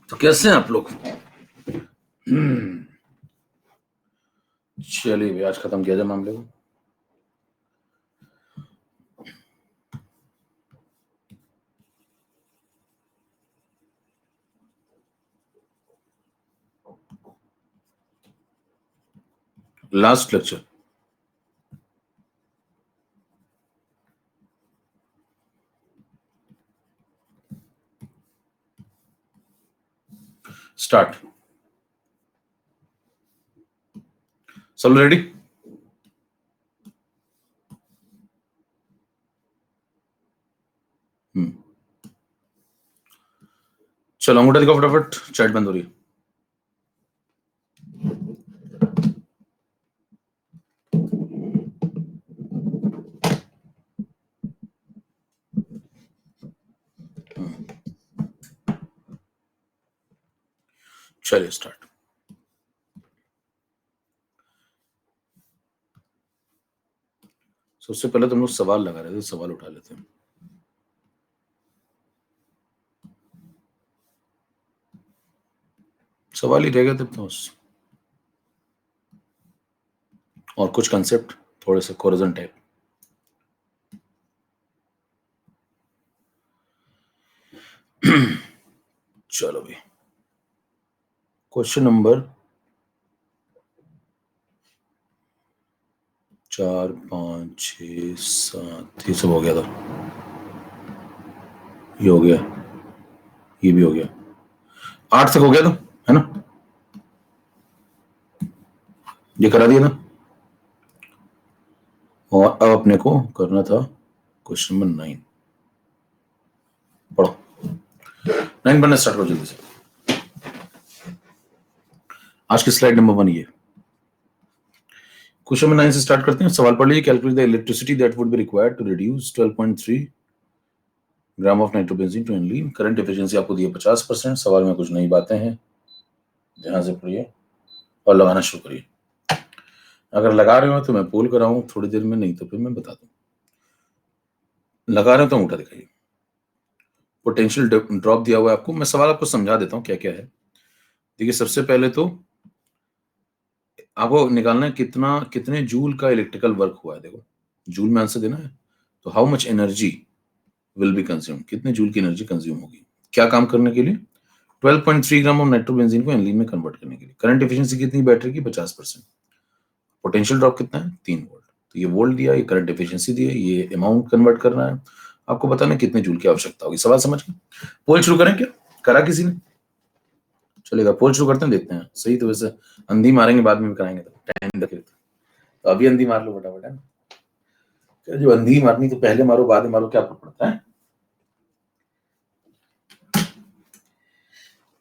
तो कैसे हैं आप लोग? चलिए भाई, आज खत्म किया जाए मामले को। Last lecture start. सब रेडी? चलो अंगूठा दिखाओ फटाफट, चैट बंद हो रही है। चलिए स्टार्ट। सबसे पहले तुम लोग सवाल लगा रहे थे, सवाल उठा लेते हैं। सवाल ही रह गए थे तो बस, और कुछ कंसेप्ट थोड़े से कोरिजन टाइप। चलो भाई, क्वेश्चन नंबर 4, 5, 6, 7 ये सब हो गया था, ये हो गया, ये भी हो गया, 8 तक हो गया था, है ना? ये करा दिया ना। और अब अपने को करना था क्वेश्चन नंबर 9। पढ़ो, 9 पढ़ना स्टार्ट करो जल्दी से। आज की स्लाइड नंबर 1 ये। क्वेश्चन नंबर 9 से स्टार्ट करते हैं। सवाल पढ़ लीजिए। Calculate the electricity that would be required to reduce 12.3 gram of nitrobenzene to aniline. Current efficiency आपको दी है 50%। सवाल में कुछ नई बातें हैं, ध्यान से पढ़िए और लगाना शुरू करिए। अगर लगा रहे हो तो मैं पोल कराऊं थोड़ी देर में, नहीं तो फिर मैं बता दूं। लगा रहे हो तो अंगूठा दिखाइए। पोटेंशियल ड्रॉप दिया हुआ है आपको। मैं सवाल आपको समझा देता हूं क्या क्या है। देखिए, सबसे पहले तो आपको निकालना है कितने जूल का इलेक्ट्रिकल वर्क हुआ है। देखो, जूल में आंसर देना है। तो how much energy will be consume, कितने जूल की एनर्जी कंज्यूम होगी, क्या काम करने के लिए? 12.3 ग्राम ऑफ नाइट्रोबेंजीन को एनिलीन में कन्वर्ट करने के लिए। करंट एफिशिएंसी कितनी बैटरी की? 50%। पोटेंशियल ड्रॉप कितना है? 3 वोल्ट। तो ये वोल्ट दिया, ये करंट एफिशिएंसी दी है, ये अमाउंट कन्वर्ट करना है। आपको बताना है कितने जूल की आवश्यकता होगी। सवाल समझ गए? पोल शुरू करें क्या? करा किसी ने? चलेगा, पोल शुरू करते हैं, देखते हैं। सही तो वैसे अंधी मारेंगे, बाद में भी कराएंगे तो टाइम रखे। तो अभी अंधी मार लो फटाफट, है ना? जो अंधी मारनी तो पहले मारो बाद में मारो, क्या फर्क पड़ता है?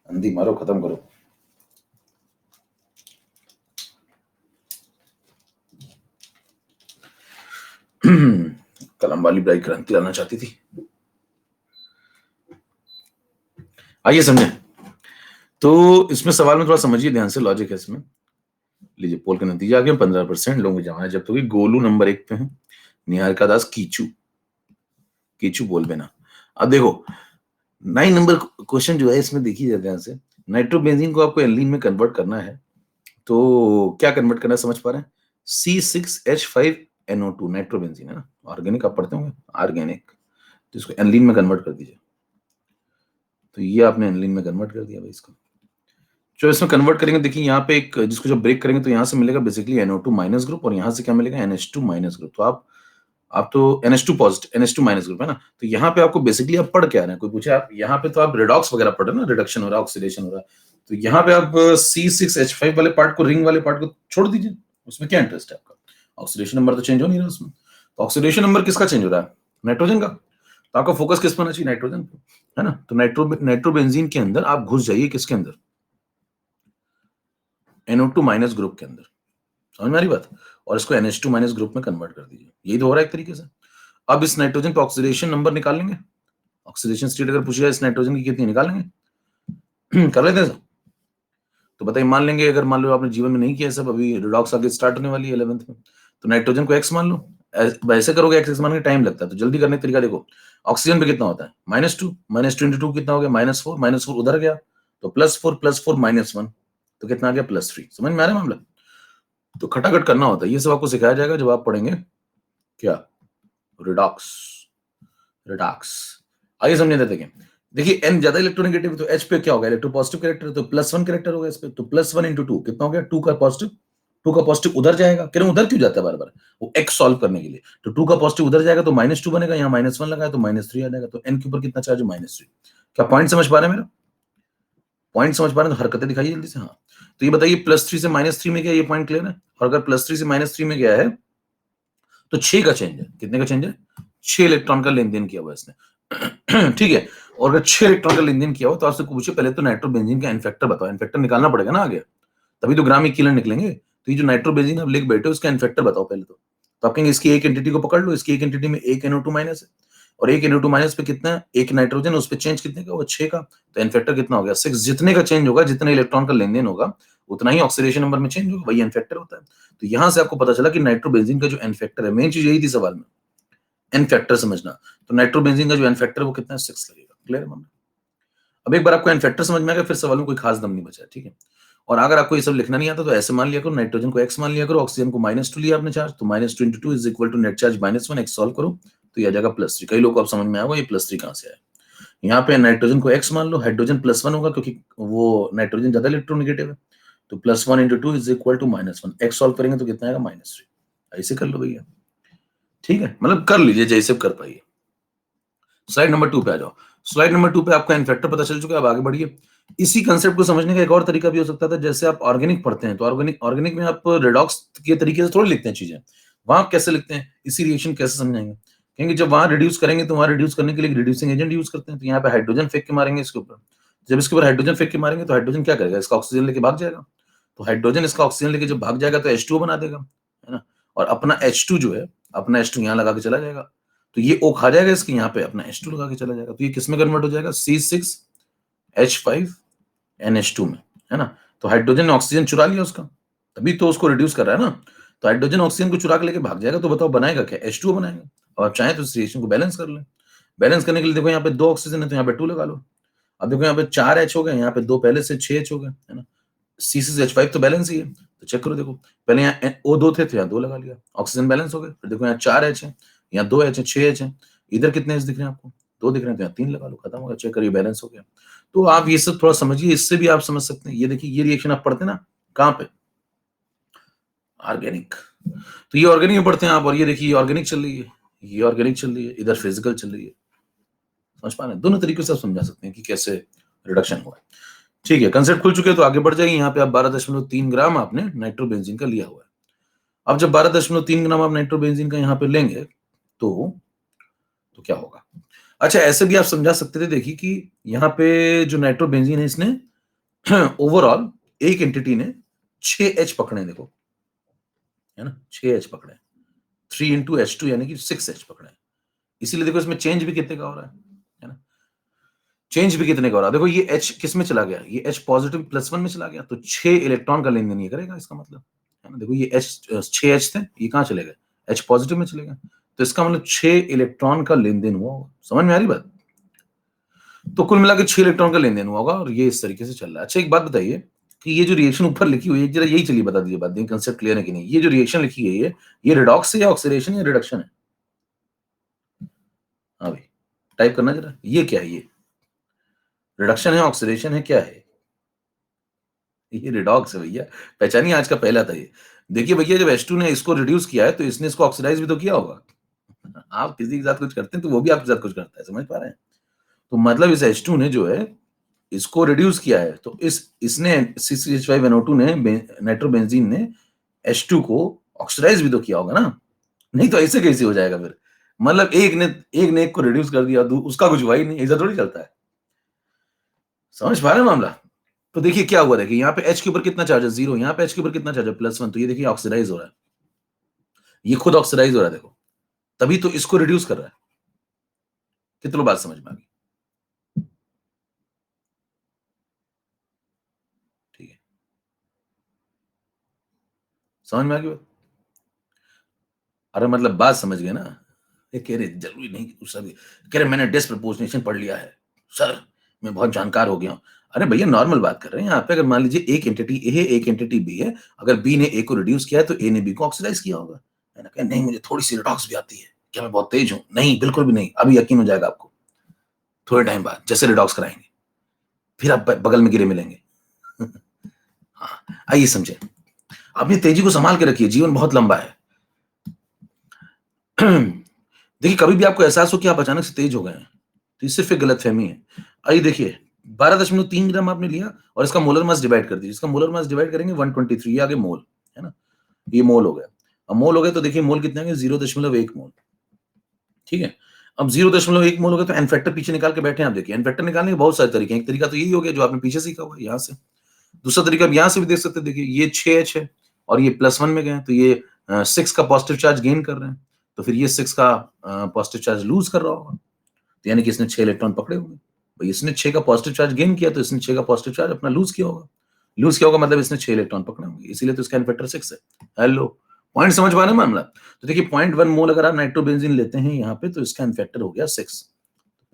अंधी मारो, खत्म करो। कलम वाली ब्राइट क्रांति लाना चाहती थी। आइए समझे। तो इसमें सवाल में थोड़ा समझिए ध्यान से, लॉजिक है इसमें। लीजिए, पोल का नतीजा आ गया। 15% लोगों की जमा है। जब तो गोलू नंबर 1 पे है, निहारिका दास कीचू बोल बेना। अब देखो 9 नंबर क्वेश्चन जो है इसमें देखिए ध्यान से। नाइट्रोबेंजीन को आपको एनिलीन में कन्वर्ट करना है। तो क्या कन्वर्ट करना है, समझ पा रहे हैं? C6H5NO2 नाइट्रोबेंजीन है ना, ऑर्गेनिक आप पढ़ते होंगे, ऑर्गेनिक। तो इसको एनिलीन में कन्वर्ट कर दीजिए। तो ये आपने एनिलीन में कन्वर्ट कर दिया भाई इसको। जो इसमें कन्वर्ट करेंगे, देखिए यहाँ पे एक, जिसको जब ब्रेक करेंगे तो यहाँ से मिलेगा बेसिकली NO2 माइनस ग्रुप, और यहाँ से क्या मिलेगा? NH2 minus group. तो आप तो NH2 positive, NH2 minus group है ना। तो यहाँ पे आपको बेसिकली आप पढ़ क्या रहे हैं? कोई पूछे आप यहाँ पे, तो आप रिडॉक्स वगैरह पढ़ रहे हैं ना, रिडक्शन हो रहा है, ऑक्सीडेशन हो रहा है। तो यहाँ पे आप C6H5 वाले पार्ट को, रिंग वाले पार्ट को छोड़ दीजिए। उसमें क्या इंटरेस्ट है आपका? ऑक्सीडेशन नंबर तो चेंज हो नहीं रहा उसमें। तो ऑक्सीडेशन नंबर किसका चेंज हो रहा है? नाइट्रोजन का। तो आपका फोकस किस पर होना चाहिए? नाइट्रोजन पे, है ना। तो नाइट्रोबेंजीन के अंदर आप घुस जाइए, किसके अंदर? NO2 माइनस ग्रुप के अंदर। समझ में आ रही बात? और इसको NH2 माइनस ग्रुप में कन्वर्ट कर दीजिए। यही तो हो रहा है एक तरीके से। अब इस नाइट्रोजन का ऑक्सीडेशन नंबर निकाल लेंगे। ऑक्सीडेशन स्टेट अगर पूछेगा इस नाइट्रोजन की कितनी, निकाल लेंगे। कर लेते हैं सब। तो बताइए, मान लेंगे, अगर मान लो आपने जीवन में नहीं किया सब, अभी रिडॉक्स आगे स्टार्ट होने वाली है 11th में, तो नाइट्रोजन को X मान लो। ऐसे करोगे X मान के टाइम लगता है, तो जल्दी करने का तरीका देखो। ऑक्सीजन पे कितना होता है? -2 -2 × 2 कितना हो गया? -4 -4 उधर गया, तो +4 -1 तो कितना आ गया +3। समझ में आ रहा है मामला? तो खटाखट करना होता है, ये सब आपको सिखाया जाएगा जब आप पढ़ेंगे क्या, रिडॉक्स। रिडॉक्स आइए समझे देखें। देखिए n ज्यादा इलेक्ट्रोनेगेटिव तो H पे क्या होगा, इलेक्ट्रोपॉजिटिव कैरेक्टर, तो +1 कैरेक्टर होगा इस पे, तो +1 × 2 कितना हो गया, 2 का पॉजिटिव उधर जाएगा। क्यों उधर क्यों जाता है बार-बार, वो x सॉल्व करने के लिए, तो 2 का पॉजिटिव उधर जाएगा तो -2 बनेगा, यहाँ -1 लगाया तो -3 आ जाएगा, तो n के ऊपर कितना चार्ज है, -3। क्या पॉइंट समझ पा रहे हैं मेरा? पॉइंट समझ पा रहे हैं तो हरकतें दिखाइए जल्दी से। हाँ, तो ये बताइए +3 से -3 में क्या, ये पॉइंट क्लियर है? और अगर +3 से -3 में गया है तो 6 का चेंज है। कितने का चेंज है? 6 इलेक्ट्रॉन का लेन-देन किया हुआ है इसने। ठीक है, और अगर 6 इलेक्ट्रॉन का लेन-देन किया हो तो आपसे पूछे पहले तो नाइट्रोबेंजीन का एन फैक्टर बताओ। एन फैक्टर निकालना पड़ेगा ना आगे, तभी तो ग्राम इक्विवेलेंट निकलेंगे। तो ये जो नाइट्रोबेंजीन आप लिख बैठे हो उसका एन फैक्टर बताओ पहले तो। तो आप कहेंगे इसकी एक एंटिटी को पकड़ लो, इसकी एक एंटिटी में 1 NO2 माइनस है और 1 NO2 माइनस पे कितना है, 1 नाइट्रोजन, उस पे चेंज कितने का, वो 6 का। तो एन फैक्टर कितना हो गया, 6। जितने का चेंज होगा, जितने इलेक्ट्रॉन का लेन-देन होगा, उतना ही ऑक्सीडेशन नंबर में चेंज होगा, वही एन फैक्टर होता है। तो यहां से आपको पता चला कि नाइट्रोबेंजीन का जो एन फैक्टर है, मेन चीज यही थी सवाल में, एन फैक्टर समझना। तो नाइट्रोबेंजीन का जो एन फैक्टर है वो कितना है, 6 लगेगा। क्लियर है मामला? अब एक बार आपको एन फैक्टर समझ में आ गया, फिर सवाल में कोई खास दम नहीं बचा है, ठीक है। और अगर आपको ये सब लिखना नहीं आता तो ऐसे मान लिया करो, नाइट्रोजन को x मान लिया करो, ऑक्सीजन को -2 लिया आपने चार्ज, तो -2 × 2 is equal to net charge -1, x solve करो तो ये आ जाएगा +3। कई लोग को अब समझ में आएगा ये +3 कहां से आया। यहाँ पे नाइट्रोजन को x मान लो, हाइड्रोजन +1 होगा क्योंकि वो नाइट्रोजन ज्यादा इलेक्ट्रोनेगेटिव है, तो +1 × 2 is equal to -1, x solve करेंगे तो कितना आएगा, -3। ऐसे कर लो भैया, ठीक है, मतलब कर लीजिए जैसे कर पाइए। स्लाइड नंबर 2 पे आ जाओ। स्लाइड नंबर 2 पे आपका एन फैक्टर पता चल चुका है, अब आगे बढ़िए। इसी कंसेप्ट को समझने का एक और तरीका भी हो सकता था, जैसे आप ऑर्गेनिक पढ़ते हैं तो ऑर्गेनिक में आप रेडॉक्स के तरीके से थोड़ी लिखते हैं चीजें, वहां आप कैसे लिखते हैं, इसी रिएक्शन कैसे समझाएंगे। कहेंगे जब वहां रिड्यूस करेंगे तो वहां रिड्यूस करने के लिए रिड्यूसिंग एजेंट यूज करते हैं, तो यहाँ पे हाइड्रोजन फेंक के मारेंगे इसके ऊपर। जब इसके ऊपर हाइड्रोजन फेंक के मारेंगे तो हाइड्रोजन क्या करेगा, इसका ऑक्सीजन लेके भाग जाएगा। तो हाइड्रोजन इसका ऑक्सीजन लेके जब भाग जाएगा तो H2O बना देगा, है ना। और अपना H2 जो है, अपना H2 यहाँ लगा के चला जाएगा, तो ये O खा जाएगा इसके, यहाँ पे अपना H2 लगा के चला जाएगा, तो ये किस में कन्वर्ट हो जाएगा, C6H5NH2 में, है ना। तो हाइड्रोजन ने ऑक्सीजन चुरा लिया उसका, तभी तो उसको रिड्यूस कर रहा है ना। तो हाइड्रोजन ऑक्सीजन को चुरा के लेके भाग जाएगा, तो बताओ बनाएगा क्या, H2O बनाएगा। और आप चाहें तो इस रिएक्शन को बैलेंस कर लें। बैलेंस करने के लिए देखो यहाँ पे 2 ऑक्सीजन है तो यहाँ पे 2 लगा लो। अब देखो यहाँ पे 4 H हो गए, यहाँ पे 2 पहले से 6 H हो गए, है ना। C6H5 तो बैलेंस ही है, तो चेक करो देखो, पहले यहाँ O2 थे तो यहाँ 2 लगा लिया, ऑक्सीजन बैलेंस हो गए। फिर देखो यहाँ 4 H है, यहाँ 2 H है, 6 H है। इधर कितने H दिख रहे हैं आपको, 2 दिख रहे हैं, तो यहाँ 3 लगा लो, खत्म हो गया। चेक करिए बैलेंस हो गया। तो आप ये सब थोड़ा समझिए, इससे भी आप समझ सकते हैं। ये देखिए ये रिएक्शन आप पढ़ते हैं ना, कहाँ पे, ऑर्गेनिक। तो ये ऑर्गेनिक में पढ़ते हैं आप, और ये देखिए ऑर्गेनिक चल रही है, ये ऑर्गेनिक चल रही है, इधर फिजिकल चल रही है। समझ पा रहे हैं, दोनों तरीके से आप समझा सकते हैं कि कैसे रिडक्शन हुआ है। ठीक है, कंसेप्ट खुल चुके हैं तो आगे बढ़ जाइए। यहाँ पे आप 12.3 ग्राम आपने नाइट्रोबेंजीन का लिया हुआ है। अब जब 12.3 ग्राम आप नाइट्रोबेंजीन का यहाँ पे लेंगे तो क्या होगा। अच्छा, ऐसे भी आप समझा सकते थे, देखिए कि यहाँ पे जो नाइट्रोबेंजीन है इसने ओवरऑल एक एंटिटी ने 6 H पकड़े, देखो, है ना, 6 H पकड़े, 3 × H2 यानी कि 6 H पकड़े। इसीलिए देखो इसमें चेंज भी कितने का हो रहा है ना, चेंज भी कितने का हो रहा है। देखो ये H किस में चला गया, ये H पॉजिटिव +1 में चला गया, तो 6 इलेक्ट्रॉन का लेन देन ये करेगा, इसका मतलब, है ना। देखो ये H 6 H थे, ये कहाँ चले गए, H पॉजिटिव में चले गए, तो इसका मतलब 6 इलेक्ट्रॉन का लेन देन हुआ होगा। समझ में आ रही बात। तो कुल मिलाकर 6 इलेक्ट्रॉन का लेन देन हुआ होगा, और ये इस तरीके से चल रहा है। अच्छा, एक बात बताइए कि ये जो रिएक्शन ऊपर लिखी हुई है, जरा यही चलिए बता दीजिए, बात देखिए कंसेप्ट क्लियर है कि नहीं। ये जो रिएक्शन लिखी गई है, ये रिडॉक्स है या ऑक्सीडेशन या रिडक्शन है, हाँ भाई टाइप करना जरा, ये क्या है, ये रिडक्शन है, ऑक्सीडेशन है, क्या है, ये रिडॉक्स है भैया। पहचानिए, आज का पहला था ये। देखिए भैया, जब H2 ने इसको रिड्यूस किया है तो इसने इसको ऑक्सीडाइज भी तो किया होगा। आप किसी के साथ कुछ करते हैं तो वो भी आपके साथ कुछ करता है, समझ पा रहे हैं। तो मतलब इस H2 ने जो है इसको रिड्यूस किया है, तो इसने C6H5NO2 ने नाइट्रोबेंजीन ने H2 को ऑक्सीडाइज भी तो किया होगा ना, नहीं तो ऐसे कैसे हो जाएगा फिर। मतलब एक ने एक को रिड्यूस कर दिया, उसका कुछ हुआ ही नहीं, ऐसा थोड़ी चलता है। समझ पा रहे हैं मामला। तो देखिए क्या हुआ, देखिए यहाँ पे H के ऊपर कितना चार्ज है, 0, यहाँ पे H के ऊपर कितना चार्ज है, +1, तो ये देखिए ऑक्सीडाइज हो रहा है, ये खुद ऑक्सीडाइज हो रहा है, देखो, तभी तो इसको रिड्यूस कर रहा है। कितनी बात समझ में आ गई, ठीक है, समझ में आ गई बात। अरे मतलब बात समझ गए ना। ये कह रहे जरूरी नहीं कि सभी, कह रहे मैंने डिस्प्रपोर्शनेशन पढ़ लिया है सर, मैं बहुत जानकार हो गया हूं। अरे भैया नॉर्मल बात कर रहे हैं यहाँ पे। अगर मान लीजिए एक एंटिटी ए है, एक एंटिटी बी है, अगर बी ने ए को रिड्यूस किया है तो ए ने बी को ऑक्सीडाइज किया होगा। मैंने कहा नहीं मुझे थोड़ी सी रिडॉक्स भी आती है, क्या मैं बहुत तेज हूं? नहीं बिल्कुल भी नहीं, अभी यकीन हो जाएगा आपको थोड़े टाइम बाद जैसे रिडॉक्स कराएंगे, फिर आप बगल में गिरे मिलेंगे। हाँ, आइए समझे। अपनी तेजी को संभाल के रखिए, जीवन बहुत लंबा है। देखिए कभी भी आपको एहसास हो कि आप अचानक से तेज हो गए हैं तो ये सिर्फ एक गलतफहमी है। आइए देखिए 12.3 ग्राम आपने लिया और इसका मोलर मास डिवाइड कर दीजिए। इसका मोलर मास डिवाइड करेंगे 123, ये आगे मोल है ना, ये मोल हो गया। अब मोल हो गया तो देखिए मोल कितने होंगे, 0.1 मोल। ठीक है, अब 0.1 मोल हो गया तो एन फैक्टर पीछे निकाल के बैठे हैं। आप देखिए एन फैक्टर निकालने के बहुत सारे तरीके हैं। एक तरीका तो यही हो गया जो आपने पीछे सीखा हुआ है यहाँ से। दूसरा तरीका आप यहाँ से भी देख सकते हैं। देखिए ये 6H है और ये +1 में गए तो ये 6 का पॉजिटिव चार्ज गेन कर रहे हैं, तो फिर ये 6 का पॉजिटिव चार्ज लूज कर रहा होगा, तो यानी कि इसने 6 इलेक्ट्रॉन पकड़े होंगे। भाई इसने 6 का पॉजिटिव चार्ज गेन किया तो इसने 6 का पॉजिटिव चार्ज अपना लूज किया होगा। लूज किया होगा मतलब इसने 6 इलेक्ट्रॉन पकड़े होंगे, इसीलिए तो इसका एन फैक्टर 6 है। हेलो, पॉइंट समझ पा रहे हैं मामला? तो देखिए 0.1 मोल अगर आप नाइट्रोबेंजीन लेते हैं यहाँ पे तो इसका एन फैक्टर हो गया 6।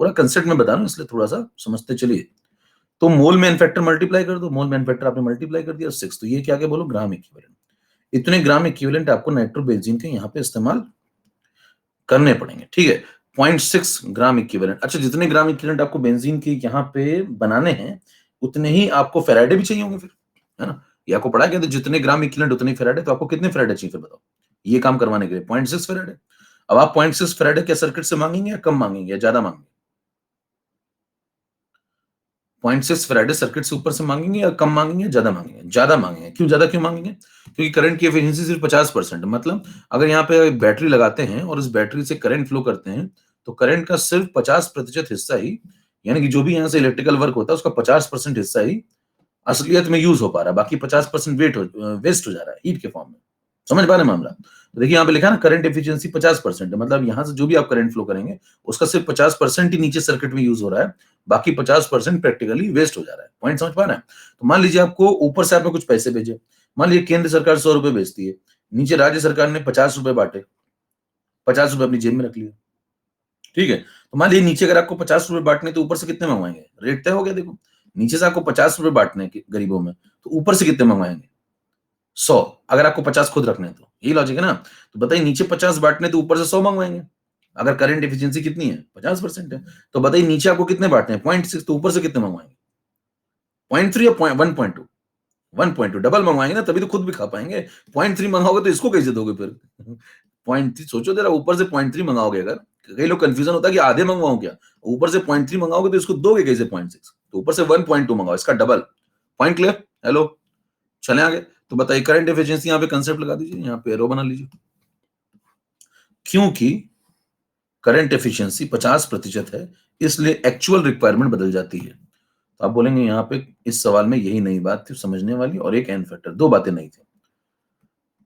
पूरा कंसेप्ट में बता रहा हूँ इसलिए थोड़ा सा समझते चलिए। तो मोल में एन फैक्टर मल्टीप्लाई कर दो, मोल में एन फैक्टर आपने मल्टीप्लाई कर दिया 6, तो ये क्या क्या बोलो ग्राम इक्विवेलेंट। इतने ग्राम इक्विवेलेंट आपको नाइट्रोबेंजीन के यहाँ पे इस्तेमाल करने पड़ेंगे। ठीक है, 0.6 ग्राम इक्विवेलेंट। अच्छा, जितने ग्राम इक्विवेलेंट आपको बेंजीन के यहाँ पे बनाने हैं उतने ही आपको फेराडे भी चाहिए होंगे फिर, है ना? ये आपको पढ़ा गया था जितने ग्राम इक्विवेलेंट उतने फेराडे, तो आपको कितने फेराडे चाहिए फिर बताओ ये काम करवाने के लिए? 0.6 फेराडे। अब आप 0.6 फेराडे के सर्किट से मांगेंगे या कम मांगेंगे या ज्यादा मांगेंगे? 0.6 फेराडे सर्किट से ऊपर से मांगेंगे या कम मांगेंगे, ज्यादा मांगेंगे? ज्यादा मांगेंगे। क्यों ज्यादा क्यों मांगेंगे? क्योंकि करंट की एफिशिएंसी सिर्फ 50%। मतलब अगर यहाँ पे एक बैटरी लगाते हैं और उस बैटरी से करंट फ्लो करते हैं तो करंट का सिर्फ 50% हिस्सा ही, यानी कि जो भी यहाँ से इलेक्ट्रिकल वर्क होता है उसका 50% हिस्सा ही असलियत में यूज हो पा रहा है, बाकी 50% वेस्ट हो जा रहा है हीट के फॉर्म में। समझ पा रहे हैं मामला? तो देखिए यहाँ पे लिखा है ना करंट एफिशिएंसी 50% है, मतलब यहाँ से जो भी आप करंट फ्लो करेंगे उसका सिर्फ 50% ही नीचे सर्किट में यूज हो रहा है, बाकी 50% प्रैक्टिकली वेस्ट हो जा रहा है। पॉइंट समझ पा रहे हैं? तो मान लीजिए आपको ऊपर से आपने कुछ पैसे भेजे, मान लीजिए केंद्र सरकार 100 रुपए भेजती है, नीचे राज्य सरकार ने 50 रुपए बांटे, 50 रुपए अपनी जेब में रख लिए। ठीक है, तो मान लीजिए नीचे अगर आपको 50 रुपए बांटने तो ऊपर से कितने मंगवाएंगे? रेट तय हो गया। देखो नीचे से आपको 50 रुपए बांटने गरीबों में, तो ऊपर से कितने मंगवाएंगे? 100। अगर आपको 50 खुद रखने हैं तो यही लॉजिक है ना। तो बताइए नीचे 50 बांटने तो ऊपर से 100 मंगवाएंगे। अगर करंट एफिशिएंसी कितनी है? 50% है। तो बताइए नीचे आपको कितने बांटने हैं? 0.6, तो ऊपर से कितने मंगवाएंगे? 0.3 या 1.2? 1.2 डबल मंगवाएंगे ना, तभी तो खुद भी खा पाएंगे। 0.3 मंगाओगे तो इसको कैसे दोगे फिर? 0.3 सोचो जरा, ऊपर से 0.3 मंगाओगे अगर, कई लोग कंफ्यूजन होता है कि आधे मंगवाऊं क्या, ऊपर से 0.3 मंगाओगे तो इसको दोगे कैसे 0.6? तो ऊपर से 1.2 मंगाओ, इसका डबल। Point clear? हेलो, चले आगे। तो बताइए करंट एफिशिएंसी यहाँ पे कंसेप्ट लगा दीजिए, यहाँ पे एरो बना लीजिए। क्योंकि करंट एफिशिएंसी 50% है इसलिए एक्चुअल रिक्वायरमेंट बदल जाती है। तो आप बोलेंगे यहाँ पे इस सवाल में यही नई बात थी समझने वाली, और एक एन फैक्टर, दो बातें नहीं थी।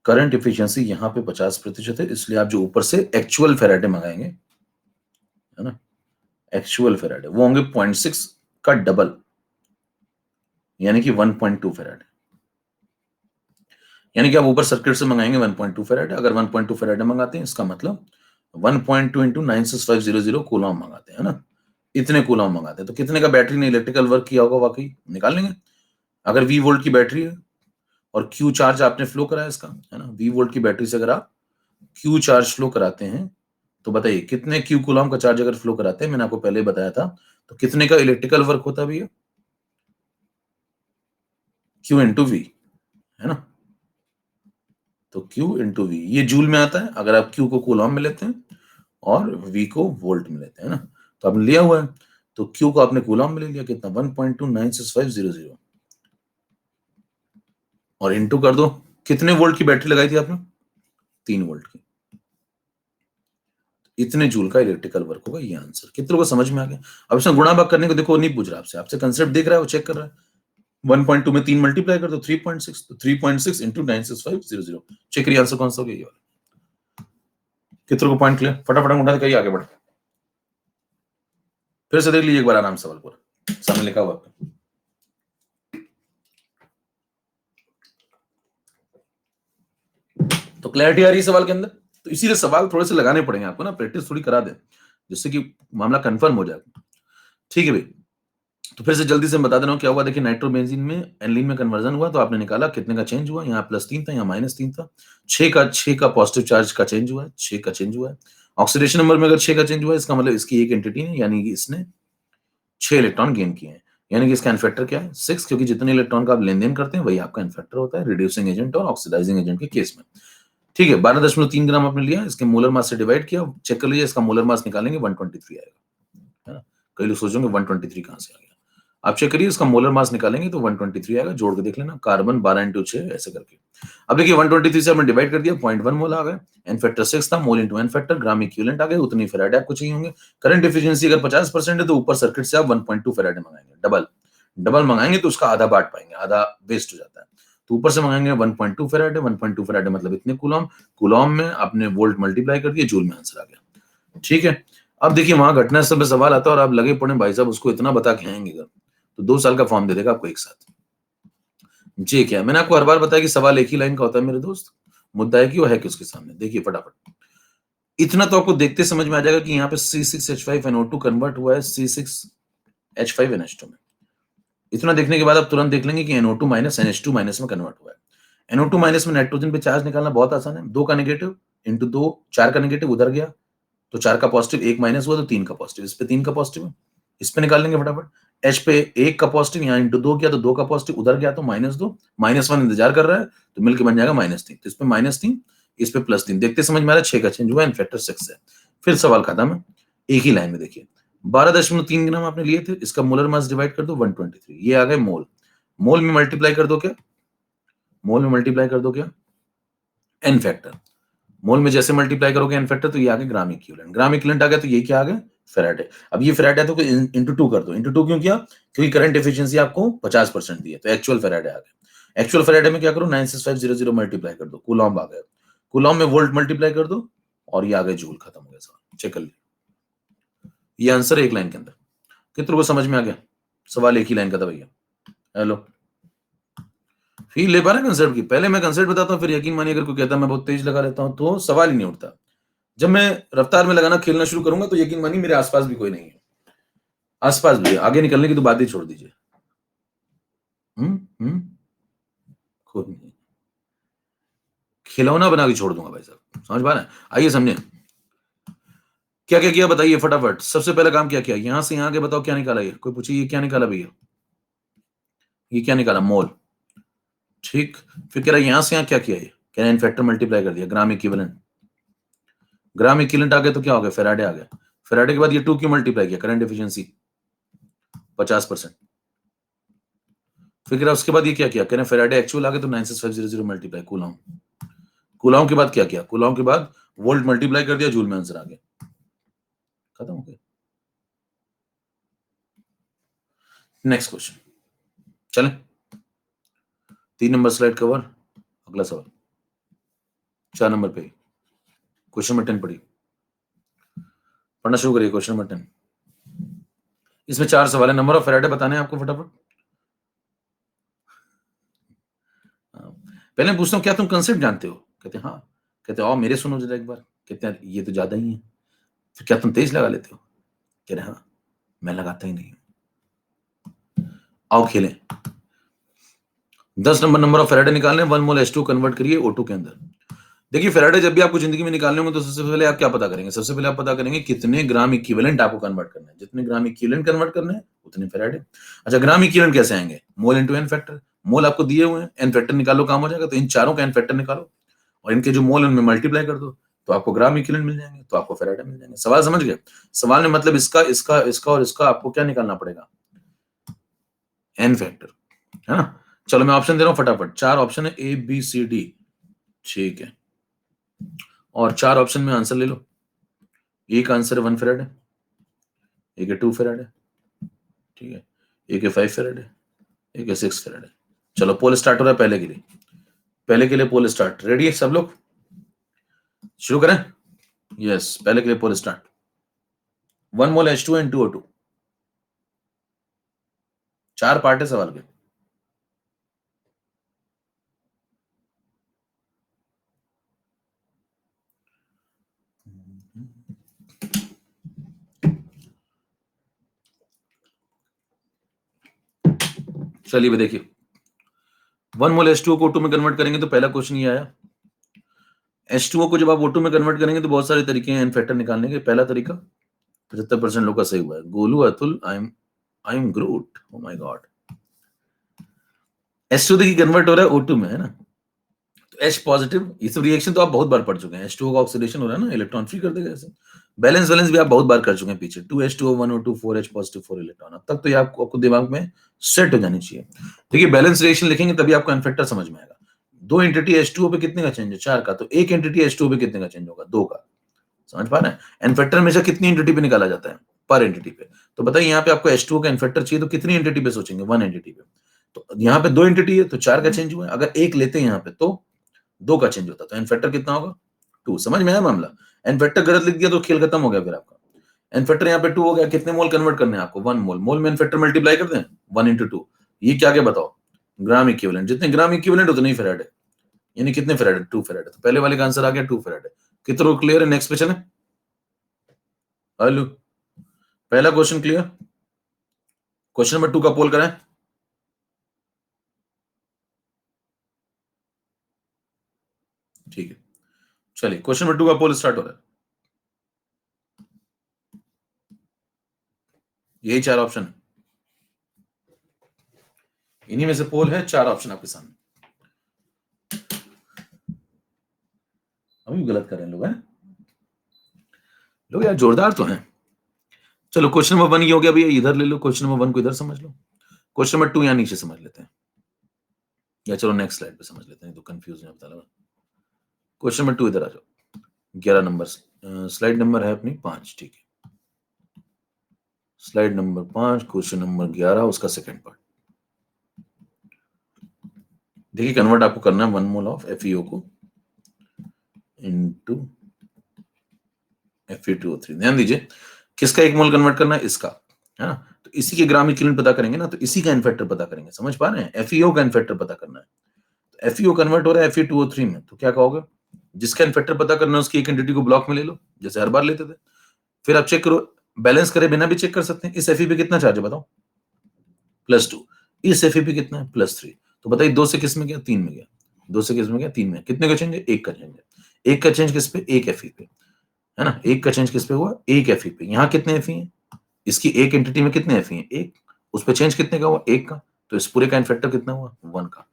करंट एफिशिएंसी यहाँ पे 50% है इसलिए आप जो ऊपर से एक्चुअल फेराडे मंगाएंगे, है ना, एक्चुअल फेराडे वो होंगे 0.6 का डबल, यानी कि 1.2 फेराडे। यानी कि आप ऊपर सर्किट से मंगाएंगे 1.2 फेराडे। अगर 1.2 फेराडे मंगाते हैं इसका मतलब 1.2 इंटू 96500 कूलॉम मंगाते हैं ना, इतने कूलॉम मंगाते हैं। तो कितने का बैटरी ने इलेक्ट्रिकल वर्क किया होगा वाकई निकाल लेंगे। अगर V वोल्ट की बैटरी है और Q चार्ज आपने फ्लो कराया इसका, है ना, V वोल्ट की बैटरी से अगर आप Q चार्ज फ्लो कराते हैं तो बताइए कितने Q कूलॉम का चार्ज अगर फ्लो कराते हैं, मैंने आपको पहले बताया था, तो कितने का इलेक्ट्रिकल वर्क होता है भैया? Q इंटू V, है ना। तो Q इंटू V ये जूल में आता है अगर आप Q को कूलॉम में लेते हैं और V को वोल्ट में लेते हैं ना। तो आपने लिया हुआ है, तो Q को आपने कूलॉम में ले लिया, कितना 1.296500, और इंटू कर दो कितने वोल्ट की बैटरी लगाई थी आपने? 3 वोल्ट की। इतने जूल का इलेक्ट्रिकल वर्क होगा, ये आंसर। कितने को समझ में आ गया? अब इसमें गुणा भाग करने को देखो नहीं पूछ रहा आपसे, आपसे कंसेप्ट देख रहा है, वो चेक कर रहा है। 1.2 में 3 मल्टीप्लाई कर दो 3.6, तो 3.6 इंटू 96500। चेक करिए आंसर कौन सा हो गया, ये वाला। कितने को पॉइंट क्लियर? फटाफट उठा के आगे बढ़े। फिर से देख लीजिए एक बार आराम से सवाल पूरा, सामने लिखा हुआ है। तो क्लैरिटी आ रही है सवाल के अंदर? तो इसीलिए सवाल थोड़े से लगाने पड़ेंगे आपको ना, प्रैक्टिस थोड़ी करा दें जिससे कि मामला कंफर्म हो जाए। ठीक है भाई, तो फिर से जल्दी से बता दे रहा हूँ क्या हुआ। देखिए नाइट्रोबेंजीन में एनिलीन में कन्वर्जन हुआ, तो आपने निकाला कितने का चेंज हुआ। यहाँ +3 था, यहाँ -3 था। 6 का पॉजिटिव चार्ज का चेंज हुआ है, 6 का चेंज हुआ है। ऑक्सीडेशन नंबर में अगर 6 का चेंज हुआ है, इसका मतलब इसकी एक एंटिटी है, यानी कि इसने 6 इलेक्ट्रॉन गेन किए हैं। यानी कि इसका इन्फेक्टर क्या है 6, क्योंकि जितने इलेक्ट्रॉन का आप लेन देन करते हैं वही आपका इन्फेक्टर होता है, रिड्यूसिंग एजेंट और ऑक्सीडाइजिंग एजेंट के केस में। ठीक है, 12.3 ग्राम आपने लिया, इसके मोलर मास से डिवाइड किया, चेक कर लीजिए इसका मोलर मास निकालेंगे 123 आएगा, है ना। कई लोग सोचेंगे 123 कहां से आ गया, आप चेक करिए इसका मोलर मास निकालेंगे तो 123 आएगा, जोड़ के देख लेना, कार्बन 12 × 6 ऐसे करके। अब देखिए 123 से हमने डिवाइड कर दिया, 0.1 मोल आ गए, एनफेक्टर 6 था, मोल इंटू एनफेक्टर, ग्राम इक्विवेलेंट आ गए, उतनी फेराडे आपको चाहिए होंगे। करंट एफिशिएंसी अगर 50% है तो ऊपर सर्किट से आप 1.2 फेराडे मंगाएंगे, डबल डबल मंगाएंगे तो उसका आधा बांट पाएंगे, आधा वेस्ट हो जाता है, तो ऊपर से मंगाएंगे 1.2 फेराडे। 1.2 फेराडे मतलब इतने कूलम, कूलम में आपने वोल्ट मल्टीप्लाई कर दिया, जूल में आंसर आ गया। ठीक है, अब देखिए वहां घटनास्थल पे सवाल आता है और आप लगे पड़े भाई साहब उसको इतना बता के आएंगे घर, तो 2 साल का फॉर्म दे देगा आपको एक साथ। जी क्या, मैंने आपको हर बार बताया कि सवाल एक ही लाइन का होता है मेरे दोस्त, मुद्दा है कि वो है किसके सामने। देखिए फटाफट, इतना तो आपको देखते समझ में आ जाएगा कि यहाँ पे C6H5NO2 कन्वर्ट हुआ है C6H5NH2 में। इतना देखने के बाद आप तुरंत देख लेंगे कि NO2 माइनस NH2 माइनस में कन्वर्ट हुआ है। NO2 माइनस में नाइट्रोजन पे चार्ज निकालना बहुत आसान है, 2 का नेगेटिव इंटू 2, 4 का नेगेटिव उधर गया तो 4 का पॉजिटिव, 1 माइनस हुआ तो 3 का पॉजिटिव, इस पे 3 का पॉजिटिव है, इस पे निकाल लेंगे फटाफट। H पे 1 का पॉजिटिव, यहाँ इंटू 2 किया तो 2 का पॉजिटिव, उधर गया तो -2, -1 इंतजार कर रहा है तो मिलकर बन जाएगा -3, तो इस पे -3, इस पे +3, देखते समझ में आ रहा है 6 का चेंज हुआ, इन्फेक्टर 6 है। फिर सवाल खत्म है, एक ही लाइन में देखिए 12.3 ग्राम आपने लिए थे, इसका मोलर मास डिवाइड कर दो 123, ये आ गए मोल, मोल में मल्टीप्लाई कर दो क्या, मोल में मल्टीप्लाई कर दो क्या, एन फैक्टर, मोल में जैसे मल्टीप्लाई करोगे एन फैक्टर तो ये आ गया ग्राम इक्विवेलेंट, ग्राम इक्विवेलेंट आ गया तो ये क्या आ गया फेराडे। अब ये फेराडे है तो इंटू 2 कर दो, इंटू 2 क्यों किया, क्योंकि करंट एफिशिएंसी आपको 50% दी है, तो एक्चुअल फेराडे आ गया। एक्चुअल फेराडे में क्या करो 96500 मल्टीप्लाई कर दो, कूलॉम आ गया, कूलॉम में वोल्ट मल्टीप्लाई कर दो और ये आ गया जूल, खत्म हो गया सवाल, चेक कर लीजिए ये आंसर एक लाइन के अंदर। कितनों को समझ में आ गया, सवाल एक ही लाइन का था भैया। हेलो, फील ले पा रहे कंसेप्ट की, पहले मैं कंसेप्ट बताता हूँ फिर यकीन मानिए अगर कोई कहता है मैं बहुत तेज लगा लेता हूँ तो सवाल ही नहीं उठता। जब मैं रफ्तार में लगाना खेलना शुरू करूंगा तो यकीन मानिए मेरे आसपास भी कोई नहीं है, आसपास भी है, आगे निकलने की तो बात ही छोड़ दीजिए। हम्म, कोई नहीं, खिलौना बना के छोड़ दूंगा भाई साहब, समझ पा रहे हैं। आइए समझे क्या क्या किया बताइए फटाफट। सबसे पहला काम क्या किया, यहां से यहां के बताओ क्या निकाला, ये कोई पूछिए ये क्या निकाला भैया, ये क्या निकाला मोल, ठीक। फिर कह रहा है यहां से यहां क्या किया, ये कह रहा है इनफैक्टर मल्टीप्लाई कर दिया, ग्राम इक्विवेलेंट, ग्राम इक्विवेलेंट आ गया तो क्या हो गया फेराडे आ गया, फेराडे के बाद ये 2 क्यों मल्टीप्लाई किया, करंट एफिशिएंसी 50%। फिर कह रहा उसके बाद ये क्या किया, कह रहे फेराडे एक्चुअल आ गया तो 96500 मल्टीप्लाई कूलॉम, कूलॉम के बाद क्या किया, कूलॉम के बाद वोल्ट मल्टीप्लाई कर दिया, जूल में आंसर आ गया, खत्म हो गया। नेक्स्ट क्वेश्चन, चलें 3 नंबर स्लाइड कवर, अगला सवाल 4 नंबर पे, क्वेश्चन नंबर 10 पढ़िए, पढ़ना शुरू करिए क्वेश्चन नंबर 10। इसमें 4 सवाल है, नंबर ऑफ फेराडे बताने हैं आपको फटाफट। पहले पूछता हूँ क्या तुम कंसेप्ट जानते हो, कहते हैं हाँ, कहते आओ मेरे सुनो जरा एक बार, कहते हैं ये तो ज्यादा ही है, फिर क्या तुम तेज लगा लेते हो, कह रहे हाँ मैं लगाता ही नहीं, आओ खेलें। 10 नंबर, नंबर ऑफ फेराडे निकालने, 1 मोल H2 कन्वर्ट करिए O2 के अंदर। देखिए फेराडे जब भी आपको जिंदगी में निकालने होंगे तो सबसे पहले आप क्या पता करेंगे, सबसे पहले आप पता करेंगे कितने ग्राम इक्विवेलेंट आपको कन्वर्ट करना है, जितने ग्राम इक्विवेलेंट कन्वर्ट करने हैं उतने फेराडे। अच्छा ग्राम इक्विवेलेंट कैसे आएंगे, मोल इंटू एन फैक्टर, मोल आपको दिए हुए हैं, एन फैक्टर निकालो काम हो जाएगा, तो इन चारों का एन फैक्टर निकालो और इनके जो मोल उनमें मल्टीप्लाई कर दो तो आपको ग्राम इक्विवेलेंट मिल जाएंगे, तो आपको फेराडे मिल जाएंगे। सवाल समझ गए, सवाल में मतलब इसका इसका इसका और इसका आपको क्या निकालना पड़ेगा, एन फैक्टर, है ना। चलो मैं ऑप्शन दे रहा हूं फटाफट, 4 ऑप्शन है A B C D, ठीक है, और 4 ऑप्शन में आंसर ले लो। एक आंसर है 1 फेराडे, एक है 2 फेराडे, ठीक है, एक है 5 फेराडे, एक है 6 फेराडे। चलो पोल स्टार्ट हो रहा है पहले के लिए, पहले के लिए पोल स्टार्ट, रेडी है सब लोग, शुरू करें। यस पहले के लिए पोल start, 1 mole H2 and 2 O2, 4 part है सवाल के। चलिए देखिए, 1 मोल H2O को O2 में कन्वर्ट करेंगे तो पहला क्वेश्चन ये आया, H2O को जब आप O2 में कन्वर्ट करेंगे तो बहुत सारे तरीके हैं एन फैक्टर निकालने के। पहला तरीका 75% लोग का सही हुआ है। गोलू, अतुल, आई am grout, oh my God. H2O देखिए कन्वर्ट हो रहा है O2 में, है ना, तो H पॉजिटिव, ये सब रिएक्शन तो आप बहुत बार पढ़ चुके हैं। H2O का ऑक्सीडेशन हो रहा है ना, इलेक्ट्रॉन फ्री कर देगा ऐसे। बैलेंस भी आप बहुत बार कर चुके हैं पीछे, 2H2O 1O2 4H positive 4 electron. अब तक तो ये आपको दिमाग में सेट हो जानी चाहिए। देखिए बैलेंस रिएक्शन लिखेंगे तभी आपको एन फैक्टर समझ में आएगा। दो एंटिटी H2O पे कितने का चेंज है? 4 का। तो एक एंटिटी H2O पे कितने का चेंज होगा? 2 का। समझ पा रहे हैं? एन फैक्टर हमेशा कितनी एंटिटी पे निकाला जाता है? पर एंटिटी पे। तो बताइए यहाँ पे आपको H2O का एन फैक्टर चाहिए तो कितनी एंटिटी पे सोचेंगे? 1 एंटिटी पे। तो यहाँ पे 2 एंटिटी है तो 4 का चेंज हुआ है। अगर एक लेते हैं यहाँ पे तो 2 का चेंज होता है। तो एन फैक्टर कितना होगा? 2। समझ में आया मामला? एन फैक्टर गलत लिख दिया तो खेल खत्म हो गया फिर आपका। एन फैक्टर यहाँ पे 2 हो गया। कितने मोल कन्वर्ट करने हैं आपको? 1 मोल। मोल में एन फैक्टर मल्टीप्लाई कर दें 1 into 2। ये क्या क्या बताओ? Gram equivalent. जितने ग्राम इक्विवेलेंट उतने ही फैराड है। यानी कितने फैराड है? 2 फैराड है। तो पहले वाले का आंसर आ गया 2 फैराड है। कितना क्लियर है? नेक्स्ट पे चलें। हेलो, पहला क्वेश्चन क्लियर? क्वेश्चन नंबर 2 का पोल कराएं। ठीक है, चलिए क्वेश्चन नंबर 2 का पोल स्टार्ट हो रहा है। यही 4 ऑप्शन है, इन्हीं में से पोल है। 4 ऑप्शन आपके सामने। अभी गलत कर रहे हैं लोग, हैं लोग यार, जोरदार तो हैं। चलो क्वेश्चन नंबर 1 ये हो गया भैया, इधर ले लो। क्वेश्चन नंबर 1 को इधर समझ लो। क्वेश्चन नंबर 2 यहाँ नीचे समझ लेते हैं, या चलो नेक्स्ट स्लाइड पे समझ लेते हैं, तो कंफ्यूज नहीं होता लगा। क्वेश्चन नंबर 2 इधर आ जाओ। 11 नंबर स्लाइड नंबर है अपनी 5। ठीक है, स्लाइड नंबर 5 क्वेश्चन नंबर 11 उसका सेकंड पार्ट। देखिए कन्वर्ट आपको करना है 1 मोल ऑफ FeO को इनटू Fe2O3। ध्यान दीजिए, किसका 1 मोल कन्वर्ट करना है? इसका, है ना। तो इसी के ग्राम इक्विवेलेंट पता करेंगे ना, तो इसी का एन फैक्टर पता करेंगे। समझ पा रहे हैं? FeO का एन फैक्टर पता करना है। तो FeO कन्वर्ट हो रहा है Fe2O3 में, तो क्या कहोगे? जिसका एन फैक्टर पता करना है उसकी एक एंटिटी को ब्लॉक में ले लो, जैसे हर बार लेते थे। फिर आप चेक करो, बैलेंस करे बिना भी चेक कर सकते हैं। इस Fe पे कितना चार्ज है बताओ? +2। इस Fe पे कितना है? +3। तो बताइए 2 से किस में गया? 3 में गया। 2 से किस में गया? 3 में। कितने का चेंज है? 1 का चेंज है। 1 का चेंज किस पे? 1 Fe पे, है ना। 1 का चेंज किस पे हुआ? 1 Fe पे। यहाँ कितने Fe हैं? इसकी एक एंटिटी में कितने Fe हैं? 1। उस पे चेंज कितने का हुआ? 1 का। तो इस पूरे का एन फैक्टर कितना हुआ? 1 का।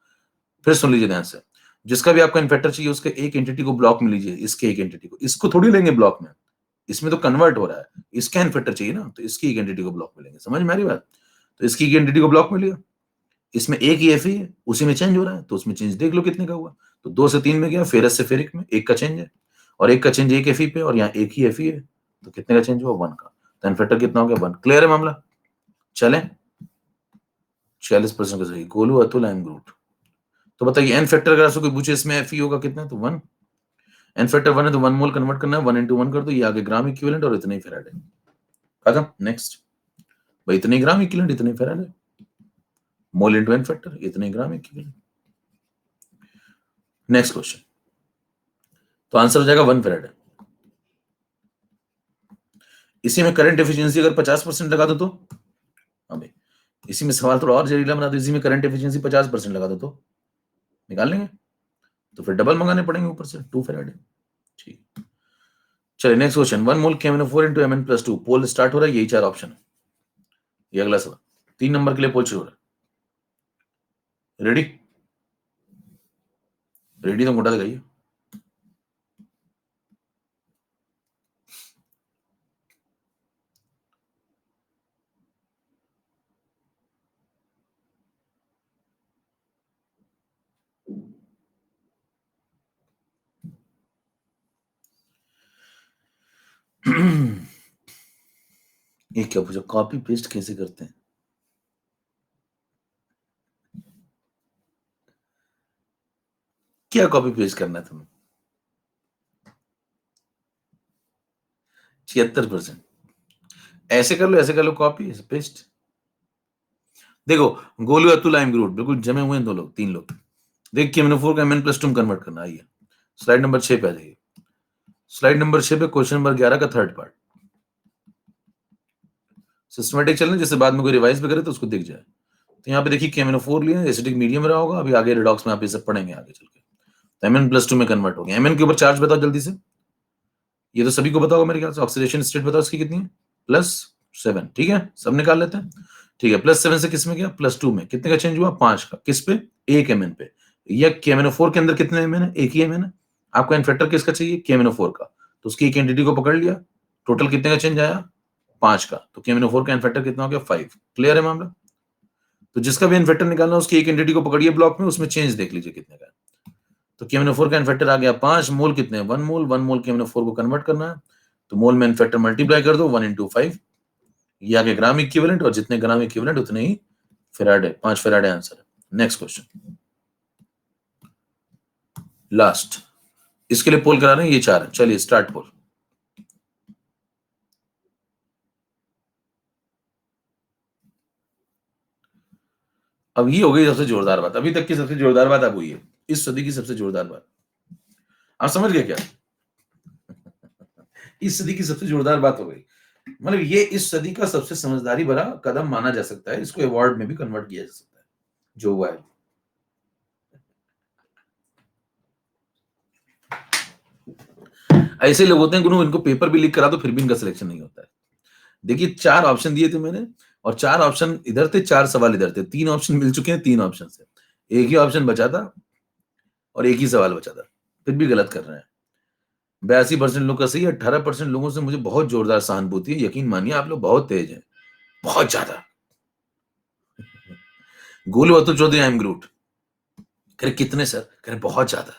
फिर सुन लीजिए ध्यान से, जिसका भी आपको एन फैक्टर चाहिए उसके एक एंटिटी को ब्लॉक में लीजिए। इसके एक एंटिटी को, इसको थोड़ी लेंगे ब्लॉक में, इसमें तो कन्वर्ट हो रहा है। इसका एन फैक्टर चाहिए ना, तो इसकी एक एंटिटी को ब्लॉक में लेंगे। समझ में आ रही बात? तो इसकी एक एंटिटी को ब्लॉक में लिया, इसमें एक ही Fe है, उसी में चेंज हो रहा है, तो उसमें चेंज देख लो कितने का हुआ। तो 2 से 3 में गया, फेरस से फेरिक में 1 का चेंज है, और 1 का चेंज 1 Fe पे, और यहाँ एक ही Fe है, तो कितने का चेंज हुआ? 1 का। तो एन फैक्टर कितना हो गया? 1। क्लियर है मामला? चले, 46% का सही। गोलू, अतुल, आई एम ग्रूट। तो बताइए एन फैक्टर अगर आपसे कोई पूछे इसमें FeO का कितना है, तो 1। एन फैक्टर 1 है तो 1 मोल कन्वर्ट करना है, 1 into 1 कर दो, ये आगे ग्राम इक्विवेलेंट और इतने ही फैराड है। खत्म। नेक्स्ट भाई, इतने ग्राम इक्विवेलेंट, इतने फैराड है। मोल इनटू एन फैक्टर, इतने ग्राम इक्विवेलेंट। नेक्स्ट क्वेश्चन, तो आंसर हो जाएगा 1 फैराड है। इसी में करंट एफिशिएंसी अगर 50% लगा दो तो, हाँ भाई, इसी में सवाल थोड़ा और जहरीला बना दो। इसी में करंट एफिशिएंसी 50% लगा दो तो निकाल लेंगे, तो फिर डबल मंगाने पड़ेंगे ऊपर से। 2 फैराड है। ठीक, चलिए नेक्स्ट क्वेश्चन। 1 मोल KMnO4 into Mn+2। पोल स्टार्ट हो रहा है, यही 4 ऑप्शन है। ये अगला सवाल 3 नंबर के लिए पोल शुरू हो रहा है। रेडी? रेडी तो मोटा दिखाइए। ये क्या पूछा? कॉपी पेस्ट कैसे करते हैं? क्या कॉपी पेस्ट करना है तुम्हें? 76%। ऐसे कर लो, ऐसे कर लो, कॉपी पेस्ट। देखो, गोलू, अतुल, आई एम ग्रूट बिल्कुल जमे हुए हैं 2 लोग 3 लोग। देख KMnO4 का Mn+2 कन्वर्ट करना। आइए स्लाइड नंबर 6 पे आ जाइए। स्लाइड नंबर 6 पे क्वेश्चन नंबर 11 का थर्ड पार्ट। सिस्टमेटिक चलना, जिससे बाद में कोई रिवाइज भी करे तो उसको दिख जाए। तो यहाँ पे देखिए KMnO4 लिया, एसिडिक मीडियम रहा होगा, अभी आगे रिडॉक्स में आप ये सब पढ़ेंगे आगे चल के। तो Mn+2 में कन्वर्ट हो गया। Mn के ऊपर चार्ज बताओ जल्दी से, ये तो सभी को पता होगा मेरे ख्याल से। ऑक्सीडेशन स्टेट बताओ इसकी कितनी है, +7, ठीक है, सब निकाल लेते हैं। ठीक है, +7 से किस में गया, +2 में, कितने का चेंज हुआ, 5 का, किस पे, 1 Mn पे। या KMnO4 के अंदर कितने Mn है, एक ही Mn है। आपको इन्फेक्टर किसका चाहिए, KMnO4 का, तो उसकी एक एंटिटी को पकड़ लिया, टोटल कितने का चेंज आया, 5 का, तो KMnO4 का इन्फेक्टर कितना हो गया, 5। क्लियर है मामला। तो जिसका भी इन्फेक्टर निकालना है उसकी एक एंटिटी को पकड़िए ब्लॉक में, उसमें चेंज देख लीजिए कितने का है। तो KMnO4 का इन्फेक्टर आ गया 5, मोल कितने हैं, 1 मोल, 1 मोल KMnO4 को कन्वर्ट करना है, तो मोल में इन्फेक्टर मल्टीप्लाई कर दो, 1 × 5, ये आगे ग्राम इक्विवेलेंट, और जितने ग्राम इक्विवेलेंट उतने ही फेराडे, 5 फेराडे आंसर है। नेक्स्ट क्वेश्चन, लास्ट, इसके लिए पोल करा रहे हैं, ये 4 है। चलिए स्टार्ट पोल। अब ये हो गई सबसे जोरदार बात, अभी तक की सबसे जोरदार बात अब हुई है, इस सदी की सबसे जोरदार बात। आप समझ गए क्या? इस सदी की सबसे जोरदार बात हो गई, मतलब ये इस सदी का सबसे समझदारी भरा कदम माना जा सकता है, इसको अवार्ड में भी कन्वर्ट किया जा सकता है जो हुआ है। ऐसे लोग होते हैं गुरु, इनको पेपर भी लीक करा दो फिर भी इनका सिलेक्शन नहीं होता है। देखिए 4 ऑप्शन दिए थे मैंने, और 4 ऑप्शन इधर थे, 4 सवाल इधर थे, 3 ऑप्शन मिल चुके हैं, 3 ऑप्शन से एक ही ऑप्शन बचा था और एक ही सवाल बचा था, फिर भी गलत कर रहे हैं। 82% लोग का सही, 18% लोगों से मुझे बहुत जोरदार सहानुभूति है, यकीन मानिए आप लोग बहुत तेज हैं, बहुत ज्यादा। Golu Atul Chaudhary, I am Groot, कह कितने सर, कह बहुत ज्यादा,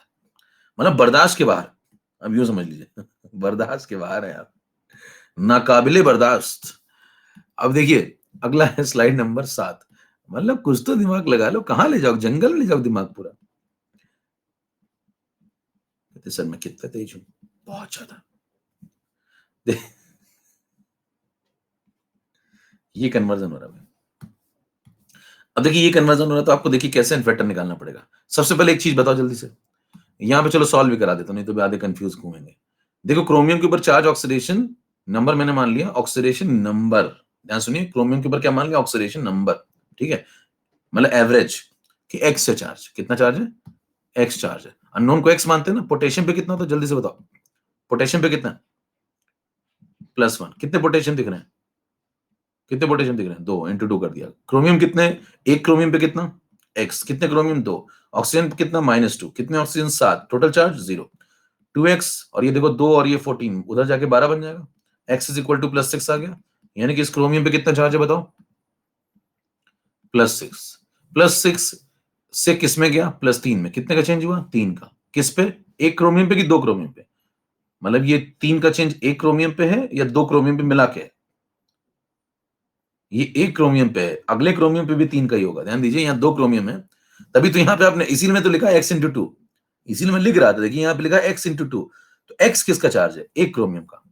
मतलब बर्दाश्त के बाहर। अब यूं समझ लीजिए बर्दाश्त के बाहर है आप, नाकाबिले बर्दाश्त। अब देखिए अगला है स्लाइड नंबर 7, मतलब कुछ तो दिमाग लगा लो, कहां ले जाओ, जंगल ले जाओ दिमाग पूरा। कहते सर मैं कितना तेज हूं, बहुत ज्यादा। ये कन्वर्जन हो रहा है। अब देखिए ये कन्वर्जन हो रहा है, तो आपको देखिए कैसे इन्फेक्टर निकालना पड़ेगा। सबसे पहले एक चीज बताओ जल्दी से, यहां पे चलो सॉल्व भी करा देता हूं, नहीं तो आधे कंफ्यूज घूमेंगे। देखो क्रोमियम के ऊपर चार्ज ऑक्सीडेशन नंबर मैंने मान लिया, ऑक्सीडेशन नंबर, ध्यान सुनिए, क्रोमियम के ऊपर क्या मान लिया, ऑक्सीडेशन नंबर, ठीक है, मतलब एवरेज कि एक्स है चार्ज, कितना चार्ज है, एक्स चार्ज है, अननोन को एक्स मानते हैं ना। पोटेशियम पे कितना होता है जल्दी से बताओ, पोटेशियम पे कितना, +1, कितने पोटेशियम दिख रहे हैं, कितने पोटेशियम दिख रहे हैं, 2 × 2 कर दिया। क्रोमियम कितने, एक क्रोमियम पे कितना, एक्स, कितने क्रोमियम, 2, ऑक्सीजन पे कितना, -2, कितने ऑक्सीजन, 7, टोटल चार्ज 0, 2x, और ये देखो 2 और ये 14, उधर जाके 12 बन जाएगा, x = +6 आ गया, यानी कि इस क्रोमियम पे कितना चार्ज है बताओ, +6, +6 से किस में गया, +3 में, कितने का चेंज हुआ, 3 का, किस पे, एक क्रोमियम पे कि 2 क्रोमियम पे, मतलब ये 3 का चेंज एक क्रोमियम पे है या 2 क्रोमियम पे मिला के है, ये एक क्रोमियम पे है, अगले क्रोमियम पे भी 3 का ही होगा, ध्यान दीजिए यहाँ 2 क्रोमियम है, तभी तो यहाँ पे आपने, इसीलिए में तो लिखा x × 2, इसीलिए मैं लिख रहा था, देखिए यहाँ पे लिखा x × 2, तो x किसका चार्ज है, एक क्रोमियम का,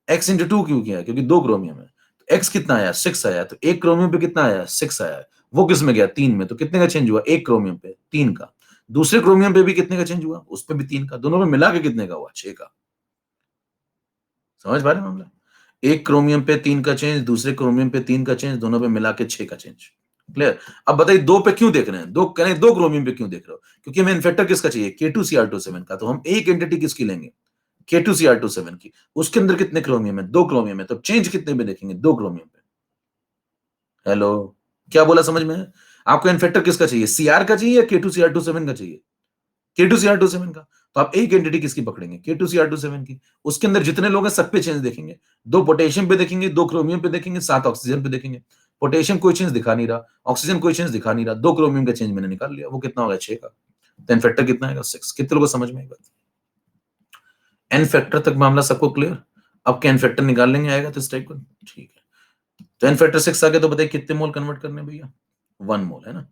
x × 2 क्यों किया, क्योंकि 2 क्रोमियम है, तो x कितना आया, 6 आया, तो एक क्रोमियम पे कितना आया, 6 आया, वो किस में गया, 3 में, तो कितने का चेंज हुआ, एक क्रोमियम पे 3 का, दूसरे क्रोमियम पे भी कितने का चेंज हुआ, उस पे भी 3 का, दोनों में मिला के कितने का हुआ, 6 का। समझ पा रहे हैं मामला, एक क्रोमियम पे 3 का चेंज, दूसरे क्रोमियम पे 3 का चेंज, दोनों पे मिला के 6 का चेंज। क्लियर। अब बताइए 2 पे क्यों देख रहे हैं, 2 कह रहे हैं 2 क्रोमियम पे क्यों देख रहे हो, क्योंकि हमें इन्फेक्टर किसका चाहिए, K2Cr27 का, तो हम एक एंटिटी किसकी लेंगे, K2Cr27 की, उसके अंदर कितने क्रोमियम है, 2 क्रोमियम है, तो चेंज कितने पे देखेंगे, 2 क्रोमियम पे। हेलो, क्या बोला समझ में है? आपको इन्फेक्टर किसका चाहिए, Cr का चाहिए या K2Cr27 का चाहिए, K2Cr27 का, तो आप एक एंटिटी किसकी पकड़ेंगे, K2Cr27 की, उसके अंदर जितने लोग हैं सब पे चेंज देखेंगे, 2 पोटेशियम पे देखेंगे, 2 क्रोमियम पे देखेंगे, 7 ऑक्सीजन पे देखेंगे। पोटेशियम कोई चेंज दिखा नहीं रहा, ऑक्सीजन कोई चेंज दिखा नहीं रहा, 2 क्रोमियम का चेंज मैंने निकाल लिया, वो कितना होगा, 6 का, तो एन फैक्टर कितना आएगा, 6। कितने लोगों को समझ में आएगा, एन फैक्टर तक मामला सबको क्लियर। अब क्या एन फैक्टर निकाल लेंगे, आएगा तो इस टाइप का, ठीक है, तो एन फैक्टर 6 आ गया, तो बताइए कितने मोल कन्वर्ट करने भैया, 1 मोल है ना,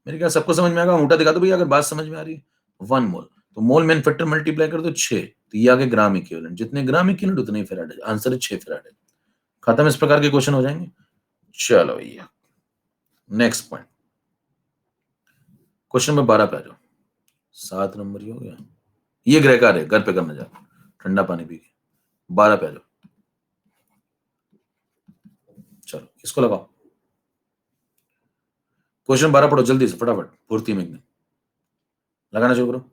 मेरे ख्याल सबको समझ में आएगा, अंगूठा दिखा दो भैया अगर बात समझ में आ रही है, 1 मोल, तो मोल में फैक्टर मल्टीप्लाई कर दो 6, तो ये आ गए ग्राम इक्विवेलेंट, जितने ग्राम इक्विवेलेंट उतने ही फैराड, आंसर है 6 फैराड। खत्म, इस प्रकार के क्वेश्चन हो जाएंगे। चलो भैया नेक्स्ट पॉइंट, क्वेश्चन नंबर 12 पे आ जाओ, 7 नंबर ही हो गया, ये गृह कार्य है, घर पे करना जा, ठंडा पानी पी के, 12 पे आ जाओ, चलो इसको लगाओ। क्वेश्चन 12 पढ़ो जल्दी से, फटाफट, पूर्ति में लगाना शुरू करो।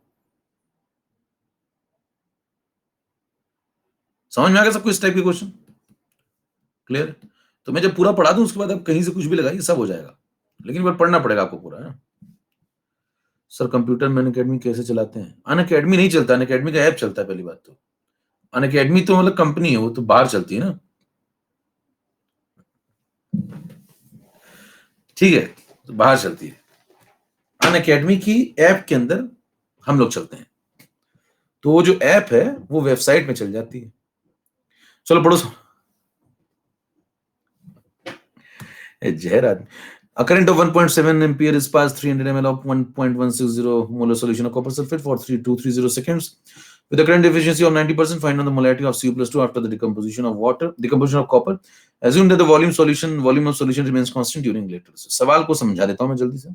समझ में आ गया सबको इस टाइप के क्वेश्चन? क्लियर? तो मैं जब पूरा पढ़ा दूं उसके बाद आप कहीं से कुछ भी लगाइए, सब हो जाएगा, लेकिन बार पढ़ना पड़ेगा आपको पूरा, है? सर कंप्यूटर में अनअकैडमी कैसे चलाते हैं? अनअकैडमी नहीं चलता, अनअकैडमी का ऐप चलता है पहली बात तो। अनअकैडमी तो मतलब कंपनी है, वो तो बाहर चलती है ना, ठीक है, तो बाहर चलती है। अनअकैडमी की ऐप के अंदर हम लोग चलते हैं, तो वो जो ऐप है वो वेबसाइट में चल जाती है। चलो पढ़ो। जहर आदमी। A current of 1.7 ampere is passed 300 ml of 1.160 molar solution of copper sulfate for 230 seconds. With a current efficiency of 90%, find out the molarity of Cu plus 2 after the decomposition of copper. Assume that the volume of solution remains constant during electrolysis. सवाल को समझा देता हूं मैं जल्दी से।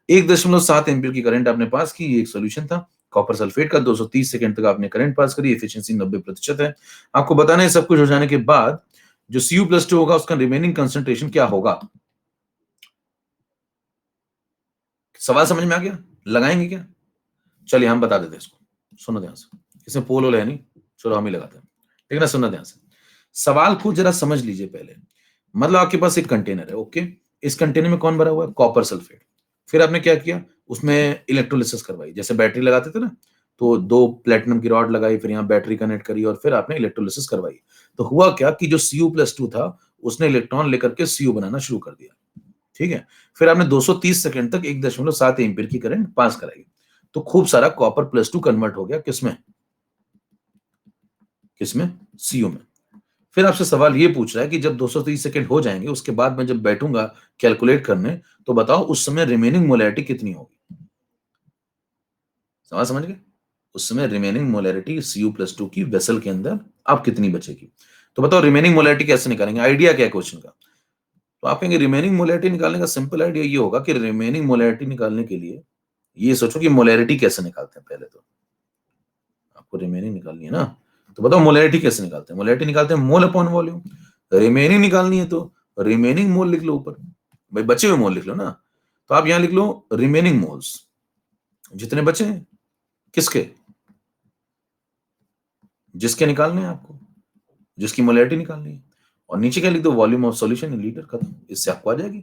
1.7 ampere की current आपने पास की, ये एक सॉल्यूशन था कॉपर सल्फेट का। 230 सेकंड तक आपने करंट पास करी, एफिशिएंसी 90% है। आपको बताना है सब कुछ हो जाने के बाद जो Cu plus 2 होगा उसका रिमेनिंग कंसंट्रेशन क्या होगा। सवाल समझ में आ गया? लगाएंगे क्या? चलिए हम बता देते हैं इसको, सुनो ध्यान से। इसमें पोल होल है नहीं, चलो हम ही लगाते हैं, ठीक है ना? सुनना ध्यान से, सवाल को जरा समझ लीजिए पहले। मतलब आपके पास एक कंटेनर है, ओके, इस कंटेनर में कौन भरा हुआ है? Copper sulphate. फिर आपने क्या किया? उसमें इलेक्ट्रोलिसिस करवाई, जैसे बैटरी लगाते थे ना, तो 2 प्लेटिनम की रॉड लगाई, फिर यहाँ बैटरी कनेक्ट करी और फिर आपने इलेक्ट्रोलिसिस करवाई। तो हुआ क्या कि जो Cu+2 था उसने इलेक्ट्रॉन लेकर के Cu बनाना शुरू कर दिया, ठीक है। फिर आपने 230 सेकंड तक 1.7 एम्पीयर की करंट पास कराई, तो खूब सारा कॉपर +2 कन्वर्ट हो गया किसमें? Cu में। फिर आपसे सवाल ये पूछ रहा है कि जब 230 सेकंड हो जाएंगे उसके बाद मैं जब बैठूंगा कैलकुलेट करने, तो बताओ उस समय रिमेनिंग मोलैरिटी कितनी होगी? समझ गए? उस समय रिमेनिंग मोलैरिटी Cu+2 की वेसल के अंदर अब कितनी बचेगी? तो बताओ रिमेनिंग मोलैरिटी कैसे निकालेंगे? आइडिया क्या है क्वेश्चन का? तो आप कहेंगे रिमेनिंग मोलैरिटी निकालने का सिंपल आइडिया ये होगा कि रिमेनिंग मोलैरिटी निकालने के लिए ये सोचो कि मोलैरिटी कैसे निकालते हैं। पहले तो आपको रिमेनिंग निकालनी है ना, तो बताओ मोलैरिटी कैसे निकालते हैं? मोलैरिटी निकालते हैं मोल अपॉन वॉल्यूम। रिमेनिंग निकालनी है तो रिमेनिंग मोल लिख लो ऊपर, भाई बचे हुए मोल लिख लो ना। तो आप यहां लिख लो रिमेनिंग मोल्स, जितने बचे हैं किसके, जिसके निकालने हैं आपको, जिसकी मोलैरिटी निकालनी है, और नीचे क्या लिख दो? Volume of solution in litre, खत्म, इससे आपको आ जाएगी।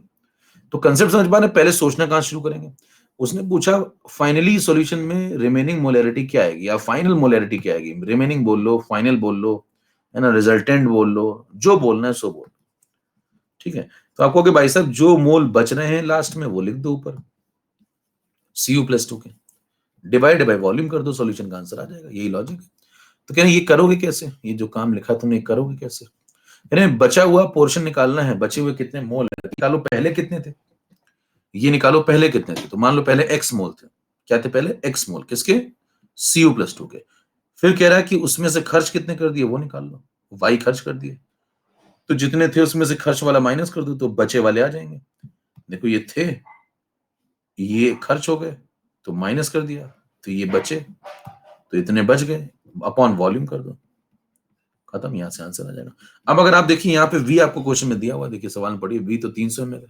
तो कंसेप्ट समझ पा रहे हैं? पहले सोचना कहां शुरू करेंगे। उसने पूछा फाइनली सॉल्यूशन में रिमेनिंग मोलैरिटी क्या आएगी या फाइनल मोलैरिटी क्या आएगी। रिमेनिंग बोल लो, फाइनल बोल लो, है ना, रिजल्टेंट बोल लो, जो बोलना है सो बोल, ठीक है। तो आपको कि भाई साहब जो मोल बच रहे हैं लास्ट में वो लिख दो ऊपर Cu+2 के, डिवाइड बाय वॉल्यूम कर दो, सॉल्यूशन का आंसर आ जाएगा। यही लॉजिक है। तो कह रहे ये करोगे कैसे? ये जो काम लिखा तुमने करोगे कैसे? बचा हुआ पोर्शन निकालना है, बचे हुए कितने मोल है निकालो, पहले कितने थे ये निकालो, पहले कितने थे। तो मान लो पहले x मोल थे, क्या थे पहले? x मोल, किसके? Cu+2 के। फिर कह रहा है कि उसमें से खर्च कितने कर दिए वो निकाल लो, y खर्च कर दिए, तो जितने थे उसमें से खर्च वाला माइनस कर दो तो बचे वाले आ जाएंगे। देखो ये थे, ये खर्च हो गए तो माइनस कर दिया, तो ये बचे, तो इतने बच गए, अपॉन वॉल्यूम कर दो, खत्म, यहां से आंसर आ जाएगा। अब अगर आप देखिए यहाँ पे v आपको क्वेश्चन में दिया हुआ, देखिए सवाल में पढ़िए, v तो 300 ml है,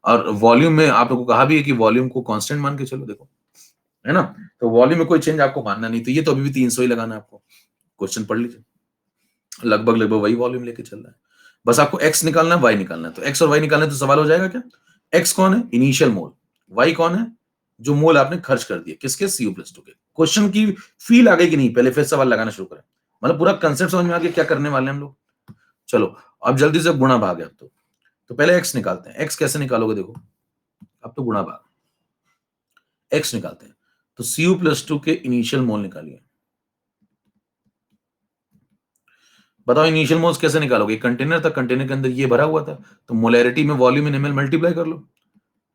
और वॉल्यूम में आप लोगों को कहा भी है कि वॉल्यूम को कांस्टेंट मान के चलो, देखो, है ना, तो वॉल्यूम में कोई चेंज आपको मानना नहीं, तो ये तो अभी भी 300 ही लगाना है आपको। क्वेश्चन पढ़ लीजिए, लगभग लगभग वही वॉल्यूम लेके चल रहा है, बस आपको x निकालना है, y निकालना है। तो x और y निकालना है तो सवाल हो जाएगा क्या? x कौन है? इनिशियल मोल। y कौन है? जो मोल आपने खर्च कर दिए, किसके? Cu+2 के। क्वेश्चन की फील आ गई कि नहीं? पहले फिर सवाल लगाना शुरू करें, मतलब पूरा कंसेप्ट समझ में आ गया क्या करने वाले हैं हम लोग। चलो अब जल्दी से गुणा भाग है। अब तो पहले x निकालते हैं। x कैसे निकालोगे? देखो अब तो गुणा भाग, x निकालते हैं, तो Cu+2 के इनिशियल मोल निकालिए। बताओ इनिशियल मोल्स कैसे निकालोगे? कंटेनर था, कंटेनर के अंदर ये भरा हुआ था, तो मोलैरिटी में वॉल्यूम इन ml मल्टीप्लाई कर लो,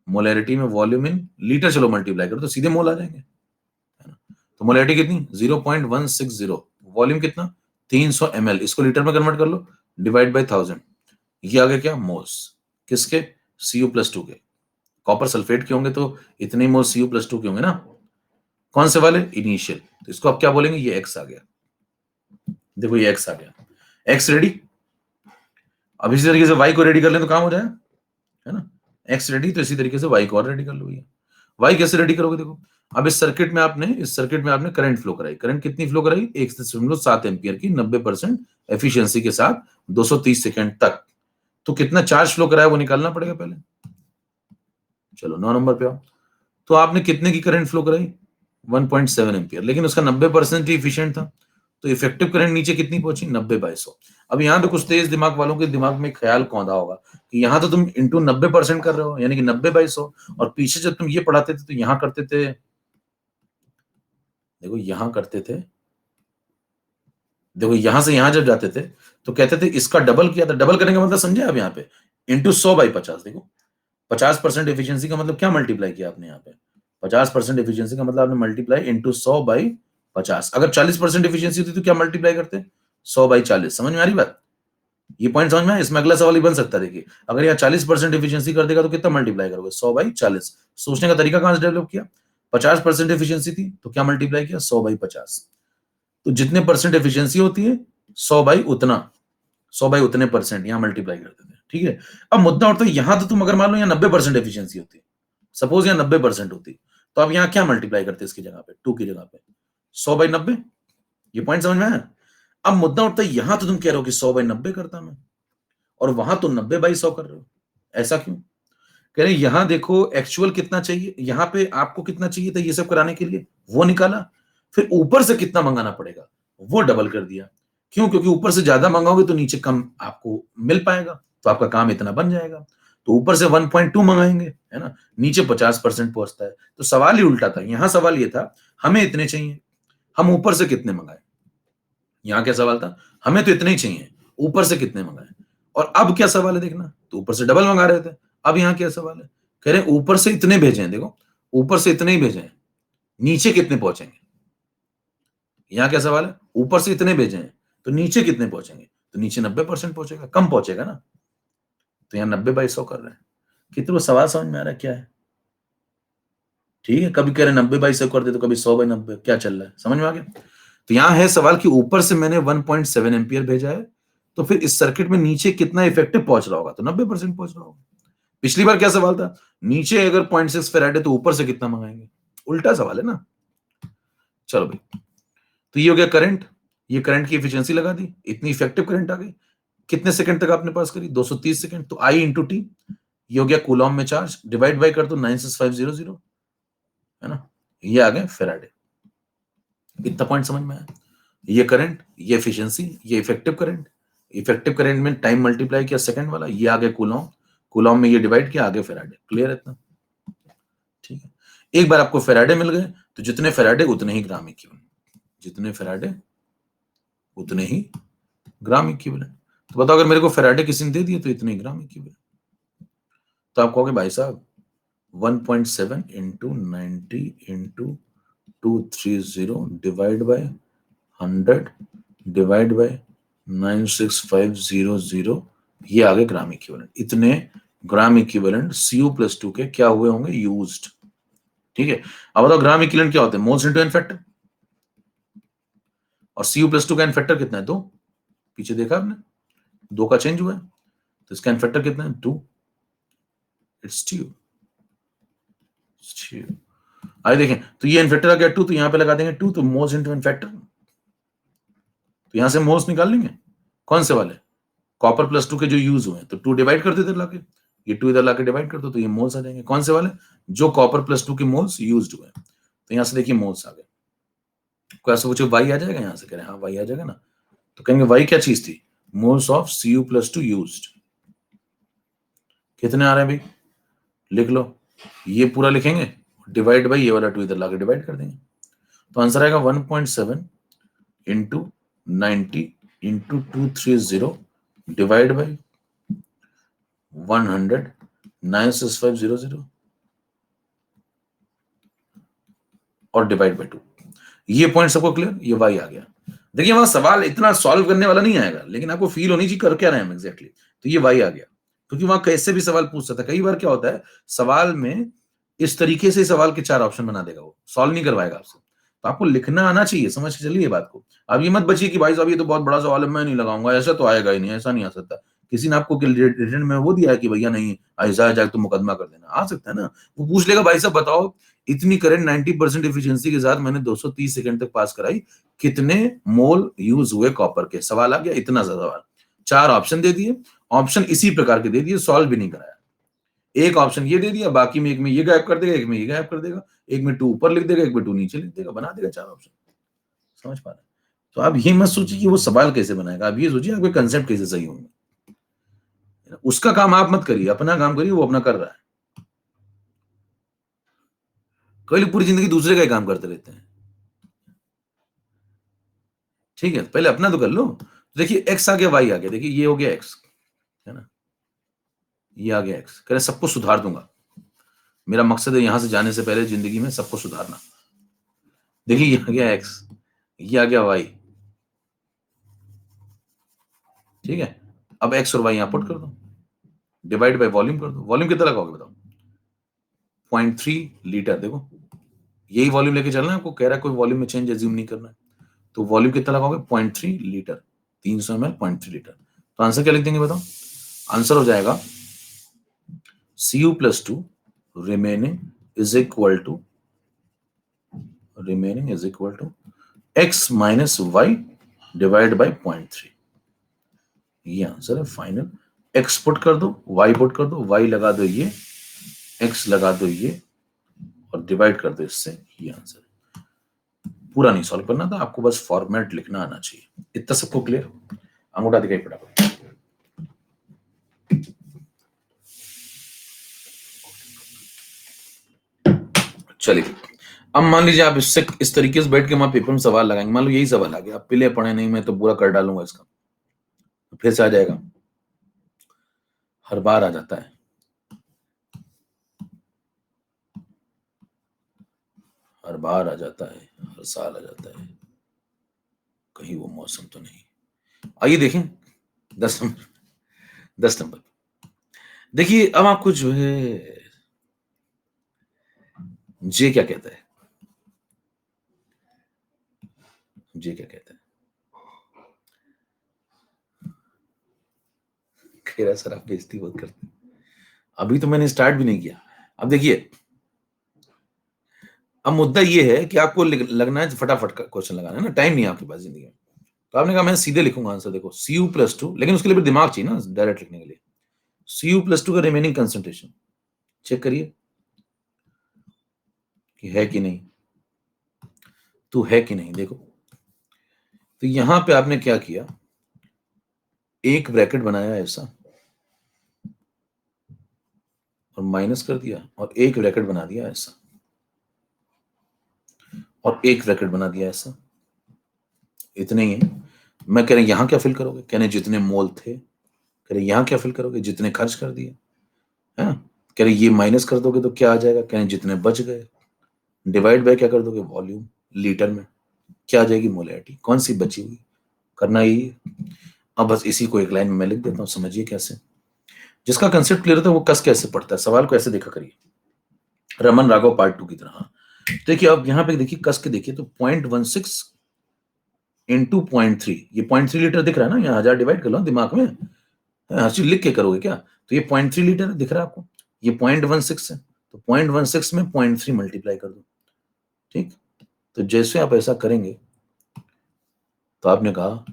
मोलैरिटी में वॉल्यूम इन लीटर चलो मल्टीप्लाई करो, तो सीधे मोल आ जाएंगे, है ना। तो मोलैरिटी कितनी? 0.160, वॉल्यूम कितना? 300 ml, इसको लीटर में कन्वर्ट कर लो, डिवाइड बाय 1000, ये आ गया क्या? मोल्स, किसके? Cu+2 के। कॉपर सल्फेट के होंगे तो इतने मोल Cu+2 के होंगे ना, कौन से वाले? इनिशियल। तो इसको आप क्या बोलेंगे? ये x आ गया, देखो ये x आ गया, x रेडी। अब इसी तरीके से y को रेडी कर लें तो काम हो जाए, है ना। एक्स रेडी, तो इसी तरीके से वाई को और रेडी कर लो भैया। वाई कैसे रेडी करोगे? देखो अब इस सर्किट में आपने करंट फ्लो कराई। करंट कितनी फ्लो कराई? 1.7 एम्पियर की 90% एफिशिएंसी के साथ 230 सेकंड तक। तो कितना चार्ज फ्लो कराया वो निकालना पड़ेगा पहले। चलो 9 नंबर पे आओ। तो आपने कितने की करंट फ्लो कराई? 1.7 एम्पियर, लेकिन उसका 90% ही इफिशिएंट था। तो इफेक्टिव करंट नीचे कितनी पहुंची? 90/100। अब यहाँ पे कुछ तेज दिमाग वालों के दिमाग में ख्याल कौंधा होगा कि यहाँ तो तुम इंटू 90% कर रहे हो, यानी कि 90/100, और पीछे जब तुम ये पढ़ाते थे तो यहाँ करते थे, देखो यहाँ करते थे, देखो यहां से यहां जब जाते थे तो कहते थे इसका डबल किया था। डबल करने का मतलब समझे आप? यहाँ पे इंटू 100/50। देखो 50% एफिशिएंसी का मतलब क्या मल्टीप्लाई किया आपने यहाँ पे? 50% एफिशिएंसी का मतलब आपने मल्टीप्लाई इंटू 100/50। अगर 40% एफिशिएंसी होती तो क्या मल्टीप्लाई करते? 100/40। समझ में आ रही बात? ये पॉइंट समझ में आया? इसमें अगला सवाल ही बन सकता है। देखिए अगर यहाँ 40% एफिशिएंसी कर देगा तो कितना मल्टीप्लाई करोगे? 100/40। सोचने का तरीका कहां से डेवलप किया? 50% एफिशिएंसी थी तो क्या मल्टीप्लाई किया? 100/50। तो जितने परसेंट एफिशिएंसी होती है 100 बाई उतने परसेंट यहाँ मल्टीप्लाई कर देते हैं। ठीक है, अब मुद्दा उठता है यहां तो तुम अगर मान लो यहाँ 90% एफिशिएंसी होती, सपोज यहाँ 90% होती, तो अब यहाँ क्या मल्टीप्लाई करते इसकी जगह पे? 2 की जगह पे 100/90। ये पॉइंट समझ में आया? अब मुद्दा उठता है यहां तो तुम कह रहे हो कि 100/90 करता मैं, और वहां तो 90/100 कर रहे हो। ऐसा क्यों? कह रहे यहां देखो एक्चुअल कितना चाहिए, यहां पे आपको कितना चाहिए था ये सब कराने के लिए, वो निकाला, फिर ऊपर से कितना मंगाना पड़ेगा वो डबल कर दिया। क्यों? क्योंकि ऊपर से ज्यादा मंगाओगे तो नीचे कम आपको मिल पाएगा, तो आपका काम इतना बन जाएगा। तो ऊपर से 1.2 मंगाएंगे, है ना, नीचे 50% पहुंचता है। तो सवाल ही उल्टा था। यहां सवाल ये था हमें इतने चाहिए, हम ऊपर से कितने मंगाए। यहां क्या सवाल था? हमें तो इतने ही चाहिए, ऊपर से कितने मंगाए। और अब क्या सवाल है देखना, तो ऊपर से डबल मंगा रहे थे। अब यहाँ क्या सवाल है? कह रहे ऊपर से इतने भेजे हैं। देखो ऊपर से इतने ही भेजे हैं, नीचे कितने पहुंचेंगे। यहाँ क्या सवाल है? ऊपर से इतने भेजे हैं तो नीचे कितने पहुंचेंगे? तो नीचे 90% पहुंचेगा, कम पहुंचेगा ना। तो यहाँ 90/100 कर रहे हैं। कितने वो सवाल समझ में आ रहा है क्या है? ठीक है, कभी कह रहे 90/100 कर दे, तो कभी 100/90। क्या चल रहा है, समझ में आ गया? तो यहाँ है सवाल कि ऊपर से मैंने 1.7 एम्पियर भेजा है, तो फिर इस सर्किट में नीचे कितना इफेक्टिव पहुंच रहा होगा? तो 90% पहुंच रहा होगा। पिछली बार क्या सवाल था? नीचे अगर 0.6 फेराड है तो ऊपर से कितना मंगाएंगे। उल्टा सवाल है ना। चलो भाई, तो ये हो गया करंट। ये करंट की एफिशिएंसी लगा दी, इतनी इफेक्टिव करंट आ गई। कितने सेकंड तक आपने पास करी? 230 सेकंड। तो आई इंटू टी, ये हो गया कूलॉम में चार्ज, डिवाइड बाय कर दो 96500, है ना, ये आ गए फेराडे। इतना पॉइंट समझ में आया? ये करंट, ये एफिशिएंसी, ये इफेक्टिव करंट। इफेक्टिव करंट में टाइम मल्टीप्लाई किया सेकंड वाला, ये आ गया कूलॉम, कूलॉम में ये डिवाइड किया, आगे फेराडे। क्लियर है इतना? ठीक है, एक बार आपको फेराडे मिल गए तो जितने फेराडे उतने ही ग्राम इक्विवेलेंट, जितने फेराडे उतने ही ग्राम इक्विवेलेंट। तो बताओ अगर मेरे को फेराडे किसी ने दे दिए तो इतने ही ग्राम इक्विवेलेंट। तो आप कहोगे भाई साहब 1.7 into 90 into 230 divide by 100 divide by 96500, ये आ गए ग्राम इक्विवेलेंट। इतने ग्राम इक्विवेलेंट Cu+2 के क्या हुए होंगे? यूज्ड। ठीक है, अब बताओ ग्राम इक्विवेलेंट क्या होते हैं? मोल्स इनटू एन फैक्टर, और Cu+2 का एन फैक्टर कितना है? 2। पीछे देखा आपने, 2 का चेंज हुआ है, तो इसका एन फैक्टर कितना है? 2। इट्स ट्यू। आइए देखें, तो ये एन फैक्टर आ गया 2, तो यहां पे लगा देंगे 2, तो मोल्स इनटू एन फैक्टर, तो यहां से मोल्स निकाल लेंगे। कौन से वाले? कॉपर+2 के जो यूज हुए हैं, तो 2 डिवाइड कर दो इधर लाके, ये 2 इधर लाके डिवाइड कर दो, तो ये मोल्स आ जाएंगे। कौन से वाले? जो कॉपर+2 के मोल्स यूज्ड हुए हैं। तो यहां से देखिए मोल्स आ गए। कोई ऐसा पूछे वाई आ जाएगा? यहां से कह रहे हैं हाँ वाई आ जाएगा ना, तो कहेंगे वाई क्या चीज थी? Moles of Cu+2 used. कितने आ रहे हैं भाई? लिख लो, ये पूरा लिखेंगे, डिवाइड बाई ये वाला 2 इधर लाके डिवाइड कर देंगे, तो आंसर आएगा 1.7 इंटू 90 इंटू 230 डिवाइड बाई 100 96500 और डिवाइड बाई 2। ये पॉइंट सबको क्लियर? ये वाई आ गया। देखिए वहां सवाल इतना सॉल्व करने वाला नहीं आएगा, लेकिन आपको फील होनी चाहिए कर क्या रहे हैं हम एग्जैक्टली। तो ये वाई आ गया, क्योंकि वहां कैसे भी सवाल पूछ सकता है। कई बार क्या होता है सवाल में इस तरीके से सवाल के 4 ऑप्शन बना देगा, वो सॉल्व नहीं करवाएगा आपसे। तो आपको लिखना आना चाहिए, समझ के चलिए बात को। अब ये मत बचिए कि भाई साहब ये तो बहुत बड़ा सवाल है, मैं नहीं लगाऊंगा, ऐसा तो आएगा ही नहीं, ऐसा नहीं आ सकता। किसी ने आपको रिटर्न में वो दिया है कि भैया नहीं ऐसा जाके तुम मुकदमा कर देना, आ सकता है ना। वो पूछ लेगा भाई साहब बताओ इतनी करंट 90% एफिशिएंसी के साथ मैंने 230 सेकंड तक पास कराई, कितने मोल यूज हुए कॉपर के? सवाल आ गया, इतना सा सवाल। 4 ऑप्शन दे दिए, ऑप्शन इसी प्रकार के दे दिए, सॉल्व भी नहीं कराया। एक ऑप्शन ये दे दिया, बाकी में एक में ये गायब कर देगा, एक में ये गायब कर देगा, एक में 2 ऊपर लिख देगा, एक में 2 नीचे लिख देगा, बना देगा 4 ऑप्शन। समझ पा रहे हैं? तो आप ये मत सोचिए कि वो सवाल कैसे बनाएगा, आप ये सोचिए आपके कंसेप्ट कैसे सही होंगे। उसका काम आप मत करिए, अपना काम करिए, वो अपना कर रहा है। कई लोग पूरी जिंदगी दूसरे का ही काम करते रहते हैं। ठीक है, पहले अपना तो कर लो। देखिए एक्स आ गया, वाई आ गया, देखिए ये हो गया एक्स, है ना, ये आ गया एक्स। कह रहे सबको सुधार दूंगा, मेरा मकसद है यहां से जाने से पहले जिंदगी में सबको सुधारना। देखिए ये आ गया एक्स, ये आ गया वाई। ठीक है, अब एक्स और वाई यहां पुट कर दो, डिवाइड बाय वॉल्यूम कर दो। वॉल्यूम कितना लगाओगे बताओ? 0.3 लीटर। देखो यही वॉल्यूम लेके चलना है आपको, कह रहा है कोई वॉल्यूम में चेंज एज्यूम नहीं करना है। तो वॉल्यूम कितना लगाओगे? 0.3 लीटर, 300 ml 0.3 लीटर। तो आंसर क्या लिख देंगे बताओ? आंसर हो जाएगा Cu+2 remaining is equal to x minus y divided by 0.3। ये आंसर है फाइनल। x पुट कर दो, y पुट कर दो, y लगा दो ये, x लगा दो ये, और डिवाइड कर दो इससे, ये आंसर है। पूरा नहीं सॉल्व करना था आपको, बस फॉर्मेट लिखना आना चाहिए। इतना सबको क्लियर? अंगूठा दिखाई फटाफट। चलिए अब मान लीजिए आप इससे इस तरीके से बैठ के वहां पेपर में सवाल लगाएंगे। मान लो यही सवाल आ गया, आप पहले पढ़े नहीं, मैं तो पूरा कर डालूंगा इसका, फिर से आ जाएगा। हर बार आ जाता है, हर बार आ जाता है, हर साल आ जाता है, कहीं वो मौसम तो नहीं। आइए देखें 10 नंबर। देखिए अब आपको जो है जे क्या कहता है, जे क्या कहता है? कह रहा सर आप बेइज्जती बहुत करते हैं। अभी तो मैंने स्टार्ट भी नहीं किया। अब देखिए, अब मुद्दा ये है कि आपको लगना है फटाफट का क्वेश्चन लगाना है ना, टाइम नहीं है आपके पास जिंदगी में। तो आपने कहा मैं सीधे लिखूंगा आंसर। देखो Cu+2, लेकिन उसके लिए भी दिमाग चाहिए ना डायरेक्ट लिखने के लिए। Cu+2 का रिमेनिंग कंसंट्रेशन चेक करिए कि है कि नहीं, तो है कि नहीं। देखो तो यहां पे आपने क्या किया, एक ब्रैकेट बनाया ऐसा और माइनस कर दिया, और एक ब्रैकेट बना दिया ऐसा, और एक ब्रैकेट बना दिया ऐसा। इतने ही है। मैं कह रहे यहां क्या फिल करोगे? कहने जितने मोल थे। कह रहे यहां क्या फिल करोगे? जितने खर्च कर दिए, है ना। कह रहे ये माइनस कर दोगे तो क्या आ जाएगा? कहने जितने बच गए। डिवाइड बाय क्या कर दोगे? वॉल्यूम, लीटर में क्या आ जाएगी? मोलैरिटी। कौन सी बची हुई? करना ही है। अब बस इसी को एक लाइन में मैं लिख देता हूं, समझिए कैसे। जिसका कंसेप्ट क्लियर होता है वो कस कैसे पढ़ता है। सवाल को ऐसे देखा करिए, रमन राघव पार्ट 2 की तरह। देखिए अब यहाँ पे देखिए कस के देखिए, तो 0.16 इंटू 0.3, ये 0.3 लीटर दिख रहा है ना, यहाँ 1000 डिवाइड कर लो दिमाग में, हर चीज लिख के करोगे क्या? तो ये 0.3 लीटर दिख रहा है आपको, ये 0.16 है, तो 0.16 में 0.3 मल्टीप्लाई कर दो। ठीक, तो जैसे आप ऐसा करेंगे तो आपने कहा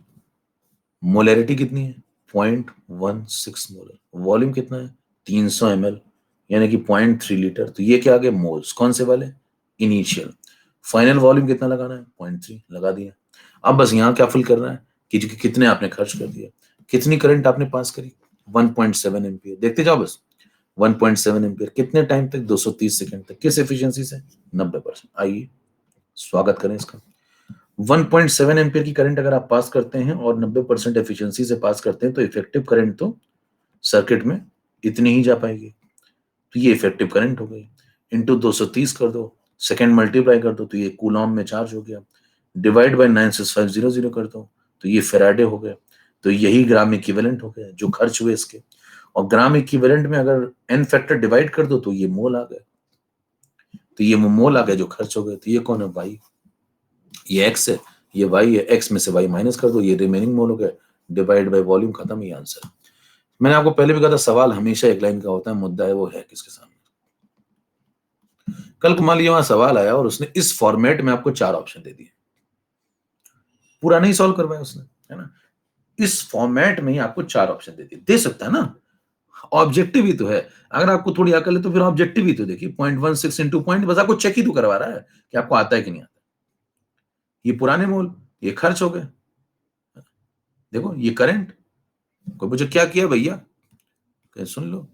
मोलैरिटी कितनी है? 0.16 मोलर। वॉल्यूम कितना है? 300 ml, यानी कि 0.3 लीटर। तो ये क्या आ गए? मोल्स। कौन से वाले? इनिशियल। फाइनल वॉल्यूम कितना लगाना है? 0.3 लगा दिया। अब बस यहाँ क्या फिल करना है कि कितने आपने खर्च कर दिया, कितनी करंट आपने पास करी? 1.7 एम्पियर। देखते जाओ बस, 1.7 एम्पियर कितने टाइम तक? 230 सेकंड तक। किस एफिशिएंसी से? 90%। आइए स्वागत करें इसका। 1.7 एम्पियर की करंट अगर आप पास करते हैं और 90% एफिशिएंसी से पास करते हैं तो इफेक्टिव करंट तो सर्किट में इतनी ही जा पाएगी। तो ये इफेक्टिव करंट हो गई, इंटू 230 कर दो, सेकंड मल्टीप्लाई कर दो तो ये कूलॉम में चार्ज हो गया, डिवाइड बाय 96500 कर दो तो ये फेराडे हो गए। तो यही ग्राम इक्विवेलेंट हो गया जो खर्च हुए इसके। और ग्राम इक्विवेलेंट में अगर n फैक्टर डिवाइड कर दो तो ये मोल आ गए, तो ये मोल आ गए जो खर्च हो गए। तो ये कौन है? वाई। ये x है, ये y है, x में से y माइनस कर दो, ये रिमेनिंग मोल हो गया, डिवाइड बाय वॉल्यूम, खत्म। ये आंसर। मैंने आपको पहले भी कहा था, सवाल हमेशा एक लाइन का होता है, मुद्दा है वो है किसके सामने। कल को मान लीजिए वहां सवाल आया और उसने इस फॉर्मेट में आपको 4 ऑप्शन दे दिए, पूरा नहीं सॉल्व करवाया उसने, है ना, इस फॉर्मेट में ही आपको 4 ऑप्शन दे दिए, दे सकता है ना, ऑब्जेक्टिव ही तो है। अगर आपको थोड़ी अकल है तो फिर ऑब्जेक्टिव ही तो देखिए, 0.16 इंटू पॉइंट, बस आपको चेक ही तो करवा रहा है कि आपको आता है कि नहीं आता। ये पुराने मोल, ये खर्च हो गए, देखो ये करंट। कोई पूछे क्या किया भैया, कहे सुन लो,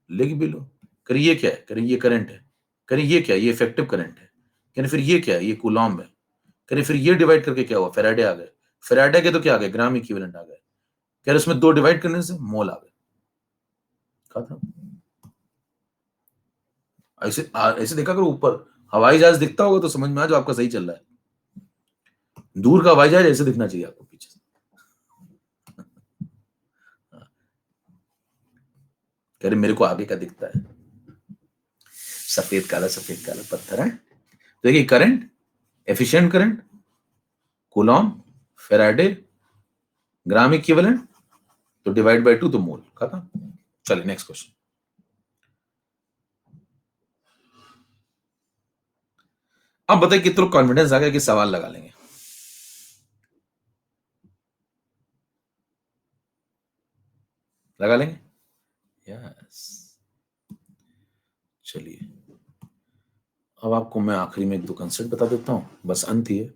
लिख भी लो। करिए ये क्या है, करिए ये करंट है। करिए ये क्या है, ये इफेक्टिव करंट है। करिए फिर ये क्या है, ये कूलॉम्ब है। करिए फिर ये डिवाइड करके क्या हुआ, फेराडे आ गए। फेराडे के तो क्या आ गए, ग्राम इक्विवेलेंट आ गए। कह रहे उसमें 2 डिवाइड करने से मोल आ गए, खत्म। ऐसे ऐसे देखा करो, ऊपर हवाई जहाज दिखता होगा तो समझ में आ जाओ आपका सही चल रहा है। दूर का हवाई जहाज ऐसे दिखना चाहिए आपको पीछे से। कह रहे मेरे को आगे का दिखता है, सफेद काला पत्थर है। देखिए current, efficient current, Coulomb, Faraday, gram equivalent, तो डिवाइड बाय 2 तो मोल, खत्म। चलिए नेक्स्ट क्वेश्चन। अब बताइए कितना कॉन्फिडेंस आ गया कि सवाल लगा लेंगे। लगा लेंगे, यस। चलिए अब आपको मैं आखिरी में 1-2 कंसेप्ट बता देता हूं, बस अंत ही है।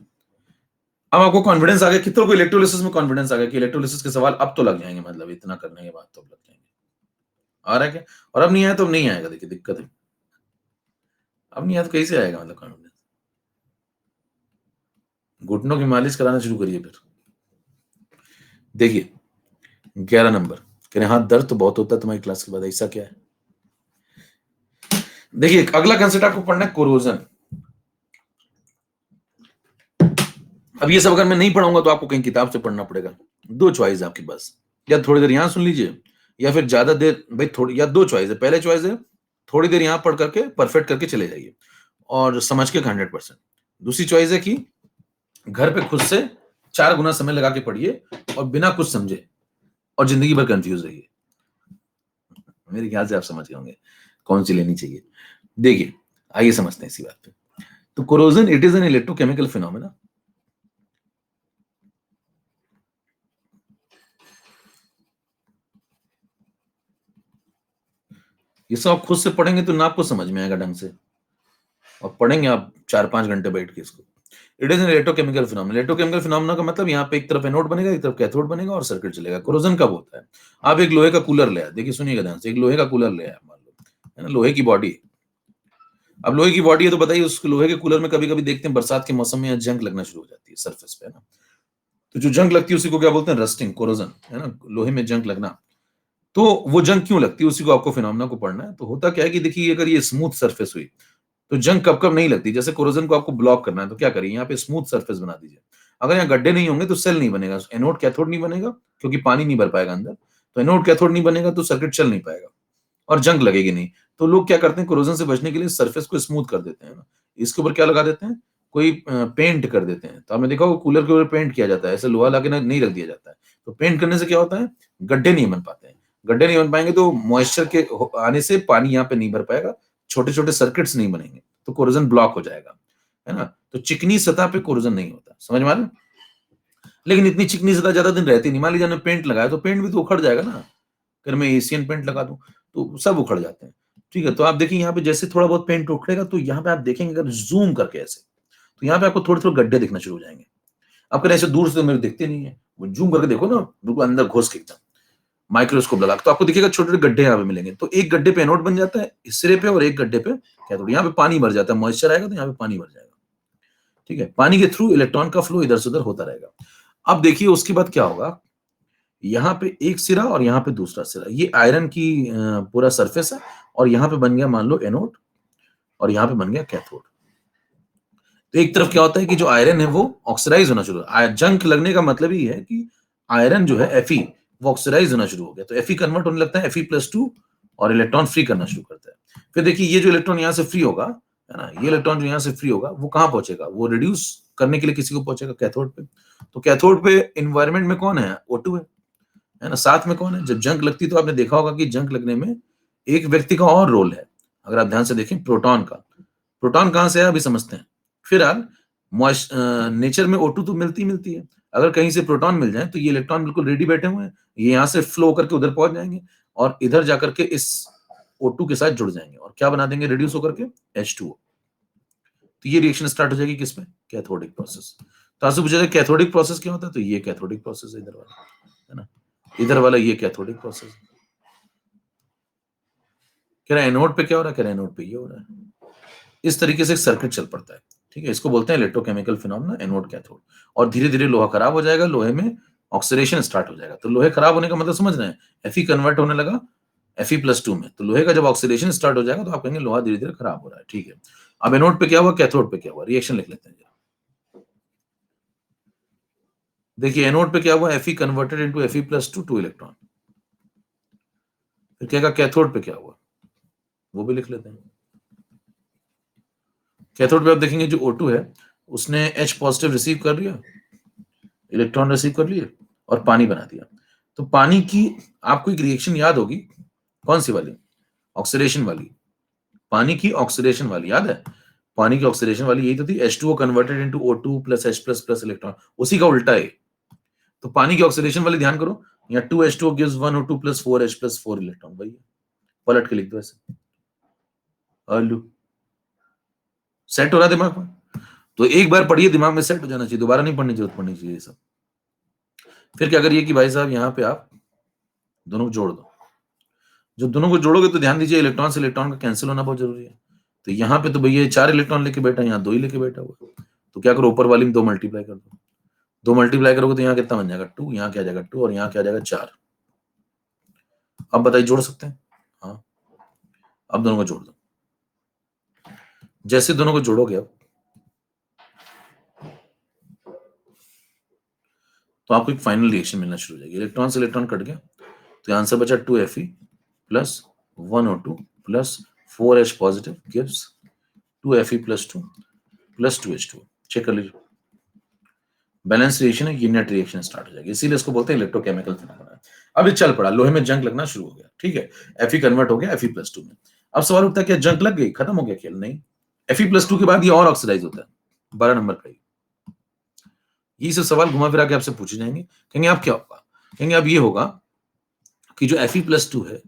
अब आपको कॉन्फिडेंस आ गया, कितनों को इलेक्ट्रोलिसिस में कॉन्फिडेंस आ गया कि इलेक्ट्रोलिसिस के सवाल अब तो लग जाएंगे, मतलब इतना करने के बाद तो अब लग जाएंगे। आ रहा है क्या, और अब नहीं आया तो अब नहीं आएगा, देखिए दिक्कत है, अब नहीं आया तो कैसे आएगा, मतलब कॉन्फिडेंस। घुटनों की मालिश कराना शुरू करिए फिर। देखिए 11 नंबर, कह रहे हाथ दर्द तो बहुत होता है तुम्हारी क्लास के बाद, ऐसा क्या है। देखिए अगला कंसेप्ट आपको पढ़ना है कोरोजन। अब ये सब अगर मैं नहीं पढ़ाऊंगा तो आपको कहीं किताब से पढ़ना पड़ेगा। 2 चॉइस है आपके पास, या थोड़ी देर यहां सुन लीजिए, या फिर ज्यादा देर, भाई थोड़ी, या 2 चॉइस है। पहले चॉइस है थोड़ी देर यहां पढ़ करके परफेक्ट करके चले जाइए और समझ के 100%। दूसरी चॉइस है कि घर पे खुद से 4 गुना समय लगा के पढ़िए और बिना कुछ समझे और जिंदगी भर कंफ्यूज रहिए। मेरे ख्याल से आप समझ गए होंगे कौन सी लेनी चाहिए। देखिए आइए समझते हैं इसी बात पे। तो corrosion it is an electrochemical phenomena. ये सब आप खुद से पढ़ेंगे तो ना आपको समझ में आएगा ढंग से, और पढ़ेंगे आप 4-5 घंटे बैठ के इसको। It is an electrochemical phenomena. Electrochemical phenomena का मतलब यहाँ पे एक तरफ एनोड बनेगा, एक तरफ कैथोड बनेगा और सर्किट चलेगा। कोरोजन कब होता है, आप एक लोहे का कूलर ले आए, देखिए सुनिएगा ध्यान से, एक लोहे का कूलर ले आए मान लो, है ना, लोहे की बॉडी। अब लोहे की बॉडी है तो बताइए उस लोहे के कूलर में कभी कभी देखते हैं बरसात के मौसम में यहाँ जंग लगना शुरू हो जाती है सरफेस पे, है ना, तो जो जंग लगती है उसी को क्या बोलते हैं, रस्टिंग, कोरोजन, है ना, लोहे में जंग लगना। तो वो जंग क्यों लगती है, उसी को आपको फिनोमेना को पढ़ना है। तो होता क्या है कि देखिए अगर ये स्मूथ सरफेस हुई तो जंग कब कब नहीं लगती। जैसे कोरोजन को आपको ब्लॉक करना है तो क्या करिए, यहाँ पे स्मूथ सरफेस बना दीजिए। अगर यहाँ गड्ढे नहीं होंगे तो सेल नहीं बनेगा, एनोड कैथोड नहीं बनेगा, क्योंकि पानी नहीं भर पाएगा अंदर, तो एनोड कैथोड नहीं बनेगा तो सर्किट चल नहीं पाएगा और जंग लगेगी नहीं। तो लोग क्या करते हैं, कोरोजन से बचने के लिए सरफेस को स्मूथ कर देते हैं ना, इसके ऊपर क्या लगा देते हैं, कोई पेंट कर देते हैं। तो आपने देखा होगा कूलर के ऊपर पेंट किया जाता है, ऐसे लोहा लाके नहीं रख दिया जाता है। तो पेंट करने से क्या होता है, गड्ढे नहीं बन पाते हैं। गड्ढे नहीं बन पाएंगे तो मॉइस्चर के आने से पानी यहाँ पे नहीं भर पाएगा, छोटे छोटे सर्किट्स नहीं बनेंगे, तो कोरोजन ब्लॉक हो जाएगा, है ना। तो चिकनी सतह पे कोरोजन नहीं होता, समझ में आ रहा है? लेकिन इतनी चिकनी सतह ज्यादा दिन रहती नहीं। मान लीजिए पेंट लगाया तो पेंट भी तो उखड़ जाएगा ना, अगर मैं एशियन पेंट लगा दूं तो सब उखड़ जाते हैं। ठीक है, तो आप देखिए यहाँ पे जैसे थोड़ा बहुत पेंट उखड़ेगा तो यहाँ पे आप देखेंगे अगर जूम करके ऐसे, तो यहाँ पे आपको थोड़े थोड़े गड्ढे दिखना शुरू हो जाएंगे। आप करें ऐसे दूर से तो मेरे दिखते नहीं है, वो जूम करके देखो ना, बिल्कुल अंदर घुस के एकदम माइक्रोस्कोप लगा के, तो आपको दिखेगा छोटे छोटे गड्ढे यहाँ पे मिलेंगे। तो एक गड्ढे पे एनोड बन जाता है इस सिरे पे, और एक गड्ढे पे कैथोड। यहाँ पे पानी भर जाता है, मॉइस्चर आएगा तो यहाँ पे पानी भर जाएगा। ठीक है, पानी के थ्रू इलेक्ट्रॉन का फ्लो इधर से उधर होता रहेगा। अब देखिए उसके बाद क्या होगा, यहाँ पे एक सिरा और यहाँ पे दूसरा सिरा, ये आयरन की पूरा सरफेस है, और यहाँ पे बन गया मान लो एनोड और यहाँ पे बन गया कैथोड। तो एक तरफ क्या होता है कि जो आयरन है वो ऑक्सीडाइज होना शुरू, जंग लगने का मतलब ही है कि आयरन जो है Fe वो ऑक्सीडाइज होना शुरू हो गया, तो Fe कन्वर्ट होने लगता है Fe+2 और इलेक्ट्रॉन फ्री करना शुरू करता है। फिर देखिए ये जो इलेक्ट्रॉन यहाँ से फ्री होगा, है ना, ये इलेक्ट्रॉन जो यहाँ से फ्री होगा वो कहाँ पहुंचेगा, वो रिड्यूस करने के लिए किसी को पहुंचेगा, कैथोड पे। तो कैथोड पे इन्वायरमेंट में कौन है, O2 है है ना। साथ में कौन है, जब जंग लगती है तो आपने देखा होगा कि जंग लगने में एक व्यक्ति का और रोल है। अगर आप ध्यान से देखें, प्रोटॉन का। प्रोटॉन कहां से है अभी समझते हैं। फिलहाल नेचर में O2 तो मिलती है। अगर कहीं से प्रोटॉन मिल जाए तो ये इलेक्ट्रॉन बिल्कुल रेडी बैठे हुए हैं, ये यहां से फ्लो करके उधर पहुंच जाएंगे और इधर जाकर के इस O2 के साथ जुड़ जाएंगे और क्या बना देंगे, रिड्यूस होकर के H2O। तो ये रिएक्शन स्टार्ट हो जाएगी किसमें, कैथोडिक प्रोसेस। तो आपसे पूछा जाए कैथोडिक प्रोसेस क्या होता है, तो ये कैथोडिक प्रोसेस है इधर वाला, है ना। इधर वाला ये कैथोडिक प्रोसेस है। कह रहा है एनोड पे क्या हो रहा है, कह रहा है एनोड पे ये हो रहा है। इस तरीके से सर्किट चल पड़ता है, ठीक है। इसको बोलते हैं इलेक्ट्रोकेमिकल फिनोमेना, एनोड कैथोड। और धीरे धीरे लोहा खराब हो जाएगा, लोहे में ऑक्सीडेशन स्टार्ट हो जाएगा। तो लोहे खराब होने का मतलब समझ रहे हैं, Fe कन्वर्ट होने लगा Fe+2 में, तो लोहे का जब ऑक्सीडेशन स्टार्ट हो जाएगा तो आप कहेंगे लोहा धीरे धीरे खराब हो रहा है, ठीक है। अब एनोड पे क्या हुआ, कैथोड पे क्या हुआ, रिएक्शन लिख लेते हैं। देखिए एनोड पे क्या हुआ, Fe converted into Fe+2 2 electron. फिर क्या, कैथोड पे क्या हुआ वो भी लिख लेते हैं। कैथोड पे आप देखेंगे जो O2 है उसने H पॉजिटिव रिसीव कर लिया, इलेक्ट्रॉन रिसीव कर लिए और पानी बना दिया। तो पानी की आपको एक रिएक्शन याद होगी, कौन सी वाली, ऑक्सीडेशन वाली। पानी की ऑक्सीडेशन वाली याद है, पानी की ऑक्सीडेशन वाली यही तो थी, H2O converted into O2 plus H++ electron, उसी का उल्टा है। तो पानी की ऑक्सीडेशन वाली ध्यान करो, यहाँ 2H2O gives 1O2 plus 4H+4 electron, वही है। पलट के लिख दो ऐसे, आलू सेट हो रहा है दिमाग में। तो एक बार पढ़िए, दिमाग में सेट हो जाना चाहिए, दोबारा नहीं पढ़ने की जरूरत पड़नी चाहिए ये सब। फिर क्या करिए कि भाई साहब यहाँ पे आप दोनों को जोड़ दो। जब दोनों को जोड़ोगे तो ध्यान दीजिए इलेक्ट्रॉन से इलेक्ट्रॉन का कैंसिल होना बहुत जरूरी है। तो यहाँ पे तो भैया 4 इलेक्ट्रॉन लेके बैठा है, यहाँ 2 ही लेके बैठा हुआ। तो क्या करो, ऊपर वाली में 2 मल्टीप्लाई कर दो। 2 मल्टीप्लाई करोगे तो यहाँ कितना बन जाएगा 2, यहाँ क्या आ जाएगा 2 और यहाँ क्या आ जाएगा 4। अब बताइए जोड़ सकते हैं, हाँ। अब दोनों को जोड़ दो। जैसे दोनों को जोड़ोगे अब तो आपको एक फाइनल रिएक्शन मिलना शुरू हो जाएगी। इलेक्ट्रॉन से इलेक्ट्रॉन कट गया तो आंसर बचा 2Fe plus 1O2 plus 4H positive gives 2Fe+2 plus 2H2। Check कर लीजिए, बैलेंस रिएक्शन है, ये नेट रिएक्शन स्टार्ट हो जाएगी, इसीलिए इसको बोलते हैं इलेक्ट्रोकेमिकल फिनोमेना। अब ये चल पड़ा, लोहे में जंग लगना शुरू हो गया, ठीक है। Fe कन्वर्ट हो गया Fe+2 में। अब सवाल उठता है क्या जंग लग गई, खत्म हो गया खेल, नहीं। Fe+2 के बाद ये और ऑक्सीडाइज होता है 12 नंबर का। ये सब सवाल घुमा फिरा के आपसे पूछे जाएंगे, कहेंगे आप क्या होगा, कहेंगे अब ये होगा कि जो Fe+2 है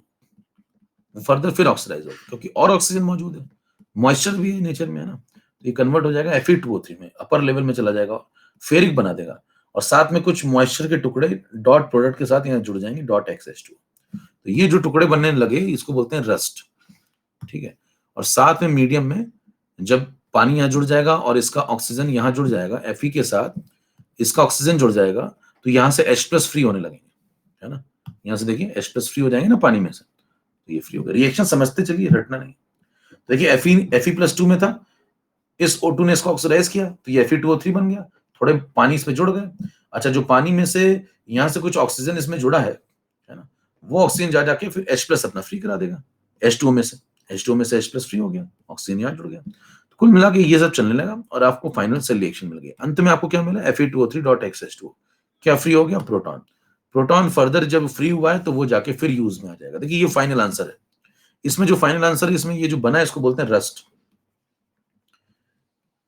वो फर्दर फिर ऑक्सीडाइज होगा, क्योंकि और ऑक्सीजन मौजूद है, मॉइस्चर भी है नेचर में, है ना। ये कन्वर्ट हो जाएगा Fe2O3 में, अपर लेवल में चला जाएगा, फेरिक बना देगा और साथ में कुछ मॉइस्चर के टुकड़े डॉट प्रोडक्ट के साथ यहाँ जुड़ जाएंगे, डॉट XH2। तो ये जो टुकड़े बनने लगे इसको बोलते हैं रस्ट, ठीक है। और साथ में मीडियम में जब पानी यहाँ जुड़ जाएगा और इसका ऑक्सीजन यहाँ जुड़ जाएगा, Fe के साथ इसका ऑक्सीजन जुड़ जाएगा तो यहाँ से H+ फ्री होने लगेंगे, है ना। यहाँ से देखिए H+ फ्री हो जाएंगे ना पानी में से, तो ये फ्री हो गया। रिएक्शन समझते चलिए, रटना नहीं। देखिए Fe+2 में था, इस O2 ने इसको ऑक्सीडाइज किया तो ये Fe2O3 बन गया, थोड़े पानी इसमें जुड़ गए। अच्छा, जो पानी में से यहाँ से कुछ ऑक्सीजन इसमें जुड़ा है ना, वो ऑक्सीजन जा जाके फिर H+ अपना फ्री करा देगा H2O में से, H2O में से H+ फ्री हो गया, ऑक्सीजन यहाँ जुड़ गया। तो कुल मिला के ये सब चलने लगा और आपको फाइनल सेल रिएक्शन मिल गया। अंत में आपको क्या मिला, Fe2O3.XH2। क्या फ्री हो गया, प्रोटॉन। प्रोटॉन फर्दर जब फ्री हुआ है तो वो जाके फिर यूज में आ जाएगा। देखिए ये फाइनल आंसर है, इसमें जो फाइनल आंसर है, इसमें ये जो बना है इसको बोलते हैं रस्ट।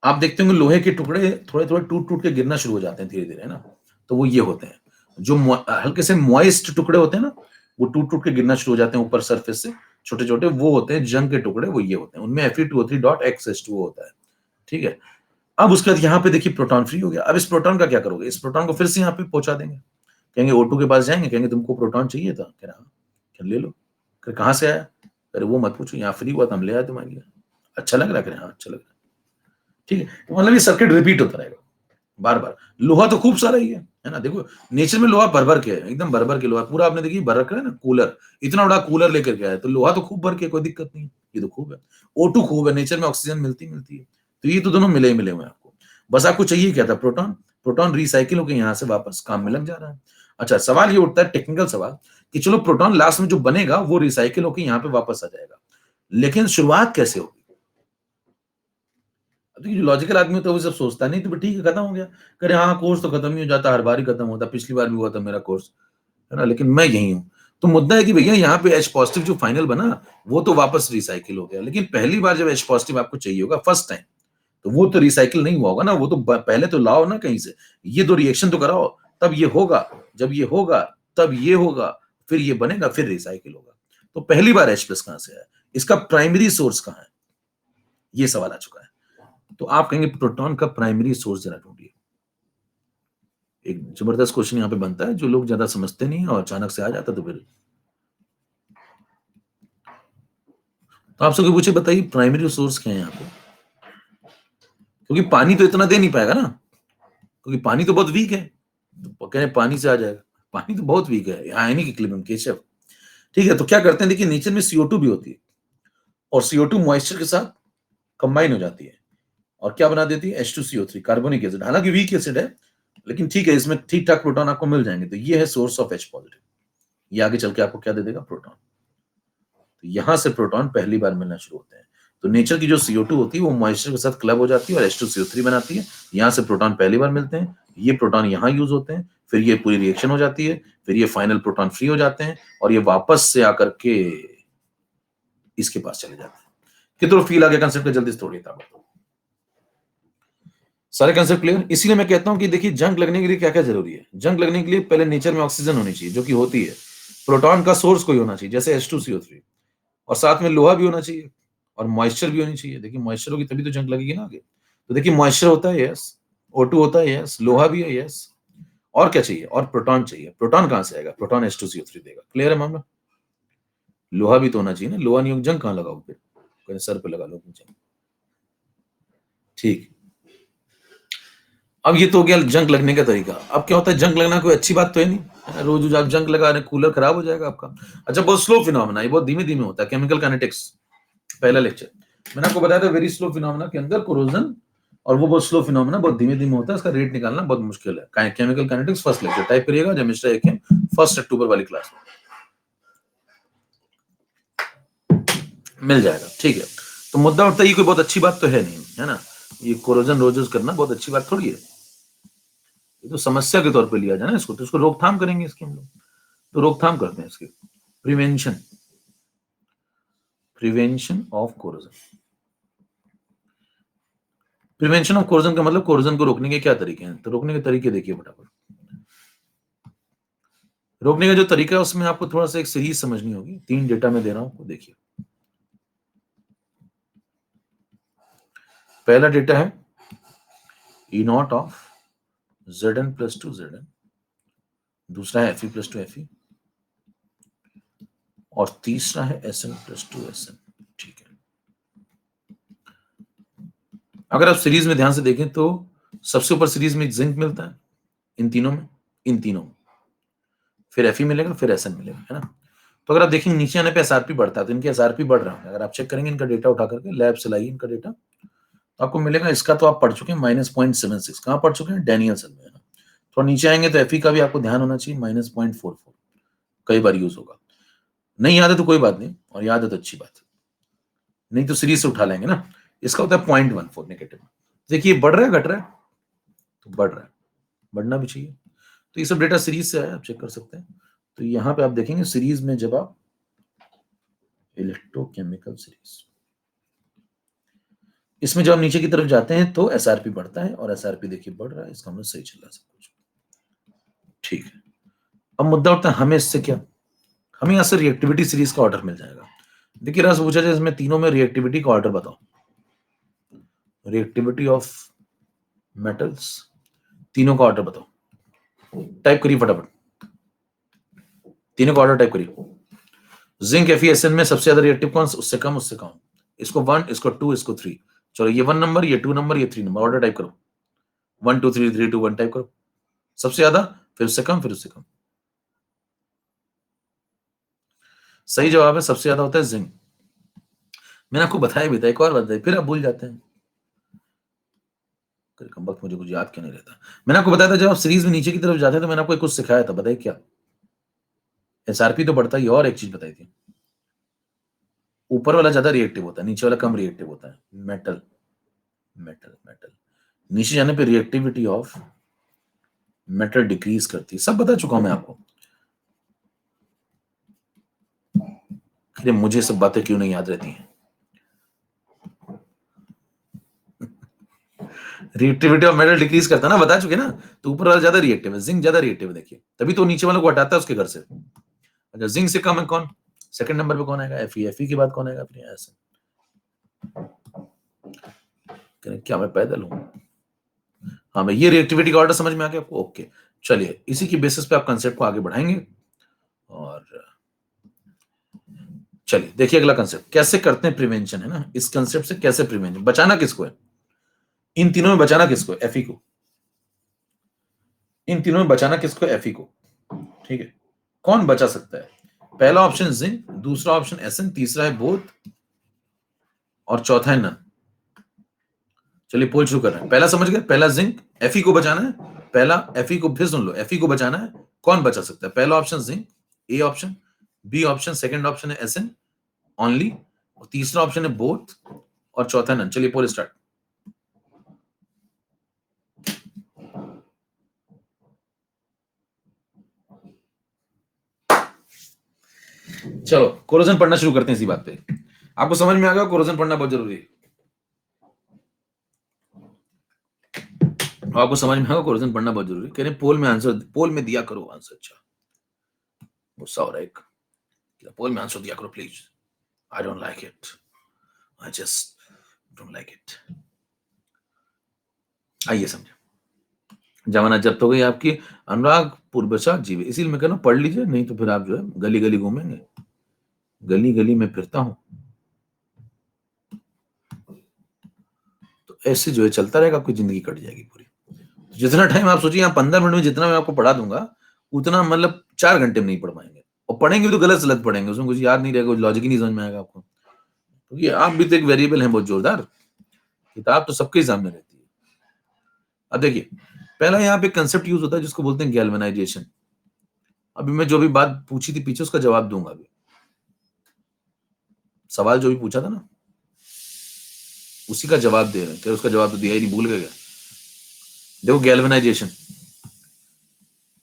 आप देखते होंगे लोहे के टुकड़े थोड़े थोड़े टूट टूट के गिरना शुरू हो जाते हैं धीरे धीरे, है ना। तो वो ये होते हैं, जो हल्के से मॉइस्ट टुकड़े होते हैं ना, वो टूट टूट के गिरना शुरू हो जाते हैं ऊपर सरफेस से, छोटे छोटे वो होते हैं जंग के टुकड़े, वो ये होते हैं, उनमें Fe2O3.XH2O होता है, ठीक है। अब उसके बाद यहाँ पे देखिए प्रोटॉन फ्री हो गया। अब इस प्रोटॉन का क्या करोगे, इस प्रोटॉन को फिर से यहाँ पे पहुंचा देंगे, कहेंगे O2 के पास जाएंगे, कहेंगे तुमको प्रोटॉन चाहिए था, कह रहा ले लो। कहाँ से आया, अरे वो मत पूछो, यहाँ फ्री हुआ था हम ले आए तुम्हारे लिए। अच्छा लग रहा है, हाँ अच्छा लग रहा है, ठीक है। तो मतलब ये सर्किट रिपीट होता रहेगा बार बार। लोहा तो खूब सारा ही है ना। देखो नेचर में लोहा भर भर के है, एकदम भर भर के लोहा पूरा, आपने देखिए भर रखा है ना। कूलर, इतना बड़ा कूलर लेकर के आया तो लोहा तो खूब भर के, कोई दिक्कत नहीं है, ये तो खूब है। O2 खूब है, नेचर में ऑक्सीजन मिलती है, तो ये तो दोनों मिले ही मिले हुए हैं आपको। बस आपको चाहिए क्या था, प्रोटॉन। प्रोटॉन रिसाइकिल होकर यहाँ से वापस काम में लग जा रहा है। अच्छा, सवाल ये उठता है टेक्निकल सवाल कि चलो प्रोटॉन लास्ट में जो बनेगा वो रिसाइकिल होकर यहाँ पे वापस आ जाएगा, लेकिन शुरुआत कैसे होगी। तो जो लॉजिकल आदमी होता है वो सब सोचता नहीं, तो ठीक है खत्म हो गया, करे हाँ कोर्स तो खत्म ही हो जाता, हर बार ही खत्म होता, पिछली बार भी हुआ था मेरा कोर्स। है ना, लेकिन मैं यही हूं। तो मुद्दा है कि भैया यहाँ पे H पॉजिटिव जो फाइनल बना वो तो वापस रिसाइकिल हो गया, लेकिन पहली बार जब H पॉजिटिव आपको चाहिए होगा फर्स्ट टाइम, तो वो तो रिसाइकिल नहीं हुआ होगा ना, वो तो पहले तो लाओ ना कहीं से, ये दो रिएक्शन तो कराओ, तब ये होगा, जब ये होगा तब ये होगा, फिर ये बनेगा, फिर रिसाइकिल होगा। तो पहली बार H प्लस कहां से आया, इसका प्राइमरी सोर्स कहां है, ये सवाल आ चुका है। तो आप कहेंगे प्रोटॉन का प्राइमरी सोर्स जरा ढूंढिए। एक जबरदस्त क्वेश्चन यहाँ पे बनता है, जो लोग ज्यादा समझते नहीं और अचानक से आ जाता तो फिर तो आप सबको पूछे बताइए प्राइमरी सोर्स क्या है यहाँ पे, क्योंकि पानी तो इतना दे नहीं पाएगा ना, क्योंकि पानी तो बहुत वीक है, तो कह रहे पानी से आ जाएगा, पानी तो बहुत वीक है, आयनिक इक्विलिब्रियम केशव। ठीक है, तो क्या करते हैं, देखिए नेचर में CO2 भी होती है, और CO2 मॉइस्चर के साथ कंबाइन हो जाती है और क्या बना देती है, H2CO3 कार्बोनिक एसिड, हालांकि वीक एसिड है, लेकिन ठीक है, इसमें ठीक ठाक प्रोटॉन आपको मिल जाएंगे। तो ये है सोर्स ऑफ H पॉजिटिव, ये आगे चल के आपको क्या दे देगा, प्रोटॉन। तो यहां से प्रोटॉन पहली बार मिलना शुरू होते हैं। तो नेचर की जो CO2 होती है वो मॉइस्चर के साथ क्लब हो जाती है और H2CO3 बनाती है, यहां से प्रोटॉन पहली बार मिलते हैं, ये प्रोटॉन यहां यूज होते हैं, फिर ये पूरी रिएक्शन हो जाती है, फिर ये फाइनल प्रोटॉन फ्री हो जाते हैं और ये वापस से आकर के इसके पास चले जाते हैं। कितना फील आ गया कंसेप्ट का, जल्दी से तोड़िए ताबड़तोड़। सारे कंसेप्ट क्लियर। इसीलिए मैं कहता हूं कि देखिए जंग लगने के लिए क्या क्या जरूरी है, जंग लगने के लिए पहले नेचर में ऑक्सीजन होनी चाहिए, जो कि होती है, प्रोटॉन का सोर्स कोई होना चाहिए जैसे H2CO3, और साथ में लोहा भी होना चाहिए और मॉइस्चर भी होनी चाहिए। देखिए मॉइस्चर होगी तभी तो जंग लगेगी ना आगे। तो देखिए मॉइस्चर होता है यस, O2 होता है यस, लोहा भी है यस, और क्या चाहिए, और प्रोटॉन चाहिए। प्रोटॉन कहां से आएगा, प्रोटॉन H2CO3 देगा। क्लियर है मामला। लोहा भी तो होना चाहिए ना, लोहा नहीं हो जंग कहां लगाओ, फिर सर पे लगा लो जंग। ठीक, अब ये तो हो गया जंग लगने का तरीका। अब क्या होता है, जंग लगना कोई अच्छी बात तो है नहीं, रोज रोज आप जंग लगा रहे, कूलर खराब हो जाएगा आपका। अच्छा, बहुत स्लो फिनोमेना, ये बहुत धीमे धीमे होता है, केमिकल काइनेटिक्स पहला लेक्चर मैंने आपको बताया था, वेरी स्लो फिनोमेना के अंदर कोरोजन, और वो बहुत स्लो फिनोमेना, बहुत धीमे धीमे होता है, इसका रेट निकालना बहुत मुश्किल है। Chemical kinetics first lecture type करिएगा, जब मिस्टर एक 1 अक्टूबर वाली क्लास में मिल जाएगा। ठीक है, तो मुद्दा उठता है, ये कोई बहुत अच्छी बात तो है नहीं, है ना, ये कोरोजन रोजोज करना बहुत अच्छी बात थोड़ी है, ये तो समस्या के तौर पे लिया जाए ना इसको, तो इसको रोकथाम करेंगे इसकी हम लोग। तो रोकथाम करते हैं इसकी, prevention, prevention of corrosion. Prevention of corrosion का मतलब कोरोजन को रोकने के क्या तरीके हैं, तो रोकने के तरीके देखिए फटाफट। रोकने का जो तरीका है उसमें आपको थोड़ा सा एक सीरीज समझनी होगी, 3 डेटा में दे रहा हूं आपको, देखिए। पहला डेटा है E0 ऑफ Zn + 2 Zn, दूसरा है Fe + 2 Fe, और तीसरा है Sn + 2 Sn। ठीक है, अगर आप सीरीज में ध्यान से देखें तो सबसे ऊपर सीरीज में जिंक मिलता है, इन तीनों में, इन तीनों में, फिर Fe मिलेगा, फिर Sn मिलेगा, है ना। तो अगर आप देखेंगे नीचे आने पे SRP बढ़ता है, तो इनके SRP बढ़ रहा है। अगर आप चेक करेंगे इनका डेटा उठा करके, लैब से लाइए इनका डेटा, तो आपको मिलेगा, इसका तो आप पढ़ चुके हैं -0.76, कहां पढ़ चुके हैं, डैनियलसन में, है ना। थोड़ा नीचे आएंगे तो Fe का भी आपको ध्यान होना चाहिए, -0.44, कई बार यूज होगा, नहीं याद है तो कोई बात नहीं, और याद है तो अच्छी बात है, नहीं तो सीरीज से उठा लेंगे ना। इसका होता है 0.14 नेगेटिव। देखिए बढ़ रहा है घट रहा है, तो बढ़ रहा है, बढ़ना भी चाहिए। तो ये सब डेटा सीरीज से आया, आप चेक कर सकते हैं। तो यहां पे आप देखेंगे सीरीज में, जब आप इलेक्ट्रोकेमिकल सीरीज, इसमें जब आप नीचे की तरफ जाते हैं तो SRP बढ़ता है, और SRP देखिए बढ़ रहा है, इसका मतलब सही चल रहा है सब कुछ। ठीक है, अब मुद्दा उठता है हमें इससे क्या, हमें यहां से रिएक्टिविटी सीरीज का ऑर्डर मिल जाएगा। देखिए रस पूछा जाए इसमें तीनों में रिएक्टिविटी का ऑर्डर बताओ, रिएक्टिविटी ऑफ मेटल्स, तीनों का ऑर्डर बताओ, टाइप करिए फटाफट, तीनों का ऑर्डर टाइप करिए। जिंक FeSN में सबसे ज्यादा रिएक्टिव कौन, उससे कम उससे कम, इसको 1, इसको 2, इसको 3, चलो ये 1 नंबर, ये 2 नंबर, ये 3 नंबर, ऑर्डर टाइप करो, 1 2 3 3 2 1 टाइप करो, सबसे ज्यादा, फिर उससे कम, फिर उससे कम। सही जवाब है, सबसे ज्यादा होता है जिंक। मैंने आपको बताया भी था, एक और बताया, फिर आप भूल जाते हैं, कम वक्त मुझे कुछ याद क्यों नहीं रहता। मैंने आपको बताया था जब आप सीरीज में नीचे की तरफ जाते हैं तो मैंने आपको कुछ सिखाया था, बताइए क्या, SRP तो बढ़ता ही, और एक चीज बताई थी, ऊपर वाला ज्यादा रिएक्टिव होता है, नीचे वाला कम रिएक्टिव होता है, मेटल, मेटल मेटल, नीचे जाने पे रिएक्टिविटी ऑफ मेटल डिक्रीज करती है, सब बता चुका हूं मैं आपको। अरे मुझे सब बातें क्यों नहीं याद रहती हैं? रिएक्टिविटी ऑफ मेटल डिक्रीज करता है ना, बता चुके ना। तो ऊपर वाला ज्यादा रिएक्टिव है, जिंक ज्यादा रिएक्टिव है, देखिए तभी तो नीचे वाले को हटाता है उसके घर से। अच्छा, जिंक से कम है कौन? सेकंड नंबर पे कौन आएगा? एफई के बाद कौन आएगा फिर? ऐसे क्या मैं पैदल हूं? हाँ भाई, ये रिएक्टिविटी का ऑर्डर समझ में आ गया आपको? ओके, चलिए इसी की बेसिस पे आप कंसेप्ट को आगे बढ़ाएंगे। और चलिए देखिए अगला कंसेप्ट, कैसे करते हैं प्रिवेंशन, है ना। इस कंसेप्ट से कैसे प्रिवेंशन, बचाना किसको है? इन तीनों में बचाना किसको है? एफई को। इन तीनों में बचाना किसको? एफई को। ठीक है, कौन बचा सकता है? पहला ऑप्शन जिंक, दूसरा ऑप्शन एसन, तीसरा है बोथ, और चौथा है नन। चलिए पोल शुरू कर रहे हैं। पहला समझ गए? पहला जिंक, एफई को बचाना है। पहला एफई को, फिर सुन लो, एफई को बचाना है। कौन बचा सकता है? पहला option zinc, A option, B option, second option है एसन ओनली, और तीसरा ऑप्शन है बोथ, और चौथा नन। चलिए पोल स्टार्ट। चलो कोरोजन पढ़ना शुरू करते हैं इसी बात पे। आपको समझ में आ गया कोरोजन पढ़ना बहुत जरूरी है। आपको समझ में आएगा कोरोजन पढ़ना बहुत जरूरी है। कह रहे पोल में आंसर, पोल में दिया करो आंसर। अच्छा, गुस्सा हो रहा है, पोल में आंसर दिया करो please. I don't like it, I just don't like it. आइए समझे, जमाना जब्त हो गई आपकी। अनुराग पूर्वशा जीवे, इसीलिए मैं कह रहा हूं पढ़ लीजिए, नहीं तो फिर आप जो है गली गली घूमेंगे। गली गली में फिरता हूं तो ऐसे जो है चलता रहेगा, आपकी जिंदगी कट जाएगी पूरी। जितना टाइम आप सोचिए, यहाँ 15 मिनट में जितना मैं आपको पढ़ा दूंगा, उतना मतलब 4 घंटे में नहीं पढ़ पाएंगे। और पढ़ेंगे तो गलत सलत पढ़ेंगे, उसमें कुछ याद नहीं रहेगा, कुछ लॉजिक ही नहीं समझ में आएगा आपको। क्योंकि आप भी तो एक वेरिएबल है बहुत जोरदार। किताब तो सबके सामने रहती है। अब देखिए, पहला यहाँ पे कंसेप्ट यूज होता है जिसको बोलते हैं गैल्वेनाइजेशन। अभी मैं जो भी बात पूछी थी पीछे, उसका जवाब दूंगा। अभी सवाल जो भी पूछा था ना, उसी का जवाब दे रहे हैं। उसका जवाब तो दिया ही नहीं, भूल गए क्या? देखो गैल्वेनाइजेशन,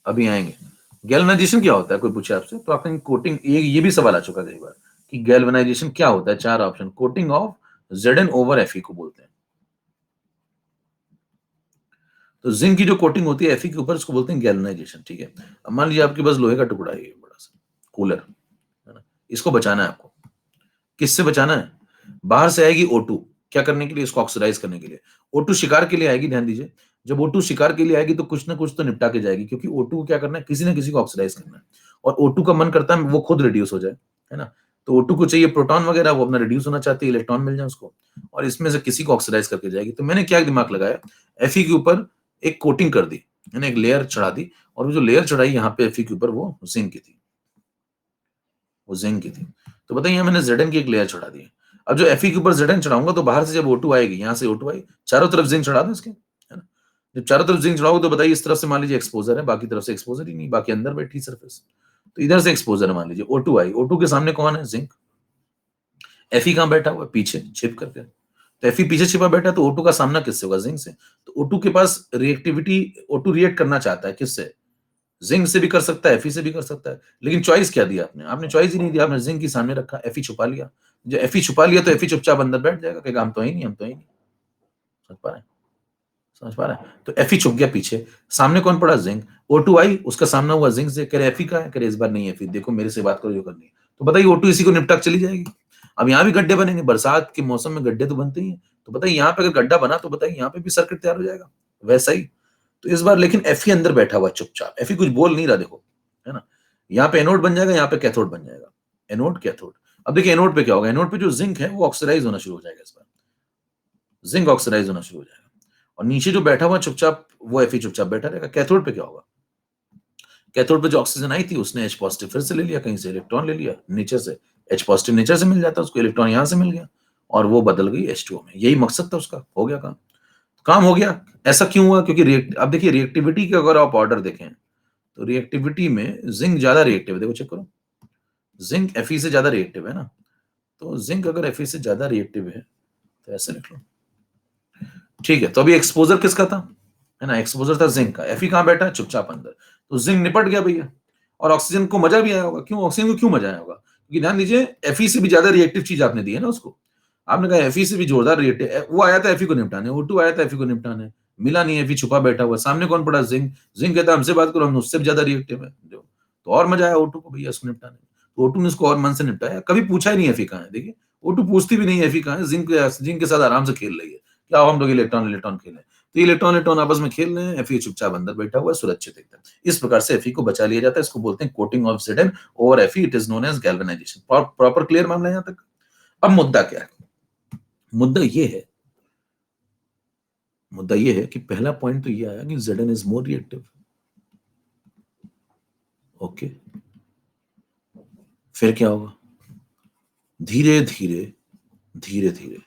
अभी आएंगे। गैल्वेनाइजेशन क्या होता है, कोई पूछे आपसे तो आपने कोटिंग, ये भी सवाल आ चुका कई बार कि गैल्वेनाइजेशन क्या होता है। 4 option, coating of Zn over Fe को बोलते हैं। तो जिंक की जो कोटिंग होती है Fe के ऊपर, उसको बोलते हैं गैल्वेनाइजेशन। ठीक है, अब मान लीजिए आपके पास लोहे का टुकड़ा है, बड़ा सा कूलर, है ना। इसको बचाना है आपको। किससे बचाना है? बाहर से आएगी O2, क्या करने के लिए? इसको ऑक्सीडाइज करने के लिए। O2 शिकार के लिए आएगी, ध्यान दीजिए। जब O2 शिकार के लिए आएगी तो कुछ ना कुछ तो निपटा के जाएगी, क्योंकि O2 को क्या करना है? किसी ना किसी को ऑक्सीडाइज करना है। और O2 का मन करता है वो खुद रिड्यूस हो जाए, है ना। तो O2 को चाहिए प्रोटॉन वगैरह, वो अपना रिड्यूस होना चाहती है, इलेक्ट्रॉन मिल जाए उसको, और इसमें से किसी को ऑक्सीडाइज करके जाएगी। तो मैंने क्या दिमाग लगाया, Fe के ऊपर एक कोटिंग कर दी, मैंने एक लेयर चढ़ा दी, और वो जो लेयर चढ़ाई यहाँ पे Fe के ऊपर, वो जिंक की थी। वो जिंक की थी। तो बताइए मैंने Zn की एक लेयर चढ़ा दी। अब जो Fe के ऊपर Zn चढ़ाऊंगा तो बाहर से जब O2 आएगी, यहाँ से O2 आई, चारों तरफ जिंक चढ़ा दो इसके, है ना। जब चारों तरफ जिंक चढ़ाओगे तो बताइए, इस तरफ से मान लीजिए एक्सपोजर है, बाकी तरफ से एक्सपोजर ही नहीं, बाकी अंदर बैठी सरफेस। तो इधर से एक्सपोजर है, मान लीजिए O2 आई, O2 के सामने कौन है? जिंक। Fe कहाँ बैठा हुआ है? पीछे छिप करके। तो Fe पीछे छिपा बैठा है, तो O2 का सामना किससे होगा? जिंक से। तो O2 के पास रिएक्टिविटी, O2 रिएक्ट करना चाहता है किससे? जिंक से भी कर सकता है, Fe से भी कर सकता है। लेकिन चॉइस क्या दिया आपने? आपने चॉइस ही नहीं दिया, आपने जिंक ही सामने रखा, Fe छुपा लिया। जो Fe छुपा लिया तो Fe चुपचाप अंदर बैठ जाएगा, कहेगा हम तो ही नहीं, हम तो ही नहीं। समझ पा रहे हैं? समझ पा रहे हैं? तो Fe छुप गया पीछे, सामने कौन पड़ा? जिंक। O2 आई, उसका सामना हुआ जिंक से, कह रहे Fe का है, कह रहे इस बार नहीं है Fe, देखो मेरे से बात करो जो करनी है। तो बताइए O2 इसी को निपटा चली जाएगी। अब यहाँ भी गड्ढे बनेंगे, बरसात के मौसम में गड्ढे तो बनते ही हैं। तो बताइए यहाँ पे अगर गड्ढा बना तो बताइए यहाँ पे भी सर्किट तैयार हो जाएगा, वैसा ही। तो इस बार लेकिन Fe अंदर बैठा हुआ चुपचाप, Fe कुछ बोल नहीं रहा, देखो, है ना। यहाँ पे एनोड बन जाएगा, यहाँ पे कैथोड बन जाएगा, एनोड कैथोड। अब देखिए एनोड पे क्या होगा, एनोड पे जो जिंक है वो ऑक्सीडाइज होना शुरू हो जाएगा, इस बार जिंक ऑक्सीडाइज होना शुरू हो जाएगा, और नीचे जो बैठा हुआ चुपचाप, वो Fe चुपचाप बैठा रहेगा। कैथोड पे क्या होगा? कैथोड पे जो ऑक्सीजन आई थी, उसने H पॉजिटिव फिर से ले लिया, कहीं से इलेक्ट्रॉन ले लिया नीचे से, H पॉजिटिव नेचर से मिल जाता है उसको, इलेक्ट्रॉन यहाँ से मिल गया, और वो बदल गई H2O में। यही मकसद था उसका, हो गया काम, काम हो गया। ऐसा क्यों हुआ? क्योंकि अब देखिए रिएक्टिविटी के अगर आप ऑर्डर देखें, तो रिएक्टिविटी में जिंक ज्यादा रिएक्टिव है, देखो चेक करो, जिंक Fe से ज्यादा रिएक्टिव है ना। तो जिंक अगर Fe से ज्यादा रिएक्टिव है तो ऐसे लिख लो, ठीक है। तो अभी एक्सपोजर किसका था, है ना, एक्सपोजर था जिंक का। Fe कहां बैठा है? चुपचाप अंदर। तो जिंक निपट गया भैया, और ऑक्सीजन को मजा भी आया होगा। क्यों? ऑक्सीजन को क्यों मजा आया होगा? क्योंकि ध्यान दीजिए Fe से भी ज्यादा रिएक्टिव चीज आपने दी है ना उसको। आपने कहा Fe से भी जोरदार रिएक्टिव, वो आया था Fe को निपटाने, O2 आया था Fe को निपटाने, मिला नहीं, Fe छुपा बैठा हुआ, सामने कौन पड़ा? जिंक। जिंक कहता है हमसे बात करो, हम उससे भी ज्यादा रिएक्टिव है, तो और मजा आया O2 को भैया इसको निपटाने। तो O2 ने उसको और मन से निपटाया, कभी पूछा ही नहीं Fe कहाँ है। देखिए O2 पूछती भी नहीं Fe कहाँ है, जिंक के साथ आराम से खेल रही है, क्या हम लोग इलेक्ट्रॉन इलेक्ट्रॉन खेलें। तो इलेक्ट्रॉन आपस में खेल रहे हैं, Fe चुपचाप अंदर बैठा हुआ है, सुरक्षित एकदम। इस प्रकार से Fe को बचा लिया जाता है, इसको बोलते हैं coating of Zn over Fe, it is known as galvanization. Proper clear मामला यहां तक। अब मुद्दा क्या है? मुद्दा ये है कि पहला पॉइंट तो ये आया कि Zn is more reactive. Okay, फिर क्या होगा? धीरे धीरे धीरे धीरे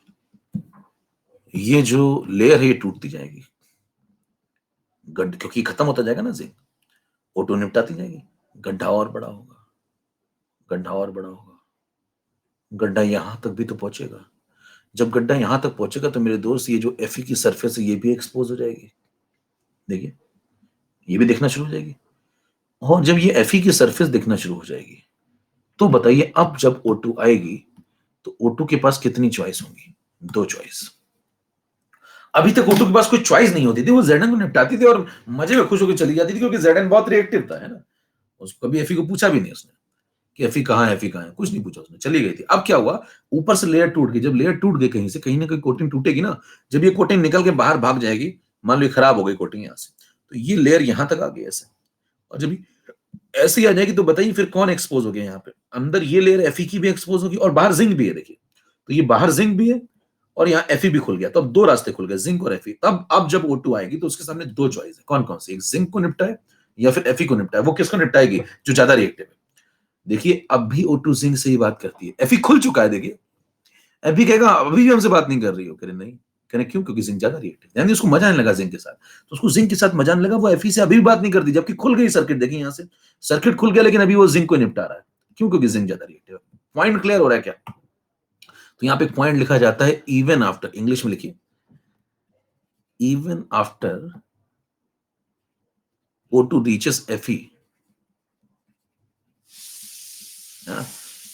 ये जो लेयर है ये टूटती जाएगी, क्योंकि खत्म होता जाएगा ना जिंक, O2 निपटाती जाएगी, गड्ढा और बड़ा होगा, गड्ढा और बड़ा होगा, गड्ढा यहां तक भी तो पहुंचेगा। जब गड्ढा यहां तक पहुंचेगा तो मेरे दोस्त ये जो Fe की सरफेस है ये भी एक्सपोज हो जाएगी। देखिए ये भी दिखना शुरू हो जाएगी, और जब ये Fe की सरफेस दिखना शुरू हो जाएगी तो बताइए अब जब O2 आएगी तो O2 के पास कितनी चॉइस होंगी? 2 चॉइस। अभी तक O2 के पास कोई चॉइस नहीं होती थी, वो Zn को निपटाती थी और मजे में खुश होकर चली जाती थी, क्योंकि Zn बहुत रिएक्टिव था, है ना। उसको कभी Fe को पूछा भी नहीं उसने कि Fe कहाँ है, Fe कहाँ है, कुछ नहीं पूछा उसने, चली गई थी। अब क्या हुआ? ऊपर से लेयर टूट गई। जब लेयर टूट गई कहीं से, कहीं ना कहीं कोटिंग टूटेगी ना, जब ये कोटिंग निकल के बाहर भाग जाएगी, मान लो खराब हो गई कोटिंग यहां से, तो ये लेयर यहां तक आ गई ऐसे, और जब ऐसी आ जाएगी तो बताइए फिर कौन एक्सपोज हो गया? यहाँ पे अंदर ये लेयर Fe की भी एक्सपोज होगी और बाहर जिंक भी है। देखिए तो ये बाहर जिंक भी है और यहाँ Fe भी खुल गया, तो अब 2 रास्ते खुल गए, जिंक और Fe। तब अब जब O2 आएगी तो उसके सामने 2 चॉइस है, कौन कौन सी? एक जिंक को निपटाए या फिर Fe को निपटाए। वो किसको निपटाएगी? जो ज्यादा रिएक्टिव है। देखिए अब भी O2 जिंक से ही बात करती है, Fe खुल चुका है। देखिए Fe कहेगा अभी भी हमसे बात नहीं कर रही हो। कह रहे नहीं, कह रहे क्यों? क्योंकि जिंक ज्यादा रिएक्टिव, यानी उसको मजा आने लगा जिंक के साथ, तो उसको जिंक के साथ मजा आने लगा, वो Fe से अभी भी बात नहीं करती, जबकि खुल गई सर्किट। देखिए यहाँ से सर्किट खुल गया, लेकिन अभी वो जिंक को निपटा रहा है। क्यों? क्योंकि जिंक ज्यादा रिएक्टिव है। पॉइंट क्लियर हो रहा है क्या? तो यहाँ पे पॉइंट लिखा जाता है इवन आफ्टर, इंग्लिश में लिखिए, even after O2 reaches Fe,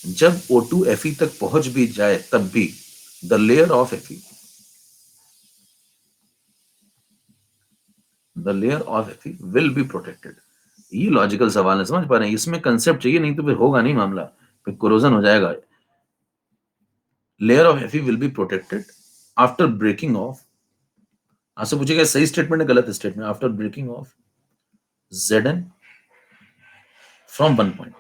जब O2 Fe तक पहुंच भी जाए तब भी the layer of Fe, the layer of Fe will be protected. ये लॉजिकल सवाल है, समझ पा रहे हैं? इसमें कंसेप्ट चाहिए, नहीं तो फिर होगा नहीं मामला, फिर कोरोजन हो जाएगा। Layer of Fe will be protected after breaking off, आपसे पूछेगा सही स्टेटमेंट है गलत statement? After breaking off Zn from 1 point,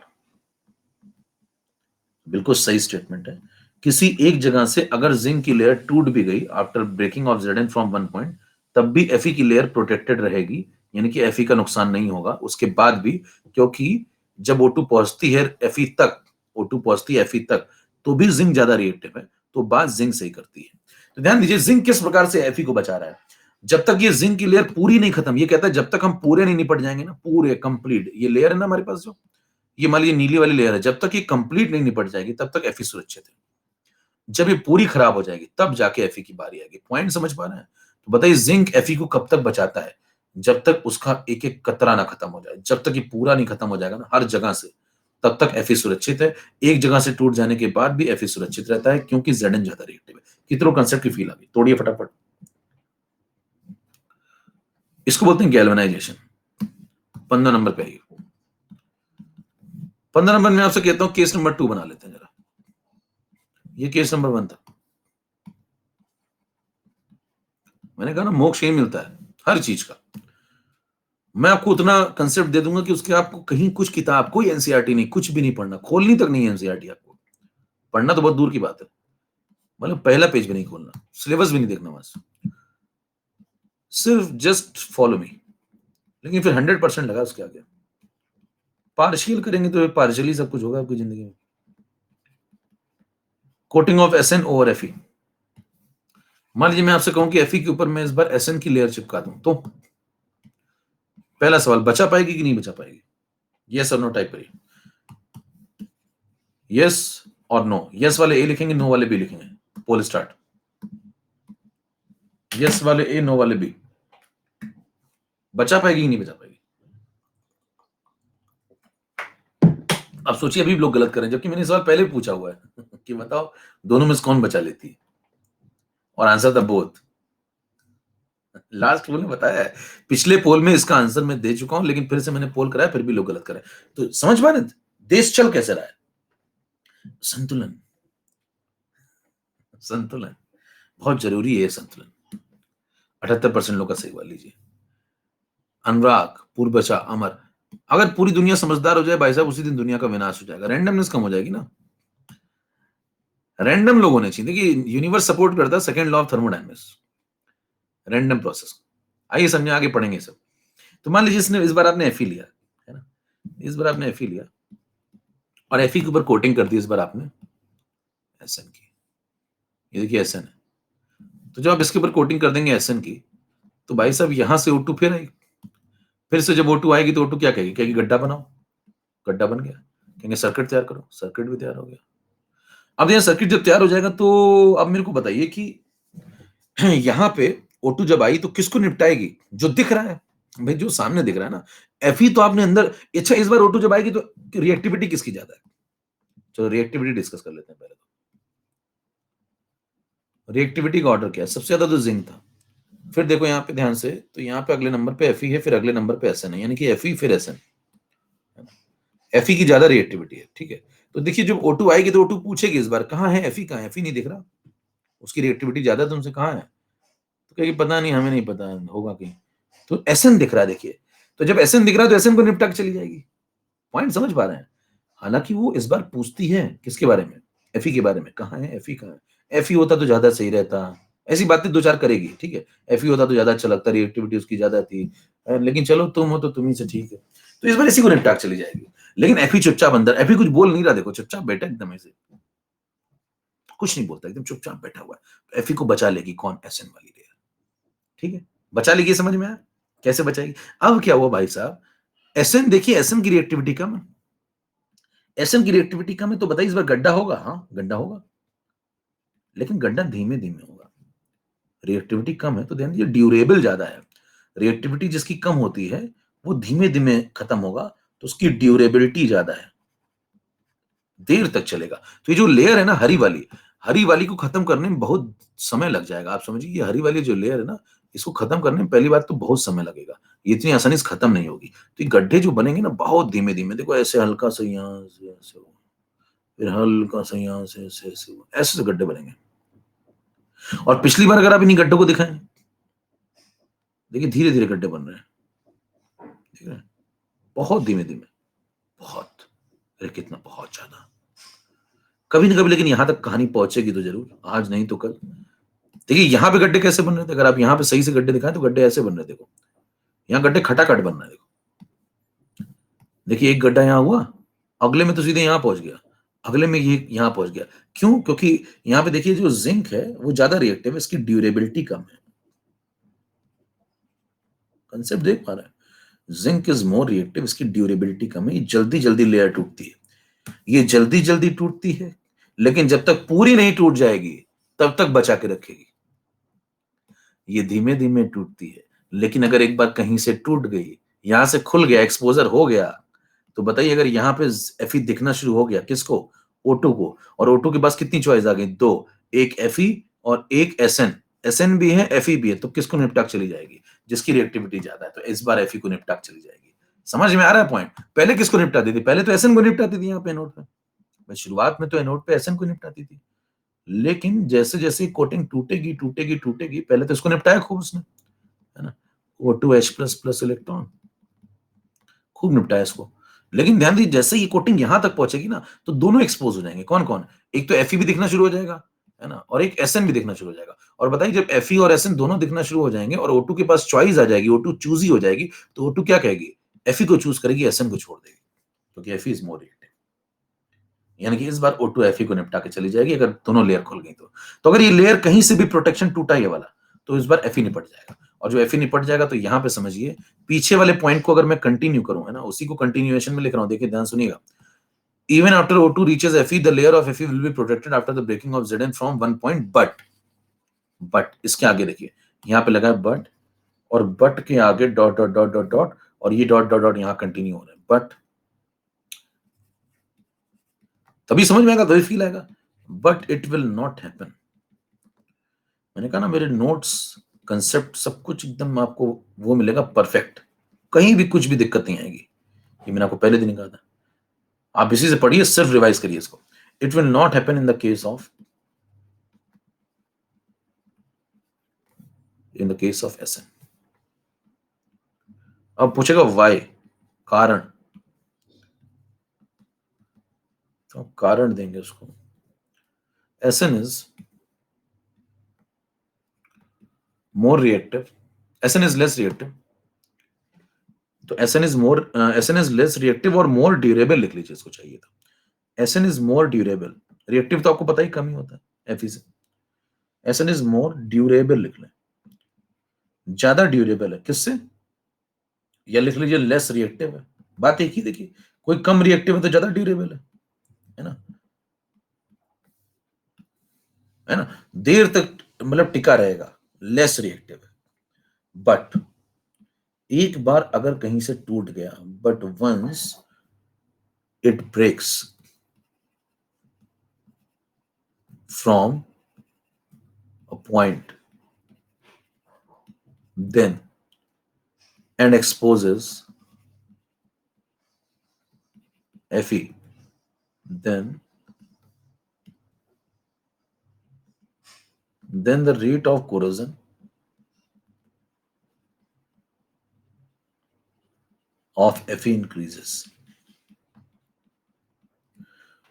बिल्कुल सही स्टेटमेंट है। किसी एक जगह से अगर जिंक की लेयर टूट भी गई after breaking off Zn from 1 point, तब भी Fe की लेयर प्रोटेक्टेड रहेगी, यानी कि Fe का नुकसान नहीं होगा उसके बाद भी, क्योंकि जब O2 पहुंचती है Fe तक, O2 पहुंचती है Fe तक, तो भी जिंक ज्यादा रिएक्टिव है, तो बात जिंक सही करती है। तो ध्यान दीजिए जिंक किस प्रकार से Fe को बचा रहा है। जब तक ये जिंक की लेयर पूरी नहीं खत्म, ये कहता है जब तक हम पूरे नहीं निपट जाएंगे ना, पूरे कंप्लीट, ये लेयर है ना हमारे पास जो, ये मान लीजिए नीली वाली लेयर है, जब तक ये कंप्लीट नहीं निपट जाएगी तब तक Fe सुरक्षित है। जब ये पूरी खराब हो जाएगी तब जाके Fe की बारी आएगी। पॉइंट समझ पा रहे हैं? तो बताइए जिंक Fe को कब तक बचाता है? जब तक उसका एक एक कतरा ना खत्म हो जाए, जब तक ये पूरा नहीं खत्म हो जाएगा ना हर जगह से, तब तक Fe सुरक्षित है। एक जगह से टूट जाने के बाद भी Fe सुरक्षित रहता है, क्योंकि Zn ज्यादा रिएक्टिव है। कितनों कंसेप्ट की फील आ गई? तोड़िए फटाफट। इसको बोलते हैं गैल्वेनाइजेशन। 15 नंबर पे आइए। 15 नंबर में आपसे कहता हूं केस नंबर 2 बना लेते हैं जरा। ये केस नंबर 1 था। मैंने कहा ना मोक्ष यही मिलता है हर चीज का। मैं आपको उतना कंसेप्ट दे दूंगा कि उसके आपको कहीं कुछ किताब, कोई एनसीईआरटी नहीं, कुछ भी नहीं पढ़ना, खोलनी तक नहीं है एनसीईआरटी आपको। पढ़ना तो बहुत दूर की बात है, मतलब पहला पेज भी नहीं खोलना, सिलेबस भी नहीं देखना, बस सिर्फ जस्ट फॉलो मी। लेकिन फिर 100% लगा उसके आगे। पार्शियल करेंगे तो पार्शियली सब कुछ होगा आपकी जिंदगी में। Coating of Sn over Fe। मान लीजिए मैं आपसे कहूं कि Fe के ऊपर मैं इस बार एसएन की लेयर चिपका दूं, तो पहला सवाल, बचा पाएगी कि नहीं बचा पाएगी? यस और नो टाइप करिए। यस और नो। यस वाले ए लिखेंगे, नो वाले बी लिखेंगे। पोल स्टार्ट। यस वाले ए, नो वाले बी। बचा पाएगी कि नहीं बचा पाएगी? अब सोचिए अभी भी लोग गलत कर रहे हैं, जबकि मैंने सवाल पहले पूछा हुआ है कि बताओ दोनों में से कौन बचा लेती है, और आंसर था बोथ। लास्ट पोल में बताया है, पिछले पोल में इसका आंसर मैं दे चुका हूं, लेकिन फिर से मैंने पोल कराया, फिर भी लोग गलत कर रहे हैं। तो समझ पा रहे हैं, देश चल कैसे रहा है? संतुलन, संतुलन बहुत जरूरी है, संतुलन। 78% लोग का सही हुआ, लीजिए। अनुराग, पूर्वचा, अमर, अगर पूरी दुनिया समझदार हो जाए भाई साहब, उसी दिन दुनिया का विनाश हो जाएगा, रैंडमनेस कम हो जाएगी ना। रैंडम लोग होने चाहिए। देखिए यूनिवर्स सपोर्ट करता है second law of thermodynamics, random process. आइए समझे, आगे पढ़ेंगे सब। तो मान लीजिए इसने इस बार आपने एफई लिया है ना, इस बार आपने एफई लिया और एफई के ऊपर कोटिंग कर दी इस बार आपने एसएन की। ये देखिए एसएन है, तो जब आप इसके ऊपर कोटिंग कर देंगे एसएन की, तो भाई साहब यहां से O2 फिर आएगी। फिर से जब O2 आएगी तो O2 क्या कहेगी? कहेगी गड्ढा बनाओ, गड्ढा बन गया। कहेंगे सर्किट तैयार करो, सर्किट भी तैयार हो गया। अब यह सर्किट जब तैयार हो जाएगा तो अब मेरे को बताइए कि यहां पे O2 जब आई तो किसको निपटाएगी? जो दिख रहा है भाई, जो सामने दिख रहा है ना। एफई तो आपने अंदर, अच्छा इस बार O2 जब आएगी तो रिएक्टिविटी किसकी ज्यादा है? चलो रिएक्टिविटी डिस्कस कर लेते हैं पहले। तो रिएक्टिविटी का ऑर्डर क्या है? सबसे ज्यादा तो जिंक था। फिर देखो यहाँ पे ध्यान से, तो यहाँ पे अगले नंबर पे एफई है, फिर अगले नंबर पे एसएन है, यानी कि एफई फिर एसएन। एफई की ज्यादा रिएक्टिविटी है, ठीक है। तो देखिए जब O2 आएगी तो O2 पूछेगी इस बार कहाँ है एफई, कहाँ है एफई? नहीं दिख रहा, उसकी रिएक्टिविटी ज्यादा तुमसे, कहाँ है? तो कहेगी पता नहीं, हमें नहीं पता, होगा कहीं। तो एसएन दिख रहा है, देखिए। तो जब एसएन दिख रहा है तो एसएन को निपटा के चली जाएगी। पॉइंट समझ पा रहे हैं? हालांकि वो इस बार पूछती है किसके बारे में? एफई के बारे में। कहाँ है एफई, कहाँ है एफई? होता तो ज्यादा सही रहता, ऐसी बातें दो चार करेगी, ठीक है। एफई होता तो ज्यादा अच्छा लगता, रिएक्टिविटी उसकी ज्यादा थी, लेकिन चलो तुम हो तो तुम ही से ठीक है। तो इस बार इसी को निपटा के चली जाएगी। लेकिन एफई चुपचाप अंदर, एफई कुछ बोल नहीं रहा, देखो चुपचाप बैठा एकदम ऐसे, कुछ नहीं बोलता, एकदम चुपचाप बैठा हुआ है। एफई को बचा लेगी कौन? एसएन वाली लेयर, ठीक है। बचा लेगी, समझ में आया कैसे बचाएगी? अब क्या हुआ भाई साहब, एसएन देखिए, एसएन की रिएक्टिविटी कम है, एसएन की रिएक्टिविटी कम है, तो बताइए इस बार गड्ढा होगा? हाँ गड्ढा होगा, लेकिन गड्ढा धीमे धीमे होगा। रिएक्टिविटी कम है तो ध्यान दीजिए, ड्यूरेबल ज्यादा है। रिएक्टिविटी जिसकी कम होती है वो धीमे धीमे खत्म होगा, तो उसकी ड्यूरेबिलिटी ज्यादा है, देर तक चलेगा। तो ये जो लेयर है ना हरी वाली को खत्म करने में बहुत समय लग जाएगा। आप समझिए ये हरी वाली जो लेयर है ना, इसको खत्म करने में पहली बात तो बहुत समय लगेगा, ये इतनी आसानी से खत्म नहीं होगी। तो ये गड्ढे जो बनेंगे ना बहुत धीमे धीमे, देखो ऐसे हल्का सा यहाँ से ऐसे हो, फिर हल्का सा यहाँ से ऐसे ऐसे हो, ऐसे से गड्ढे बनेंगे। और पिछली बार अगर आप इन्हीं गड्ढों को दिखाएं, देखिए धीरे धीरे गड्ढे बन रहे हैं, ठीक है, बहुत धीमे धीमे, बहुत, अरे कितना, बहुत ज्यादा। कभी ना कभी लेकिन यहां तक कहानी पहुंचेगी तो जरूर, आज नहीं तो कल। देखिए यहां पे गड्ढे कैसे बन रहे थे, अगर आप यहां पे सही से गड्ढे दिखाएं तो गड्ढे ऐसे बन रहे थे, देखो यहाँ गड्ढे खटाखट बन रहे हैं, देखो। देखिए एक गड्ढा यहाँ हुआ, अगले में तो सीधे यहाँ पहुंच गया, अगले में ये यहाँ पहुंच गया। क्यों? क्योंकि यहाँ पे देखिए जो जिंक है वो ज्यादा रिएक्टिव है, इसकी ड्यूरेबिलिटी कम है। कंसेप्ट देख पा रहे हैं? जिंक इज मोर रिएक्टिव, इसकी ड्यूरेबिलिटी कम है, ये जल्दी जल्दी लेयर टूटती है, ये जल्दी जल्दी टूटती है, लेकिन जब तक पूरी नहीं टूट जाएगी तब तक बचा के रखेगी। ये धीमे धीमे टूटती है, लेकिन अगर एक बार कहीं से टूट गई, यहां से खुल गया, एक्सपोजर हो गया, तो बताइए अगर यहाँ पे एफई दिखना शुरू हो गया, किसको? O2 को। और O2 के पास कितनी चॉइस आ गई? दो, एक एफई और एक एसएन। एसएन भी है एफई भी है, तो किसको निपटा के चली जाएगी? जिसकी रिएक्टिविटी ज्यादा है। तो इस बार एफई को निपटा के चली जाएगी। समझ में आ रहा है पॉइंट? पहले किसको निपटाती थी? पहले तो एसएन को निपटाती थी यहाँ पे एनोड पे, शुरुआत में तो एनोड पे एसएन को निपटाती थी, लेकिन जैसे जैसे कोटिंग टूटेगी टूटेगी टूटेगी, पहले तो इसको निपटाया खूब उसने, है ना, O2H++ इलेक्ट्रॉन, खूब निपटाया इसको। लेकिन ध्यान दीजिए जैसे ये कोटिंग यहां तक पहुंचेगी ना, तो दोनों एक्सपोज हो जाएंगे। कौन कौन? एक तो एफई भी दिखना शुरू हो जाएगा, है ना, और एक एसएन भी दिखना शुरू हो जाएगा। और बताइए जब एफई और एसएन दोनों दिखना शुरू हो जाएंगे और O2 के पास चॉइस आ जाएगी, O2 चूजी हो जाएगी, तो O2 क्या कहेगी? एफई को चूज करेगी, एसएन को छोड़ देगी, क्योंकि एफई इज मोर रिएक्टिव। यानी कि इस बार O2 एफई को निपटा के चली जाएगी अगर दोनों लेयर खुल गई तो अगर ये लेयर कहीं से भी प्रोटेक्शन टूटा ये वाला, तो इस बार एफई निपट जाएगा। और जो एफई निपट जाएगा तो यहां पे समझिए पीछे वाले पॉइंट को अगर मैं कंटिन्यू करूं, है ना, उसी को कंटिन्यूएशन में लिख रहा हूं, देखिए ध्यान सुनिएगा। Even after O2 reaches Fe, the layer of Fe will be protected after the breaking of Zn from one point, but इसके आगे देखिए यहाँ पे लगा है बट, और बट के आगे dot dot dot dot dot, और ये डॉट डॉट डॉट यहाँ कंटिन्यू हो रहा है। बट तभी समझ में आएगा, तभी फील आएगा, but it will not happen. मैंने कहा ना, मेरे नोट्स, कंसेप्ट, सब कुछ एकदम आपको वो मिलेगा परफेक्ट, कहीं भी कुछ भी दिक्कत नहीं आएगी। ये मैंने आपको पहले दिन ही कहा था। आप इसी से पढ़िए, सिर्फ रिवाइज करिए इसको। It will not happen in the case of Sn. अब पूछेगा वाई, कारण, तो कारण देंगे उसको। Sn is more reactive, Sn is less reactive, तो एसएन इज लेस रिएक्टिव और मोर ड्यूरेबल लिख लीजिए इसको, चाहिए तो। Sn is more durable, reactive तो आपको पता ही कम ही होता है एफई से। एसएन इज मोर ड्यूरेबल लिख लें, ज्यादा ड्यूरेबल है किससे, या लिख लीजिए लेस रिएक्टिव है। बात एक ही, देखिए कोई कम रिएक्टिव है तो ज्यादा ड्यूरेबल है ना, है ना, देर तक मतलब टिका रहेगा, लेस रिएक्टिव है। बट एक बार अगर कहीं से टूट गया, but once it breaks from a point then and exposes Fe, then the rate of corrosion of Fe increases।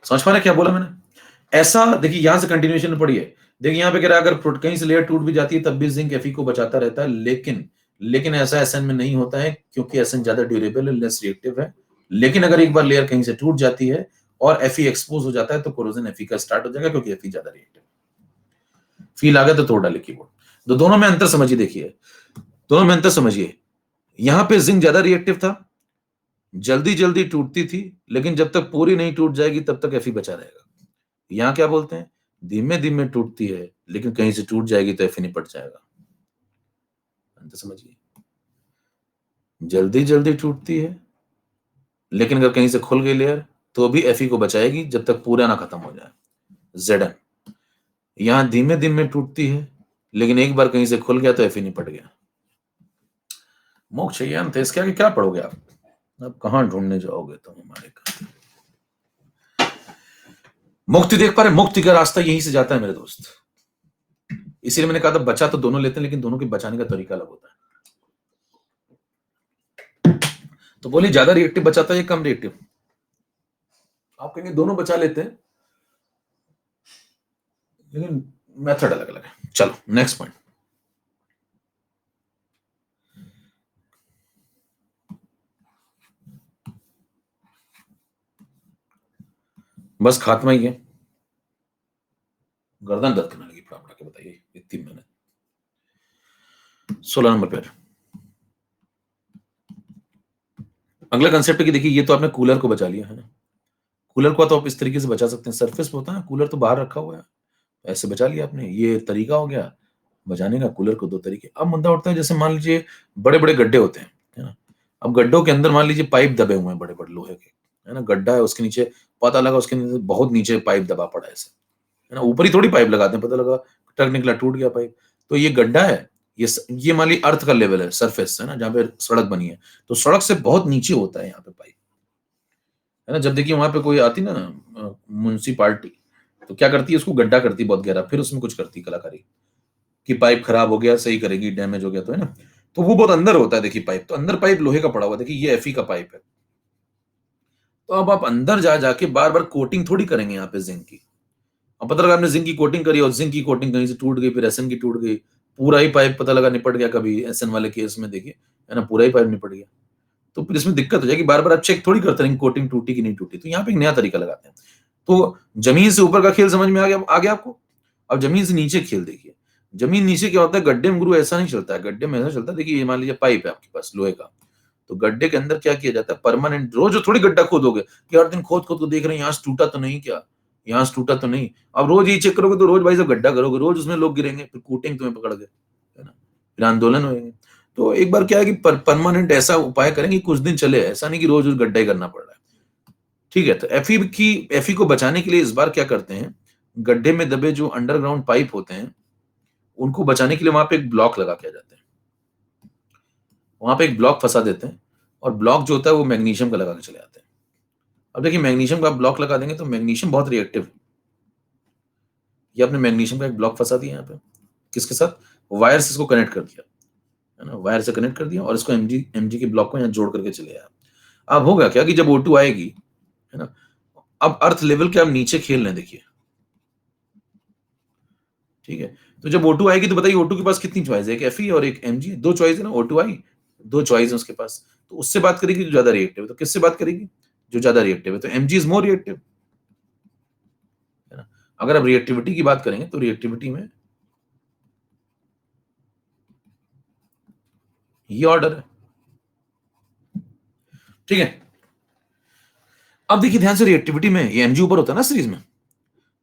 समझ पा रहे क्या बोला मैंने? ऐसा देखिए, यहां से कंटिन्यूएशन पढ़िए। देखिए यहां पे कह रहा है, अगर कहीं से लेयर टूट भी जाती है तब भी जिंक Fe को बचाता रहता है, लेकिन ऐसा एसएन में नहीं होता है, क्योंकि एसएन ज्यादा ड्यूरेबल है, लेस रिएक्टिव है। लेकिन अगर एक बार लेयर कहीं से टूट जाती है और Fe एक्सपोज हो जाता है तो कोरोजन Fe का स्टार्ट हो जाएगा, क्योंकि Fe ज्यादा रिएक्टिव। फील आ गया तो तोड़ डाले कीबोर्ड। तो दोनों में अंतर समझिए, देखिए दोनों में अंतर समझिए। यहां पे जिंक ज्यादा रिएक्टिव था, जल्दी जल्दी टूटती थी, लेकिन जब तक पूरी नहीं टूट जाएगी तब तक Fe बचा रहेगा। यहां क्या बोलते हैं, धीमे धीमे टूटती है, लेकिन कहीं से टूट जाएगी तो Fe निपट जाएगा। अंतर समझिए, जल्दी जल्दी टूटती है, लेकिन अगर कहीं से खुल गई लेयर तो भी Fe को बचाएगी जब तक पूरा ना खत्म हो जाए, Zn। यहां धीमे धीमे टूटती है, लेकिन एक बार कहीं से खुल गया तो Fe निपट गया। मोक्ष चाहिए अंत, इसके आगे क्या पढ़ोगे आप? अब कहां ढूंढने जाओगे तुम हमारे का? मुक्ति देख पा रहे, मुक्ति का रास्ता यहीं से जाता है मेरे दोस्त। इसीलिए मैंने कहा था बचा तो दोनों लेते हैं, लेकिन दोनों के बचाने का तरीका अलग होता है। तो बोलिए, ज्यादा रिएक्टिव बचाता है या कम रिएक्टिव? आप कहेंगे दोनों बचा लेते हैं, लेकिन मेथड अलग अलग है। चलो नेक्स्ट पॉइंट। बस खात्मा ही है, गर्दन दर्द करने लगी पड़ा के, बताइए इतनी मेहनत। 16 नंबर पर अगला कंसेप्ट की देखिए, ये तो आपने कूलर को बचा लिया है ना। कूलर को तो आप इस तरीके से बचा सकते हैं, सरफेस पे होता है कूलर तो बाहर रखा हुआ है, ऐसे बचा लिया आपने, ये तरीका हो गया बचाने का। कूलर को दो तरीके। अब मुद्दा उठता है, जैसे मान लीजिए बड़े बड़े गड्ढे होते हैं, है ना। अब गड्ढों के अंदर मान लीजिए पाइप दबे हुए हैं, बड़े बड़े लोहे के, है ना। गड्ढा है, उसके नीचे पता लगा उसके नीचे बहुत नीचे पाइप दबा पड़ा है ऐसे, है ना। ऊपर ही थोड़ी पाइप लगाते हैं, पता लगा ट्रक निकला, टूट गया पाइप। तो ये गड्ढा है, ये मान ली अर्थ का लेवल है, सरफेस है ना, जहाँ पे सड़क बनी है, तो सड़क से बहुत नीचे होता है यहाँ पे पाइप, है ना। जब देखिए वहां पे कोई आती ना म्युनिसिपालिटी, तो क्या करती है, उसको गड्ढा करती बहुत गहरा, फिर उसमें कुछ करती कलाकारी कि पाइप खराब हो गया सही करेगी, डैमेज हो गया तो, है ना। तो वो बहुत अंदर होता है, देखिए पाइप, तो अंदर पाइप लोहे का पड़ा हुआ, देखिए ये Fe का पाइप है। तो अब आप अंदर जा जाके बार बार कोटिंग थोड़ी करेंगे यहाँ पे जिंक की। अब पता लगा आपने जिंक की कोटिंग करी और जिंक की कोटिंग कहीं से टूट गई, फिर एसएन की टूट गई, पूरा ही पाइप पता लगा निपट गया। कभी एसएन वाले केस में देखिए, है ना, पूरा ही पाइप निपट गया, तो फिर इसमें दिक्कत हो जाएगी। बार बार आप चेक थोड़ी करते रहेंगे कोटिंग टूटी कि नहीं टूटी। तो यहाँ पे एक नया तरीका लगाते हैं। तो जमीन से ऊपर का खेल समझ में आ गया आपको। अब जमीन से नीचे खेल देखिए। जमीन नीचे क्या होता है, गड्ढे में गुरु ऐसा नहीं चलता है, गड्ढे में ऐसा चलता है, देखिए ये मान लीजिए पाइप है आपके पास लोहे का, तो गड्ढे के अंदर क्या किया जाता है, परमानेंट रोज थोड़ी गड्ढा खोदोगे कि हर दिन खोद खोद को देख रहे हैं यहाँ से टूटा तो नहीं, क्या यहाँ से टूटा तो नहीं। अब रोज ये चेक करोगे तो रोज भाई साहब गड्ढा करोगे, रोज उसमें लोग गिरेंगे, फिर कूटेंगे तुम्हें पकड़ के, है ना, फिर आंदोलन होंगे। तो एक बार क्या है कि परमानेंट ऐसा उपाय करेंगे कुछ दिन चले, ऐसा नहीं कि रोज उस गड्ढा ही करना पड़ रहा है। ठीक है, तो एफई को बचाने के लिए इस बार क्या करते हैं, गड्ढे में दबे जो अंडरग्राउंड पाइप होते हैं उनको बचाने के लिए वहां पे एक ब्लॉक लगा के आ जाते हैं, वहां पे एक ब्लॉक फंसा देते हैं और ब्लॉक जो होता है वो मैग्नीशियम का लगा के चले आते हैं। अब देखिए मैग्नीशियम का ब्लॉक लगा देंगे तो मैग्नीशियम बहुत रिएक्टिव है। ये आपने मैग्नीशियम का एक ब्लॉक फंसा दिया यहाँ पे, किसके साथ, वायर से इसको कनेक्ट कर दिया, है ना, वायर से कनेक्ट कर दिया और इसको एमजी के ब्लॉक को यहाँ जोड़ करके चले आया। अब होगा क्या कि जब O2 आएगी, है ना, अब अर्थ लेवल के आप नीचे खेल रहे हैं, देखिए, ठीक है, तो जब O2 आएगी तो बताइए O2 के पास कितनी चॉइस है, एक Fe और एक Mg, दो चॉइस है ना, O2 आई, दो चॉइस है उसके पास, तो उससे बात करेगी जो ज्यादा रिएक्टिव है, तो किससे बात करेगी, जो ज्यादा रिएक्टिव है, तो Mg इज मोर रिएक्टिव, है ना। अगर आप रिएक्टिविटी की बात करेंगे तो रिएक्टिविटी में ये ऑर्डर है, ठीक है। अब देखिए ध्यान से, रिएक्टिविटी में ये Mg ऊपर होता है ना सीरीज में,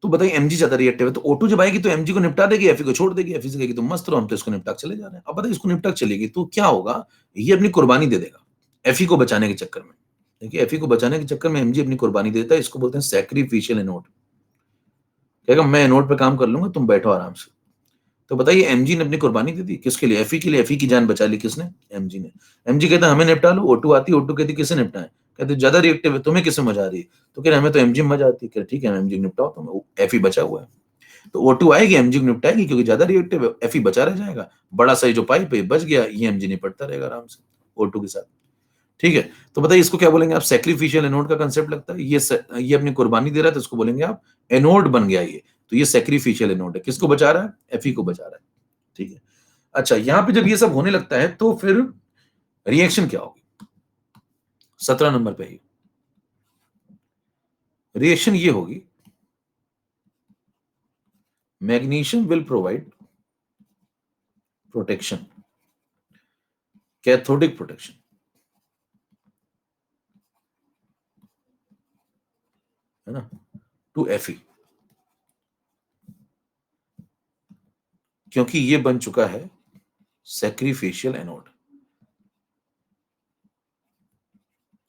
तो बताइए Mg ज्यादा रिएक्टिव है तो O2 जब आएगी तो Mg को निपटा देगी, Fe को छोड़ देगी, Fe से कहेगी तुम मस्त रहो, हम तो इसको निपटा चले जा रहे हैं। अब बताइए इसको निपटा चलेगी तो क्या होगा, ये अपनी कुर्बानी दे देगा Fe को बचाने के चक्कर में। देखिए Fe को बचाने के चक्कर में Mg अपनी कुर्बानी देता है, इसको बोलते हैं सैक्रिफिशियल एनोड। कहेगा मैं एनोड पे काम कर लूंगा, तुम बैठो आराम से। तो बताइए Mg ने अपनी कुर्बानी दे दी किसके लिए, Fe के लिए। Fe की जान बचा ली किसने, Mg ने। Mg कहता है हमें निपटा लो, O2 आती, O2 कहती किसे निपटाएं, कहते ज्यादा रिएक्टिव है, तुम्हें किससे मजा आ रही है, तो कह रहे हमें तो Mg में मजा आती है, ठीक है Mg निपटाओ, तुम Fe बचा हुआ है, तो O2 आएगी Mg को निपटाएगी क्योंकि ज्यादा रिएक्टिव है, Fe बचा रह जाएगा, बड़ा सा जो पाइप है बच गया, ये Mg निपटता रहेगा आराम से O2 के साथ, ठीक है। तो बताइए इसको क्या बोलेंगे आप, सैक्रिफिशियल एनोड का कंसेप्ट लगता है, ये अपनी कुर्बानी दे रहा है तो इसको बोलेंगे आप एनोड बन गया ये, तो ये सैक्रिफिशियल एनोड है, किसको बचा रहा है, Fe को बचा रहा है, ठीक है। अच्छा, यहां पे जब ये सब होने लगता है तो फिर रिएक्शन क्या होगी, 17 नंबर पे ही रिएक्शन ये होगी, magnesium will provide protection, cathodic protection, है ना, टू Fe, क्योंकि ये बन चुका है सैक्रिफिशियल एनोड।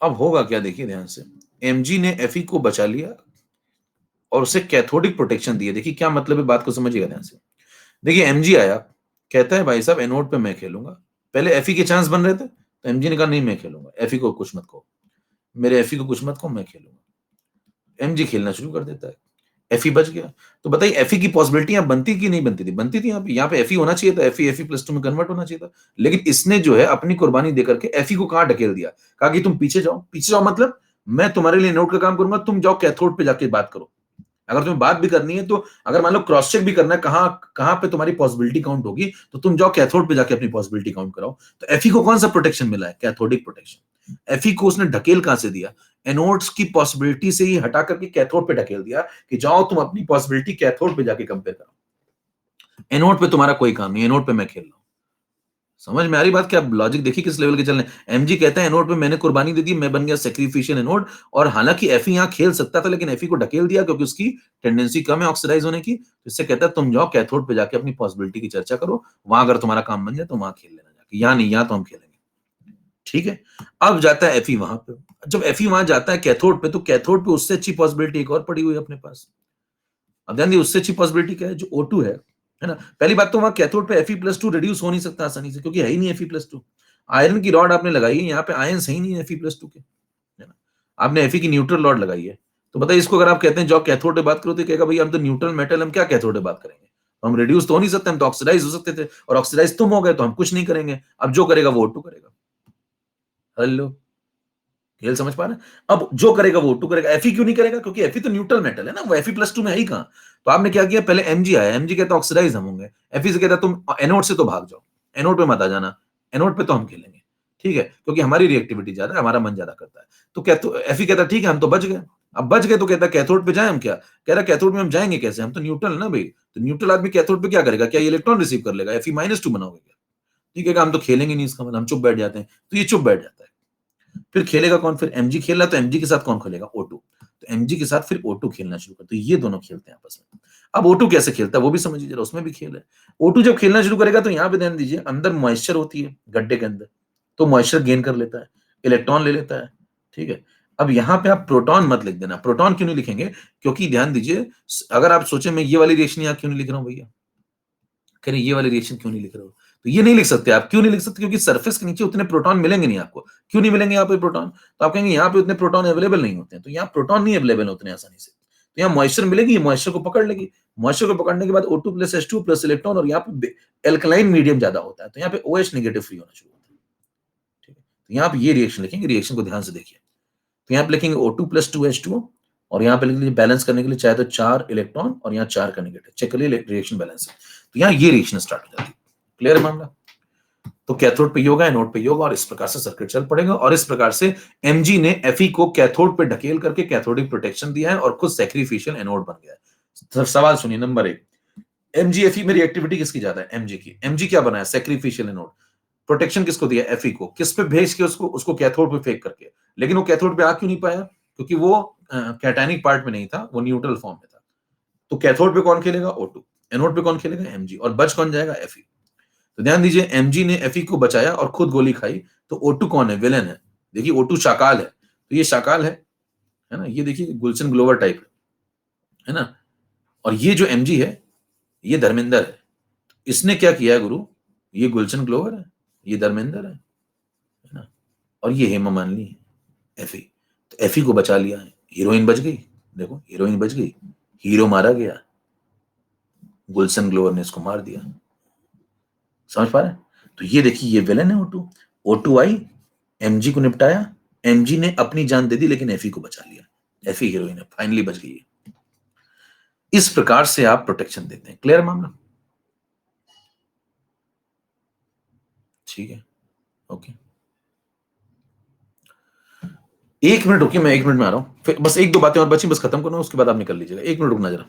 अब होगा क्या, देखिए ध्यान से, Mg ने Fe को बचा लिया और उसे कैथोडिक प्रोटेक्शन दिया। देखिए क्या मतलब है, बात को समझिएगा ध्यान से। देखिए Mg आया, कहता है भाई साहब एनोड पे मैं खेलूंगा, पहले Fe के चांस बन रहे थे तो Mg ने कहा नहीं मैं खेलूंगा, Fe को कुछ मत कहो, मेरे Fe को कुछ मत कहो, मैं खेलूंगा। Mg खेलना शुरू कर देता है, Fe बच गया। तो बताइए Fe की पॉसिबिलिटी यहाँ बनती कि नहीं बनती थी, बनती थी। यहाँ पे Fe होना चाहिए था, Fe+2 में कन्वर्ट होना चाहिए था, लेकिन इसने जो है अपनी कुर्बानी देकर के Fe को कहां ढकेल दिया, कहा कि तुम पीछे जाओ। पीछे जाओ मतलब मैं तुम्हारे लिए नोट का काम करूंगा, तुम जाओ कैथोड पे जाके बात करो। अगर तुम्हें बात भी करनी है तो अगर मान लो क्रॉस चेक भी करना है कहां कहां पे तुम्हारी पॉसिबिलिटी काउंट होगी, तो तुम जाओ कैथोड पे जाके अपनी पॉसिबिलिटी काउंट कराओ। तो Fe को कौन सा प्रोटेक्शन मिला है, कैथोडिक प्रोटेक्शन। Fe को उसने ढकेल कहां से दिया, एनोड्स की पॉसिबिलिटी से ही हटा करके कैथोड पे ढकेल दिया कि जाओ तुम अपनी पॉसिबिलिटी कैथोड पे जाके कंपेयर करो, एनोड पे तुम्हारा कोई काम नहीं, एनोड पे मैं खेल रहा हूं। समझ में आ रही बात, क्या लॉजिक देखिए किस लेवल के चल रहे हैं। Mg कहता है एनोड पे मैंने कुर्बानी दे दी, मैं बन गया सैक्रिफिशियल एनोड, और हालांकि Fe यहां खेल सकता था लेकिन Fe को ढकेल दिया क्योंकि उसकी टेंडेंसी कम है ऑक्सीडाइज होने की। तो इससे कहता है तुम जाओ कैथोड पे जाके अपनी पॉसिबिलिटी की चर्चा करो, वहां अगर तुम्हारा काम बन जाए तो वहां खेल लेना जाके, यहां नहीं, यहां तो हम खेलेंगे, ठीक है। अब जाता है Fe वहां पे, जब Fe वहां जाता है कैथोड पे, तो कैथोड पे उससे अच्छी पॉसिबिलिटी एक और पड़ी हुई है अपने पास। अब ध्यान दिए उससे अच्छी पॉसिबिलिटी क्या है, जो O2 है ना। पहली बात तो वहां कैथोड पे Fe+2 रिड्यूस हो नहीं सकता आसानी से क्योंकि है ही नहीं Fe+2। आयरन की रॉड आपने लगाई है, यहाँ पे आयन सही नहीं है Fe+2 के, है ना। आपने Fe की न्यूट्रल रॉड लगाई है, तो बताइए इसको अगर आप कहते हैं जाओ कैथोड पे बात करो, तो कहेगा भाई हम तो न्यूट्रल मेटल, हम क्या कैथोड पे बात करेंगे, हम रिड्यूस तो हो नहीं सकते, हम तो ऑक्सीडाइज हो सकते थे, और ऑक्सीडाइज तुम हो गए तो हम कुछ नहीं करेंगे। अब जो करेगा वो O2 करेगा। हेलो, खेल समझ पा रहे हैं। अब जो करेगा वो O2 करेगा। Fe क्यों नहीं करेगा, क्योंकि Fe तो न्यूट्रल मेटल है ना, वो Fe+2 में है ही कहां। तो आपने क्या किया, पहले Mg आया, Mg कहता ऑक्सीडाइज हम होंगे, Fe से कहता तुम एनोड से तो भाग जाओ, एनोड पे मत आ जाना, एनोड पे तो हम खेलेंगे, ठीक है, क्योंकि हमारी रिएक्टिविटी ज्यादा है, हमारा मन ज्यादा करता है। तो क्या, तो Fe कहता ठीक है हम तो बच गए। अब बच गए तो कहता कैथोड पे जाए हम, क्या कह रहा कैथोड में हम जाएंगे कैसे, हम तो न्यूट्रल ना भाई। तो न्यूट्रल आदमी कैथोड पे क्या करेगा, क्या ये इलेक्ट्रॉन रिसीव कर लेगा, Fe-2 बनाओगे क्या, ठीक है, हम तो खेलेंगे नहीं, इसका मतलब हम चुप बैठ जाते हैं। तो ये चुप बैठ जाता है। फिर खेलेगा कौन, फिर Mg खेल रहा है तो Mg के साथ कौन खेलेगा, O2। तो Mg के साथ फिर O2 खेलना शुरू करते, तो ये दोनों खेलते हैं आपस में। अब O2 कैसे खेलता है वो भी समझिए जरा, उसमें भी खेल है। O2 जब खेलना शुरू करेगा तो यहाँ पे ध्यान दीजिए, अंदर मॉइस्चर होती है गड्ढे के अंदर, तो मॉइस्चर गेन कर लेता है, इलेक्ट्रॉन ले लेता है, ठीक है। अब यहां पे आप प्रोटॉन मत लिख देना। प्रोटॉन क्यों नहीं लिखेंगे? क्योंकि ध्यान दीजिए, अगर आप सोचें मैं ये वाली रिएक्शन यहाँ क्यों नहीं लिख रहा हूं भैया, कह रहे ये वाली रिएक्शन क्यों नहीं लिख रहे हो, तो ये नहीं लिख सकते आप। क्यों नहीं लिख सकते? क्योंकि सरफेस के नीचे उतने प्रोटॉन मिलेंगे नहीं आपको। क्यों नहीं मिलेंगे यहाँ पे प्रोटॉन? तो आप कहेंगे यहाँ पे उतने प्रोटॉन अवेलेबल नहीं होते हैं, तो यहाँ प्रोटॉन नहीं अवेलेबल होते हैं आसानी से। तो यहाँ मॉइस्चर मिलेगी, मॉइस्चर को पकड़ लेगी। मॉइस्चर को पकड़ने के बाद O2 plus H2 plus electron, और यहाँ पे एल्कलाइन मीडियम ज्यादा होता है, तो यहाँ पे OH नेगेटिव फ्री होना शुरू होता है। ठीक है, तो यहाँ पे ये रिएक्शन लिखेंगे, रिएक्शन को ध्यान से देखिए। तो यहाँ पे लिखेंगे O2 प्लस 2H2O, और यहाँ पे लिख लीजिए बैलेंस करने के लिए चाहे तो 4 इलेक्ट्रॉन और यहाँ 4 का नेगेटिव। चेक करिए रिएक्शन बैलेंस है, तो यहाँ ये रिएक्शन स्टार्ट हो जाती है। क्लियर है मामला? तो कैथोड पे योगा, एनोड पे योगा, और इस प्रकार से सर्किट चल पड़ेगा। और इस प्रकार से Mg ने Fe को कैथोड पे ढकेल करके कैथोडिक प्रोटेक्शन दिया है और खुद सैक्रिफिशियल एनोड बन गया है। सवाल सुनिए नंबर 1, Mg Fe में रिएक्टिविटी किसकी ज्यादा है? Mg की। Mg क्या बनाया? Sacrificial anode. प्रोटेक्शन किसको दिया? Fe को। किस पे भेज के? उसको कैथोड पे फेंक करके। लेकिन वो कैथोड पे आ क्यों नहीं पाया? क्योंकि वो कैटायनिक पार्ट में नहीं था, वो न्यूट्रल फॉर्म में था। तो कैथोड पे कौन खेलेगा? O2। एनोड पे कौन खेलेगा? Mg। और बच कौन जाएगा? Fe। तो ध्यान दीजिए, Mg ने Fe को बचाया और खुद गोली खाई। तो O2 कौन है? विलेन है। देखिए O2 शाकाल है, तो ये शाकाल है ना? ये देखिए गुलशन ग्लोवर टाइप है ना? और ये जो Mg है ये धर्मेंद्र है। इसने क्या किया है गुरु? ये गुलशन ग्लोवर है, ये धर्मेंद्र है ना? और ये हेमा मालिनी है, Fe। तो Fe को बचा लिया है, हीरोइन बच गई। देखो हीरोइन बच गई, हीरो मारा गया, गुलशन ग्लोवर ने इसको मार दिया। समझ पा रहे हैं? तो ये देखिए ये विलन है O2। O2 आई, Mg को निपटाया, Mg ने अपनी जान दे दी लेकिन Fe को बचा लिया। Fe हीरोइन है, फाइनली बच गई है। इस प्रकार से आप प्रोटेक्शन देते हैं। क्लियर मामला? ठीक है, ओके। 1 मिनट रुकिए, मैं 1 मिनट में आ रहा हूं। फिर बस 1-2 बातें और बची, बस खत्म करना, उसके बाद आप निकल लीजिएगा। 1 मिनट रुकना जरा।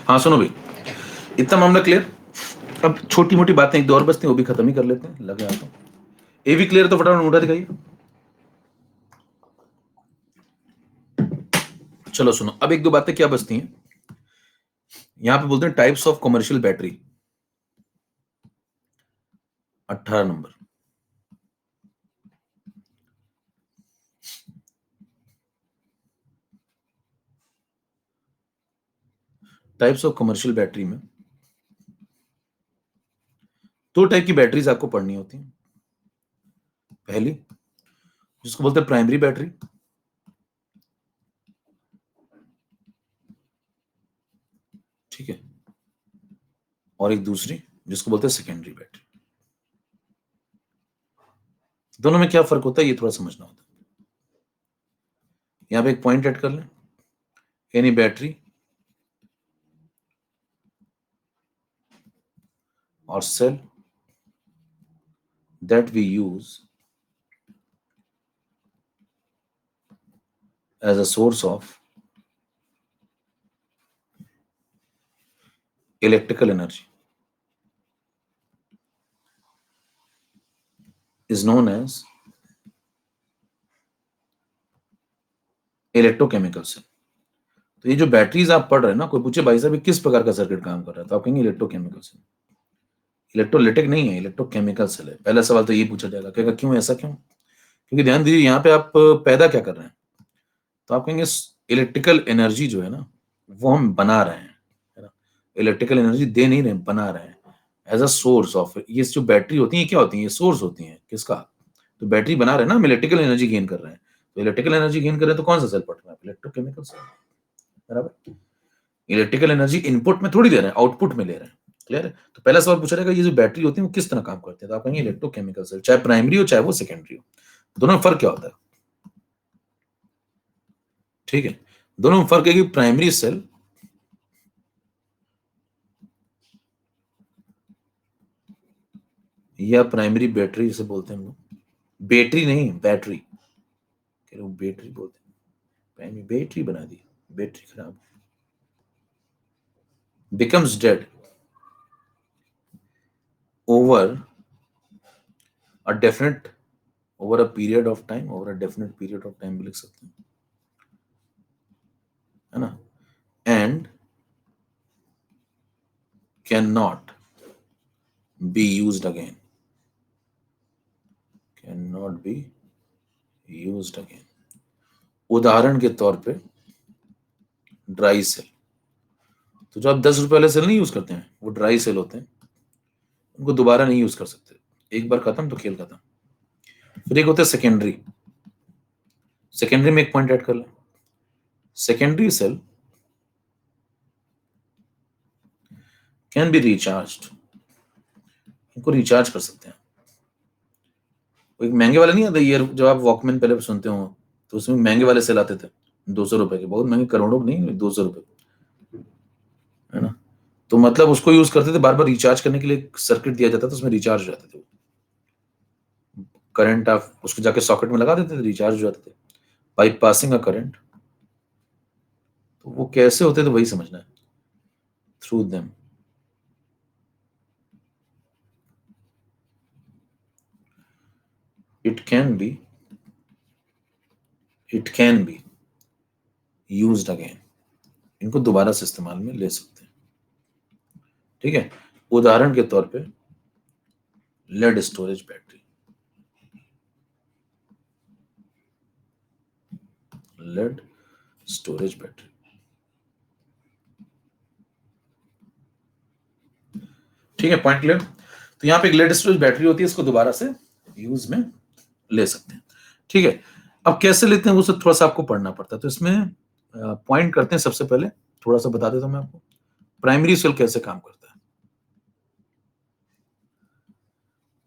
हाँ सुनो भाई, इतना मामला क्लियर। अब छोटी मोटी बातें 1-2 और बचती हैं, वो भी खत्म ही कर लेते हैं, लगे आता हूं। ये भी क्लियर तो फटाफट उठा दिखाइए। चलो सुनो, अब 1-2 बातें क्या बचती हैं। यहां पे बोलते हैं types of commercial battery, 18 number. Types of commercial battery में 2 टाइप की बैटरीज आपको पढ़नी होती हैं। पहली जिसको बोलते हैं प्राइमरी बैटरी, ठीक है, और एक दूसरी जिसको बोलते हैं सेकेंडरी बैटरी। दोनों में क्या फर्क होता है ये थोड़ा समझना होता है। यहां पे एक पॉइंट ऐड कर लें, any battery or cell that we use as a source of electrical energy is known as electrochemical cell. तो ये जो बैटरीज आप पढ़ रहे हैं ना, कोई पूछे भाई साहब ये किस प्रकार का सर्किट काम कर रहा है, तो आप कहेंगे इलेक्ट्रोकेमिकल सेल। इलेक्ट्रोलिटिक नहीं है, इलेक्ट्रोकेमिकल सेल है। पहला सवाल तो ये पूछा जाएगा, कहेगा क्यों, ऐसा क्यों? क्योंकि ध्यान दीजिए यहाँ पे आप पैदा क्या कर रहे हैं, तो आप कहेंगे इलेक्ट्रिकल एनर्जी जो है ना वो हम बना रहे हैं, है ना। इलेक्ट्रिकल एनर्जी दे नहीं रहे, बना रहे हैं एज अ सोर्स ऑफ। ये जो बैटरी होती है क्या होती है, ये सोर्स होती है किसका? तो बैटरी बना रहे हैं ना, हम इलेक्ट्रिकल एनर्जी गेन कर रहे हैं। तो इलेक्ट्रिकल एनर्जी गेन कर रहे हैं तो कौन सा सेल पढ़ रहे हैं? इलेक्ट्रोकेमिकल सेल, बराबर। इलेक्ट्रिकल एनर्जी इनपुट में थोड़ी दे रहे हैं, आउटपुट में ले रहे हैं। क्लियर है? तो पहला सवाल पूछा जाएगा ये जो बैटरी होती है वो किस तरह काम करते हैं, तो आप कहेंगे इलेक्ट्रोकेमिकल सेल, चाहे प्राइमरी हो चाहे वो सेकेंडरी हो। दोनों में फर्क क्या होता है? ठीक है, दोनों में फर्क है कि प्राइमरी सेल या प्राइमरी बैटरी जिसे बोलते हैं हम लोग, बैटरी नहीं बैटरी, बैटरी बोलते हैं, प्राइमरी बैटरी बना दी, बैटरी खराब, becomes dead over a definite, over a period of time, over a definite period of time भी लिख सकते हैं, है ना। and cannot be used again, cannot be used again। उदाहरण के तौर पे ड्राई सेल, तो जो आप 10 रुपए वाले सेल नहीं यूज करते हैं वो ड्राई सेल होते हैं, उनको दोबारा नहीं यूज कर सकते, एक बार खत्म तो खेल खत्म। फिर एक होता है सेकेंडरी, सेकेंडरी में एक पॉइंट ऐड कर लें, secondary cell can be recharged, इनको रिचार्ज कर सकते हैं। एक महंगे वाले नहीं आते ईयर, जब आप वॉकमैन पहले सुनते हो तो उसमें महंगे वाले सेल आते थे 200 रुपए के, बहुत महंगे, करोड़ों नहीं, 200 रुपए, है ना। तो मतलब उसको यूज करते थे, बार बार रिचार्ज करने के लिए सर्किट दिया जाता था, उसमें रिचार्ज हो जाते थे, करंट आप उसको जाके सॉकेट में लगा देते थे, रिचार्ज हो जाते थे बाई पासिंग अ करंट। तो वो कैसे होते थे वही समझना है, through them. It can be used again, इनको दोबारा से इस्तेमाल में ले सकते हैं। ठीक है, उदाहरण के तौर पे lead storage battery, lead storage battery. ठीक है, पॉइंट क्लियर। तो यहाँ पे एक लेड स्टोरेज बैटरी होती है, इसको दोबारा से यूज में ले सकते हैं। ठीक है, अब कैसे लेते हैं वो सब थोड़ा सा आपको पढ़ना पड़ता है, तो इसमें पॉइंट करते हैं। सबसे पहले थोड़ा सा बता देता हूं मैं आपको, प्राइमरी सेल कैसे काम करता है।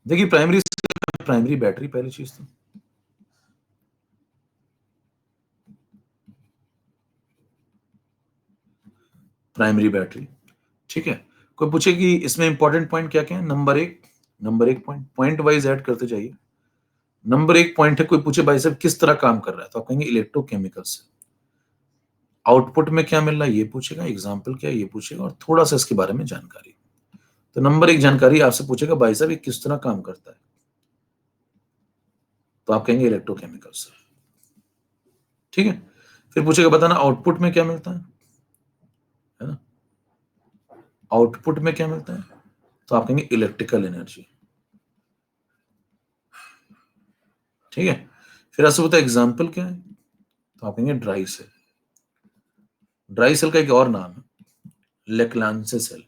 देखिए प्राइमरी सेल, प्राइमरी बैटरी पहली चीज तो, प्राइमरी बैटरी। ठीक है, कोई पूछे कि इसमें इंपॉर्टेंट पॉइंट क्या क्या है, नंबर एक पॉइंट वाइज ऐड करते जाइए। नंबर 1 पॉइंट है, कोई पूछे भाई साहब किस तरह काम कर रहा है, तो आप कहेंगे इलेक्ट्रोकेमिकल से। आउटपुट में क्या मिल रहा है ये पूछेगा, एग्जाम्पल क्या है ये पूछेगा, और थोड़ा सा इसके बारे में जानकारी। तो नंबर 1 जानकारी आपसे पूछेगा भाई साहब ये किस तरह काम करता है, तो आप कहेंगे इलेक्ट्रोकेमिकल से। ठीक है, फिर पूछेगा बताना आउटपुट में क्या मिलता है ना, आउटपुट में क्या मिलता है, तो आप कहेंगे इलेक्ट्रिकल एनर्जी। ठीक है, फिर आपसे बोलता है एग्जाम्पल क्या है, तो आप कहेंगे ड्राई सेल। ड्राई सेल का एक और नाम है लेक्लांसे सेल।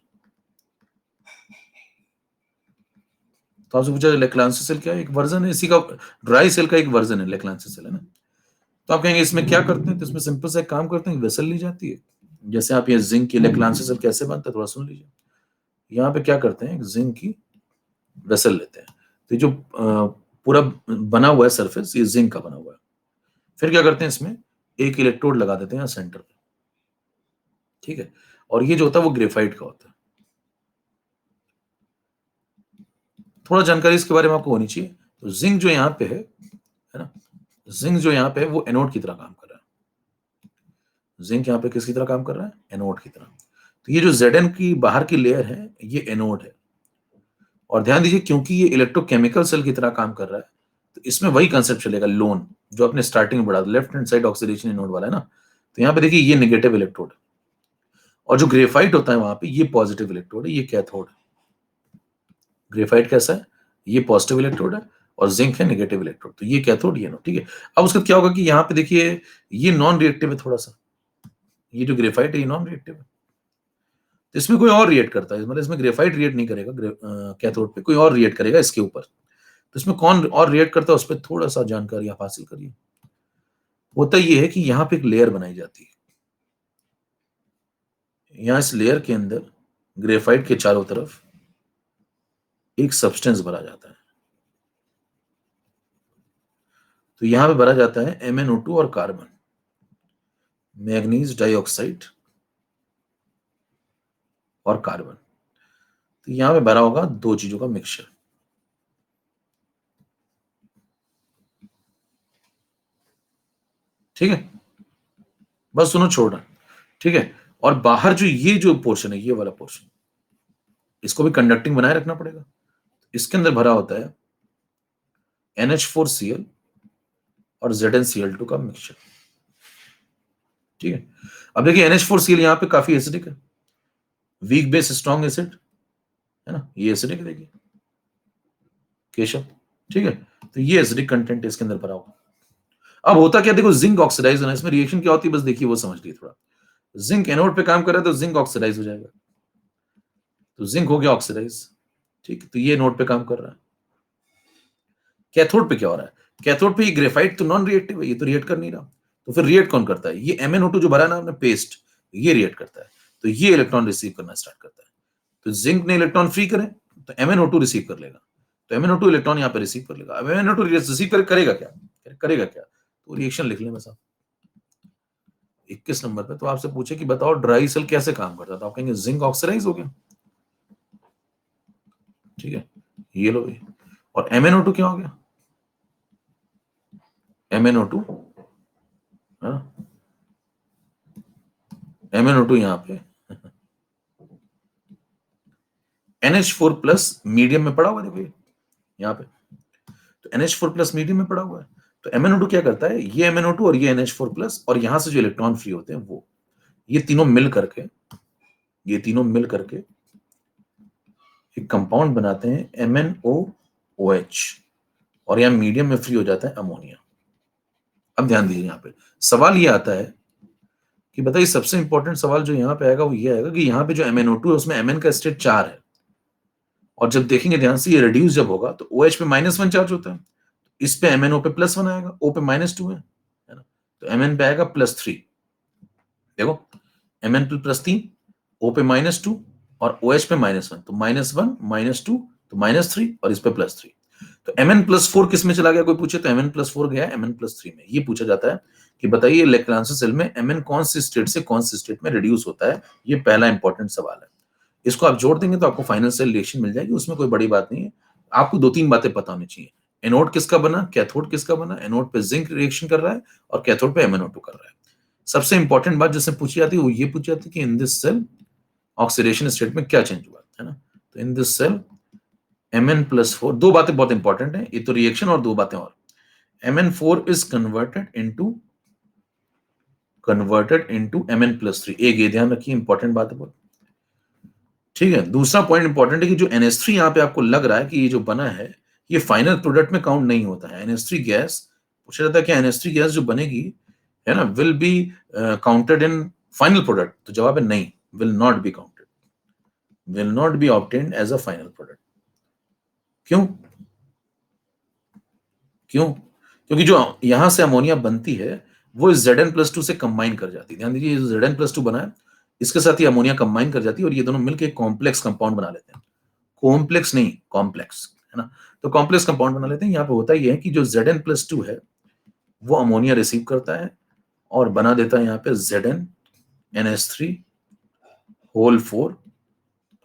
तो आपसे पूछा लेक्लांसे सेल क्या है, एक वर्जन है इसी का, ड्राई सेल का एक वर्जन है लेक्लांसे सेल, है ना। तो आप कहेंगे इसमें क्या करते हैं, तो इसमें सिंपल सा एक काम करते हैं, वेसल ली जाती है। जैसे आप ये जिंक की लेक्लांसे सेल कैसे बनता है थोड़ा सुन लीजिए। यहाँ पे क्या करते हैं, जिंक की वेसल लेते हैं, तो जो पूरा बना हुआ है सरफेस ये जिंक का बना हुआ है। फिर क्या करते हैं, इसमें एक इलेक्ट्रोड लगा देते हैं सेंटर पे। ठीक है, और ये जो होता है वो ग्रेफाइट का होता है। थोड़ा जानकारी इसके बारे में आपको होनी चाहिए। तो जिंक जो यहाँ पे है ना, जिंक जो यहाँ पे है वो एनोड की तरह काम कर रहा है। जिंक यहाँ पे किसकी तरह काम कर रहा है? एनोड की तरह। तो ये जो Zn की बाहर की लेयर है ये एनोड है। और ध्यान दीजिए क्योंकि ये इलेक्ट्रोकेमिकल सेल की तरह काम कर रहा है तो इसमें वही कंसेप्ट चलेगा, लोन, जो अपने स्टार्टिंग में पढ़ा था, left hand side oxidation anode वाला है ना। तो यहाँ पे देखिए ये नेगेटिव इलेक्ट्रोड है और जो ग्रेफाइट होता है वहां पे ये पॉजिटिव इलेक्ट्रोड है, ये कैथोड है। ग्रेफाइट कैसा है? ये पॉजिटिव इलेक्ट्रोड है और जिंक है नेगेटिव इलेक्ट्रोड। तो ये कैथोड, ये एनोड, ठीक है। अब उसका क्या होगा कि यहाँ पे देखिए ये नॉन रिएक्टिव है थोड़ा सा, ये जो ग्रेफाइट है ये नॉन रिएक्टिव है। तो इसमें कोई और रिएक्ट करता है, मतलब इसमें ग्रेफाइट रिएक्ट नहीं करेगा कैथोड पे, कोई और रिएक्ट करेगा इसके ऊपर। तो इसमें कौन और रिएक्ट करता है उस पर थोड़ा सा जानकारी आप हासिल करिए। होता ये है कि यहाँ पे एक लेयर बनाई जाती है, यहाँ इस लेयर के अंदर ग्रेफाइट के चारों तरफ एक सब्सटेंस भरा जाता है। तो यहां पे भरा जाता है MnO2 और कार्बन, मैग्नीज डाइऑक्साइड और कार्बन। तो यहां पे भरा होगा दो चीजों का मिक्सचर, ठीक है। बस सुनो छोड़ना, ठीक है। और बाहर जो ये जो पोर्शन है, ये वाला पोर्शन, इसको भी कंडक्टिंग बनाए रखना पड़ेगा। इसके अंदर भरा होता है NH4Cl और ZnCl2 का मिक्सचर, ठीक है। अब देखिए NH4Cl यहाँ पे काफी एसिडिक है, वीक बेस स्ट्रॉन्ग एसिड है ना, ये एसिडिक देखिए केशव, ठीक है। तो ये एसिडिक कंटेंट इसके अंदर भरा होगा। अब होता क्या, देखो जिंक ऑक्सीडाइज होना, इसमें रिएक्शन क्या होती है बस देखिए वो समझ लीजिए थोड़ा। जिंक एनोड पे काम कर रहा है तो जिंक ऑक्सीडाइज हो जाएगा, तो जिंक हो गया ऑक्सीडाइज, ठीक। तो ये नोड पे काम कर रहा है। कैथोड पे क्या हो रहा है? कैथोड पे ये ग्रेफाइट तो नॉन रिएक्टिव है, ये तो रिएक्ट कर नहीं रहा। तो फिर रिएक्ट कौन करता है? ये MnO2 जो भरा ना आपने पेस्ट, ये रिएक्ट करता है। तो ये इलेक्ट्रॉन रिसीव करना स्टार्ट करता है। तो जिंक ने इलेक्ट्रॉन फ्री करे तो MnO2 रिसीव कर लेगा, तो MnO2 इलेक्ट्रॉन यहाँ पे रिसीव कर लेगा। अब MnO2 रिसीव करेगा क्या? करेगा क्या? तो रिएक्शन लिख लें बस आप 21 नंबर पे। तो आपसे पूछे कि बताओ ड्राई सेल कैसे काम करता था, आप कहेंगे जिंक ऑक्सीडाइज हो गया, ठीक है। ये लो भाई, और MnO2 क्या हो गया? MnO2, हाँ, MnO2 यहाँ पे NH4 प्लस मीडियम में पड़ा हुआ है, देखो यहाँ पे। तो NH4 प्लस मीडियम में पड़ा हुआ है। तो MnO2 क्या करता है, ये MnO2 और ये NH4 प्लस और यहां से जो इलेक्ट्रॉन फ्री होते हैं वो, ये तीनों मिल करके, ये तीनों मिल करके एक कंपाउंड बनाते हैं MnOOH, और यहाँ मीडियम में फ्री हो जाता है अमोनिया। अब ध्यान दीजिए यहाँ पे सवाल ये आता है कि बताइए, सबसे इंपॉर्टेंट सवाल जो यहाँ पे आएगा वो ये आएगा कि यहाँ पे जो MnO2 है उसमें Mn का स्टेट 4 है, और जब देखेंगे ध्यान से ये रिड्यूस जब होगा तो OH पे -1 चार्ज होता है, इस पे MnO पे +1 आएगा, O पे -2 है ना, तो Mn पे आएगा +3। देखो Mn पे +3, O पे -2 और OH पे -1, तो -1 -2 तो -3 और इस पे +3। तो Mn+4 किस में चला गया? कोई पूछे तो Mn+4 गया Mn+3 में। ये पूछा जाता है कि बताइए लेक्रांसी सेल में Mn कौन सी स्टेट से कौन सी स्टेट में रिड्यूस होता है। ये पहला इंपॉर्टेंट सवाल है, इसको आप जोड़ देंगे तो आपको फाइनल सेल रिएक्शन मिल जाएगी, उसमें कोई बड़ी बात नहीं है। आपको 2-3 बातें पता होनी चाहिए, एनोड किसका बना, कैथोड किसका बना। एनोड पे जिंक रिएक्शन कर रहा है और कैथोड पे MnO2 कर रहा है। सबसे इंपॉर्टेंट बात जिससे पूछी जाती है वो ये पूछी जाती है कि in this cell oxidation state में क्या चेंज हुआ है ना। तो इन दिस सेल Mn+4, दो बातें बहुत इंपॉर्टेंट है, ये तो रिएक्शन और दो बातें और। Mn4 is converted into Mn+3, एक ये ध्यान रखिए, इंपॉर्टेंट बात है बहुत, ठीक है। दूसरा पॉइंट इंपॉर्टेंट है कि जो NH3 यहाँ पे आपको लग रहा है कि ये जो बना है ये फाइनल प्रोडक्ट में काउंट नहीं होता है। NH3 गैस पूछा जाता है कि NH3 गैस जो बनेगी है ना will be counted in final product, तो जवाब है नहीं, will not be counted, will not be obtained as a final product. क्यों? क्यों? क्योंकि जो यहां से अमोनिया बनती है वो इस Zn+2 से कंबाइन कर जाती है। ध्यान दीजिए ये Zn+2 बना है, इसके साथ ये अमोनिया कंबाइन कर जाती है और ये दोनों मिलकर एक कॉम्प्लेक्स कंपाउंड बना लेते हैं। कॉम्प्लेक्स नहीं, कॉम्प्लेक्स, है ना। तो कॉम्प्लेक्स कंपाउंड बना लेते हैं। यहाँ पे होता ये है कि जो Zn+2 है वो अमोनिया रिसीव करता है और बना देता है यहाँ पे ZnNH3 होल 4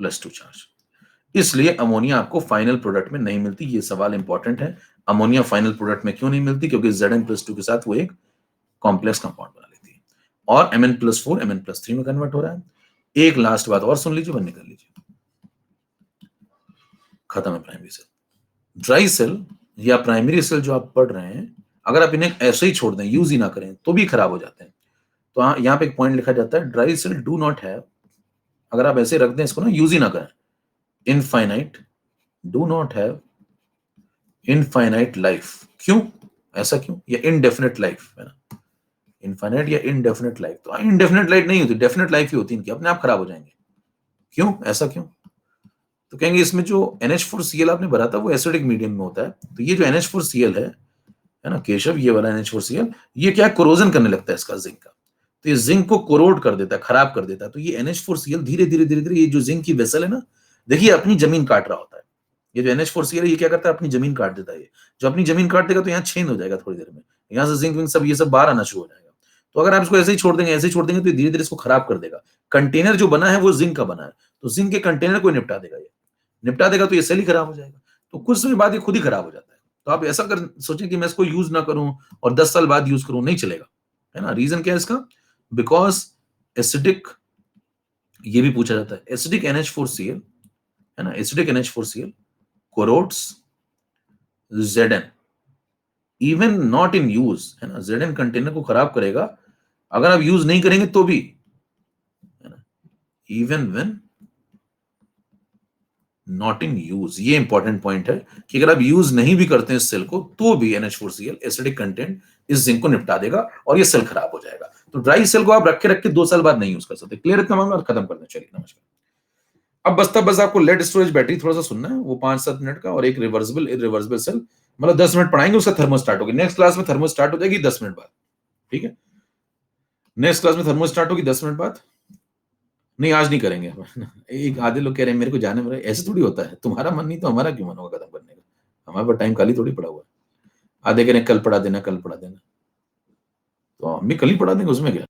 +2 चार्ज। इसलिए अमोनिया आपको फाइनल प्रोडक्ट में नहीं मिलती। ये सवाल इंपॉर्टेंट है, अमोनिया फाइनल प्रोडक्ट में क्यों नहीं मिलती? क्योंकि Zn+2 के साथ वो एक कॉम्प्लेक्स कंपाउंड बना लेती है और Mn+4 Mn+3 में कन्वर्ट हो रहा है। एक लास्ट बात और सुन लीजिए, बंद कर लीजिए, खत्म है प्राइमरी सेल। ड्राई सेल या प्राइमरी सेल जो आप पढ़ रहे हैं, अगर आप इन्हें ऐसे ही छोड़ दें, यूज ही ना करें, तो भी खराब हो जाते हैं। तो यहाँ पे एक पॉइंट लिखा जाता है, dry cell do not have, अगर आप ऐसे रख दें इसको ना, यूज ही ना करें, infinite, do not have infinite life. क्यों? ऐसा क्यों? या इनडेफिनेट लाइफ है ना, इनफाइनाइट या इनडेफिनेट लाइफ। तो इनडेफिनेट लाइफ नहीं होती, डेफिनेट लाइफ ही होती है इनकी, अपने आप खराब हो जाएंगे। क्यों? ऐसा क्यों? तो कहेंगे इसमें जो NH4Cl आपने भरा था वो एसिडिक मीडियम में होता है। तो ये जो NH4Cl है ना केशव, ये वाला NH4Cl, ये क्या कोरोजन करने लगता है इसका, जिंक का। तो ये जिंक को कोरोड कर देता है, खराब कर देता है। तो ये NH4Cl धीरे धीरे धीरे धीरे, ये जो जिंक की वेसल है ना, देखिए अपनी जमीन काट रहा होता है। ये जो NH4Cl है, ये क्या करता है, अपनी जमीन काट देता है। ये जो अपनी जमीन काट देगा तो यहाँ छेद हो जाएगा थोड़ी देर में, यहाँ से जिंक विंक सब ये सब बाहर आना शुरू हो जाएगा। तो अगर आप इसको ऐसे ही छोड़ देंगे, ऐसे ही छोड़ देंगे, तो धीरे धीरे इसको खराब कर देगा। कंटेनर जो बना है वो जिंक का बना है, तो जिंक के कंटेनर को निपटा देगा, ये निपटा देगा तो ये सेल ही खराब हो जाएगा। तो कुछ समय बाद ये खुद ही खराब हो जाता है। तो आप ऐसा कर सोचें कि मैं इसको यूज ना करूं और 10 साल बाद यूज करूं, नहीं चलेगा, है ना। रीजन क्या है इसका? बिकॉज एसिडिक, ये भी पूछा जाता है, एसिडिक NH4Cl है ना, acidic NH4Cl कोरोड्स Zn even not in use, है ना। Zn कंटेनर को खराब करेगा अगर आप यूज नहीं करेंगे तो भी, है ना, even when not in use. ये इंपॉर्टेंट पॉइंट है कि अगर आप यूज नहीं भी करते हैं इस सेल को, तो भी NH4Cl एसिडिक कंटेंट इस जिंक को निपटा देगा और ये सेल खराब हो जाएगा। तो ड्राई सेल को आप रख के 2 साल बाद नहीं यूज कर सकते। क्लियर इतना मामला? खत्म कर दें, चलिए नमस्कार। अब बस आपको लेड स्टोरेज बैटरी थोड़ा सा सुनना है, वो 5-7 मिनट का, और एक रिवर्सिबल इरिवर्सिबल सेल, मतलब 10 मिनट पढ़ाएंगे, उसका थर्मो स्टार्ट होगी। नेक्स्ट क्लास में थर्मो स्टार्ट हो जाएगी 10 मिनट बाद, ठीक है। नेक्स्ट क्लास में थर्मो स्टार्ट होगी 10 मिनट बाद। नहीं, आज नहीं करेंगे। एक आधे लोग कह रहे हैं मेरे को जाने में, ऐसे थोड़ी होता है, तुम्हारा मन नहीं तो हमारा क्यों मन होगा खत्म करने का? हमारे पास टाइम खाली थोड़ी पड़ा हुआ है। आधे कह रहे हैं कल पढ़ा देना, कल पढ़ा देना, तो हम भी कल ही पढ़ा देंगे, उसमें क्या।